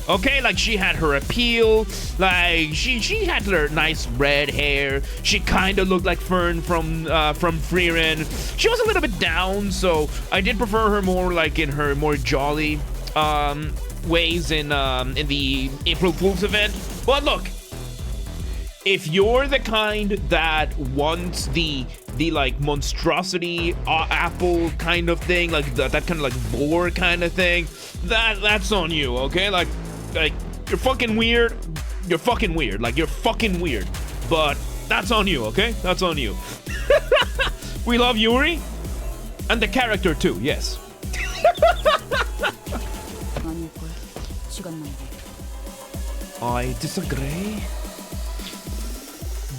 Okay, like she had her appeal, like she had her nice red hair. She kind of looked like Fern from Frieren. She was a little bit down, so I did prefer her more like in her more jolly ways in the April Fool's event. But look, if you're the kind that wants the like monstrosity apple kind of thing, like that kind of like boar kind of thing, that's on you, okay? Like you're fucking weird. You're fucking weird. Like you're fucking weird. But that's on you, okay? That's on you. We love Yuri and the character too. Yes. I disagree.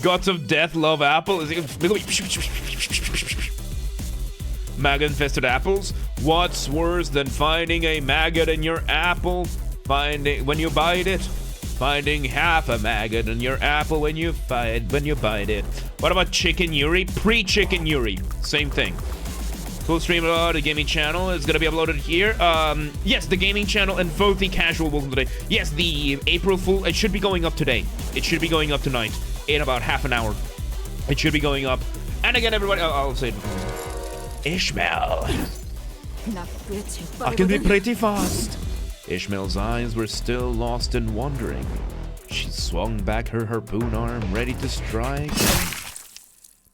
Gods of Death love apple. Maggot-infested apples. What's worse than finding a maggot in your apple? When you bite it. Finding half a maggot in your apple when you bite it. What about Chicken Yuri? Pre-Chicken Yuri. Same thing. Full stream of the gaming channel is gonna be uploaded here. Yes, the gaming channel and both the casual welcome today. Yes, the April Fool. It should be going up today. It should be going up tonight in about half an hour. It should be going up. And again, everybody, I'll say it. Ishmael. I can be pretty fast. Ishmael's eyes were still lost in wondering. She swung back her harpoon arm, ready to strike.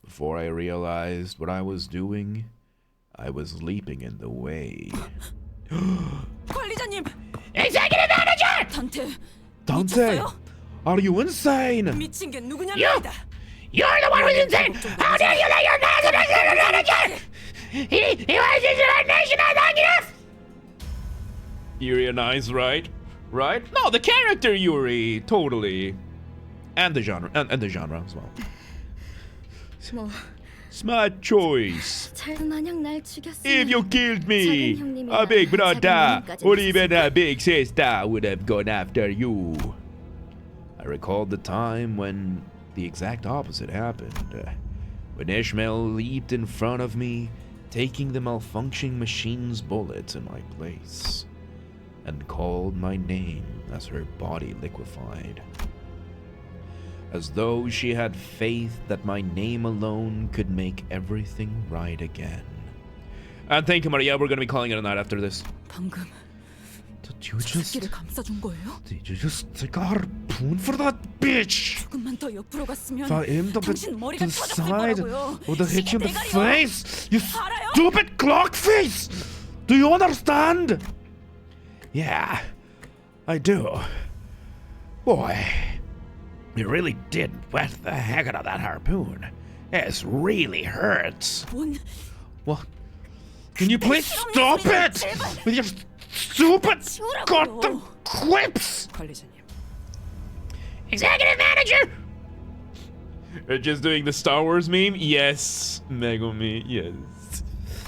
Before I realized what I was doing, I was leaping in the way. 관리자님, Executive Manager! Dante, are you insane? 미친 게 누구냐입니다. You're the one who's insane! How dare you let your manager! He was his nation as long enough! Yuri and Ice, right? Right? No, the character Yuri, totally. And the genre, and the genre as well. Smart choice. If you killed me, a big brother or even a big sister would have gone after you. I recalled the time when the exact opposite happened. When Ishmael leaped in front of me, taking the malfunctioning machine's bullets in my place, and called my name as her body liquefied. As though she had faith that my name alone could make everything right again. And thank you, Maria. We're gonna be calling it a night after this. 방금 Did you just take a harpoon for that bitch? 조금만 더 옆으로 갔으면 If I aimed up 당신 at 머리가 the 터졌을 side, 거라고요. would have hit you in the 대가리요. face? You 알아요? stupid clock face! Do you understand? Yeah, I do. Boy, you really did wet the heck out of that harpoon. It really hurts. 뭔 What? Can you please stop it? With your stupid goddamn quips! 관리자님. Executive Manager! Just doing the Star Wars meme? Yes. Megumi, yes.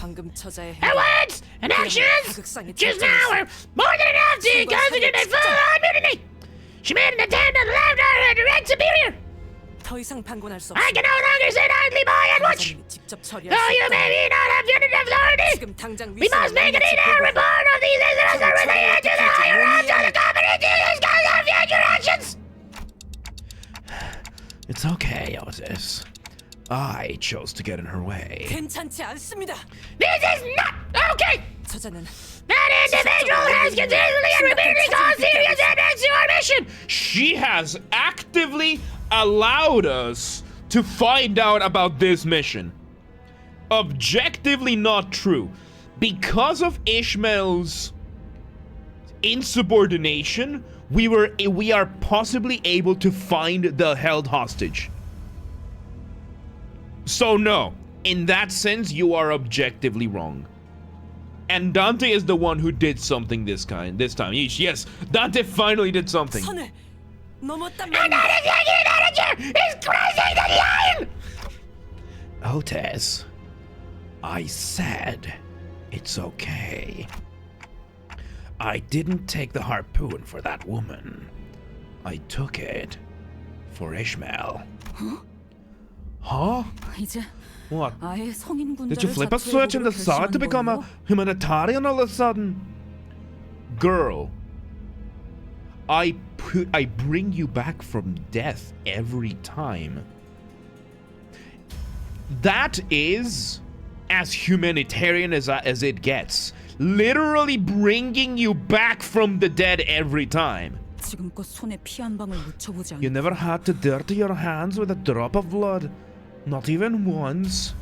방금 처자의 Words and actions! Just now are more than enough to constitute a full immunity! She made an attempt on the left of her direct superior! 더 이상 방관할 수 없어. I can no longer sit idly by and watch! 관리자님이 직접 처리할 Though 수 you 있다. may be not have unit authority! 지금 당장 We must make an in-air report of these incidents and relay it to the higher ups of the company to discuss our future actions! It's okay, Otis. I chose to get in her way. 괜찮지 않습니다. This is not okay! 처자는 That individual has continually and repeatedly caused serious damage to our mission! She has actively allowed us to find out about this mission. Objectively not true. Because of Ishmael's insubordination, we are possibly able to find the held hostage. So no, in that sense, you are objectively wrong. And Dante is the one who did something this time. Yes, Dante finally did something. 선을 넘었단 And 말이야. He's crossing the line! Otis, I said it's okay. I didn't take the harpoon for that woman. I took it for Ishmael. Huh? 이제 What? 아예 성인 군자를 Did you flip a switch and decide to become a humanitarian all of a sudden? Girl, I bring you back from death every time. That is as humanitarian as it gets. Literally bringing you back from the dead every time. 지금껏 손에 피 한 방울 묻혀보지 You 않고 never had to dirty your hands with a drop of blood. Not even once.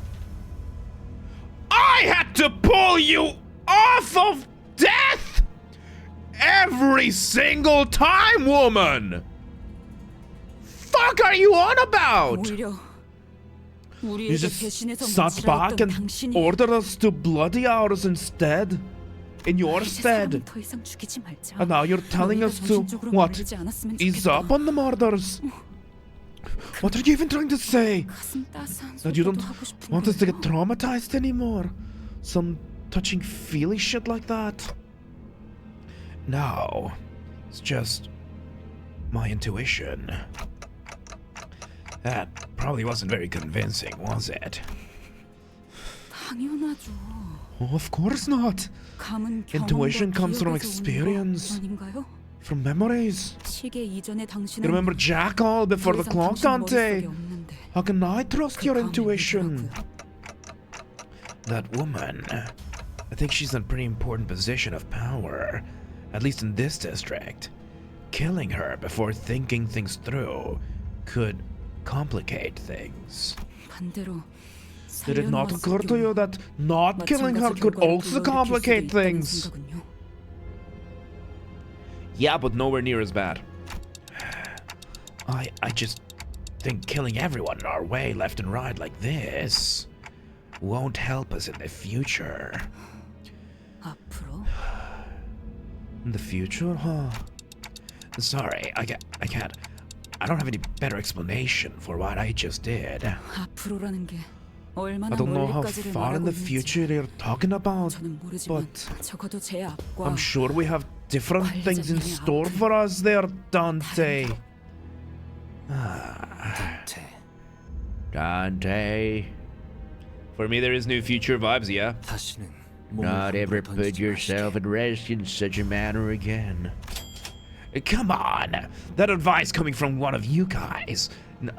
I had to pull you off of death! Every single time, woman! Fuck are you on about? 오히려 You 우리에게 just 배신해서 sat back 무지라했던 and 당신이 ordered us to bloody ours instead. In your 이제 stead. 사람은 더 이상 죽이지 말자. And now you're telling 너희가 us to, 정신적으로 what? 말리지 않았으면 Ease 좋겠다. up on the murders. What are you even trying to say? 가슴 따스한 That you 소리라도 don't 하고 싶은 want us to get 거예요? traumatized anymore? Some touching feely shit like that? No. It's just my intuition. That probably wasn't very convincing, was it? 당연하죠. Oh, of course not. 감은 Intuition 경험과 comes from 기억에서 오는 거 experience. 아닌가요? From memories. 시계 이전의 You 당신은 remember Jack all before 더 the 이상 clock, 당신 Dante? 머릿속에 없는데 How can I trust 그 your 감을 intuition? 믿으라고요. That woman. I think she's in a pretty important position of power. At least in this district. Killing her before thinking things through could complicate things. 반대로 Did it not occur to you that not killing her could also complicate things? Yeah, but nowhere near as bad. I just think killing everyone in our way left and right like this won't help us in the future. 앞으로 In the future, huh? Sorry, I can't. I don't have any better explanation for what I just did. 앞으로라는 게 I 얼마나 don't know how 멀리까지를 far in 말하고 the 있는지 future you're talking about, 저는 모르지만 but 적어도 제 앞과 I'm sure we have different things in store for us there, Dante. Dante. For me, there is no future vibes, yeah? 다시는 Not ever put yourself at rest in such a manner again. Come on! That advice coming from one of you guys.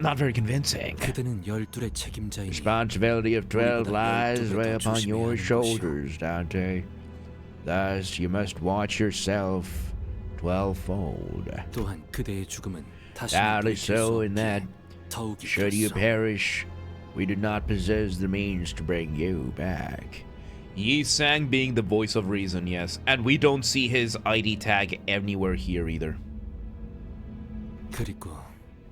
Not very convincing. 그대는 12의 책임자이니 Responsibility of 12 lies lay upon your shoulders, Dante. Thus, you must watch yourself 12-fold. 또한 그대의 죽음은 다시는 Doubly 돌이킬 수 so in that, 없기에 더욱이 should you 컸어. perish, we do not possess the means to bring you back. Yi Sang being the voice of reason, yes. And we don't see his ID tag anywhere here either. 그리고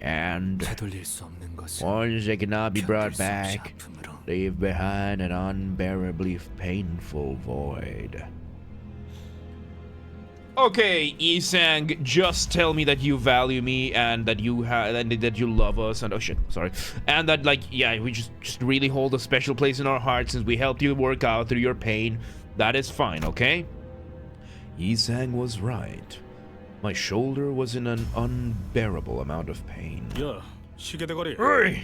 And 되돌릴 수 없는 것은 ones that cannot be brought 견딜 수 없이 back 아픔으로 leave behind an unbearably painful void. Okay, Yi Sang, just tell me that you value me and that you that you love us and oh shit, sorry. And that like yeah, we just really hold a special place in our hearts since we helped you work out through your pain. That is fine, okay? Yi Sang was right. My shoulder was in an unbearable amount of pain. 야, 시계 대가리. Oi!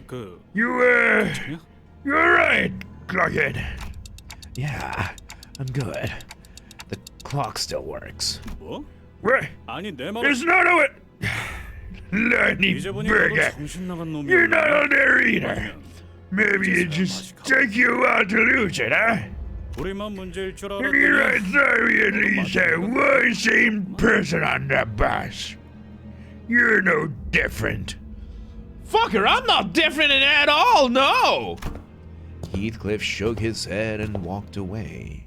그 You're right, Clockhead. Yeah, I'm good. The clock still works. 뭐? Right. 아니 내 말. There's none of it. Bloody 이제 보니까 너 burger. 정신 나간 놈이야. You're not on there either. Maybe it just take you a while to lose it, huh? 우리만 문제일 줄 And you're right, 알았더니 thought we at least had one sane person on the bus. You're no different. Fucker, I'm not different at all, no! Heathcliff shook his head and walked away.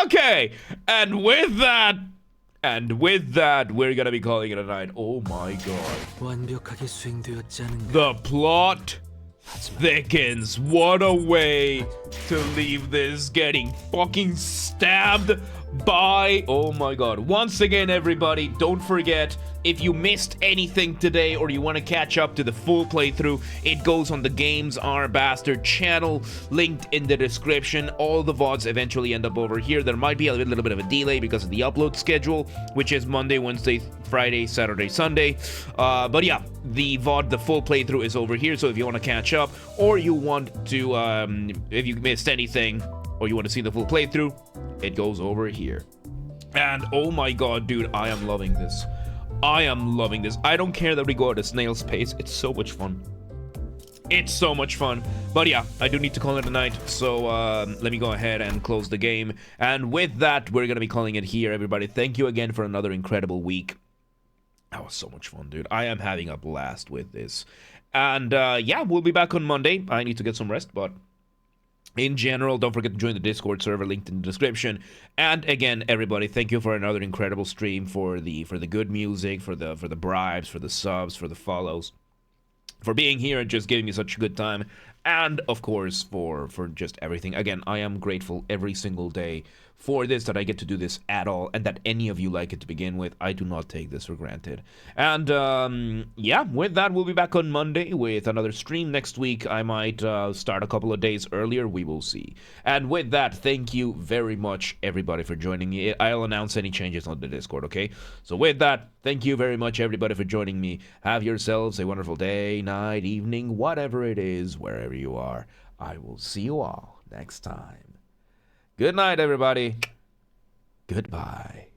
Okay, and with that, we're gonna be calling it a night. Oh my god. 완벽하게 수행되었지 않은가? The plot thickens. What a way to leave this getting fucking stabbed by... Oh my god. Once again, everybody, don't forget, if you missed anything today or you want to catch up to the full playthrough, it goes on the Games Are Bastard channel, linked in the description. All the VODs eventually end up over here. There might be a little bit of a delay because of the upload schedule, which is Monday, Wednesday, Friday, Saturday, Sunday. But yeah, the VOD, the full playthrough is over here, so if you want to catch up, or you want to, if you missed anything, or you want to see the full playthrough, it goes over here. And oh my god, dude, I am loving this. I am loving this. I don't care that we go at a snail's pace. It's so much fun. It's so much fun. But yeah, I do need to call it a night. So let me go ahead and close the game. And with that, we're going to be calling it here, everybody. Thank you again for another incredible week. That was so much fun, dude. I am having a blast with this. And yeah, we'll be back on Monday. I need to get some rest, but... in general, don't forget to join the Discord server linked in the description. And again, everybody, thank you for another incredible stream, for the good music, for the bribes, for the subs, for the follows, for being here and just giving me such a good time, and of course for just everything. Again, I am grateful every single day for this, that I get to do this at all, and that any of you like it to begin with. I do not take this for granted. And yeah, with that, we'll be back on Monday with another stream. Next week I might start a couple of days earlier. We will see. And with that, thank you very much, everybody, for joining me. I'll announce any changes on the Discord, okay? So with that, thank you very much, everybody, for joining me. Have yourselves a wonderful day, night, evening, whatever it is, wherever you are. I will see you all next time. Good night, everybody. Goodbye.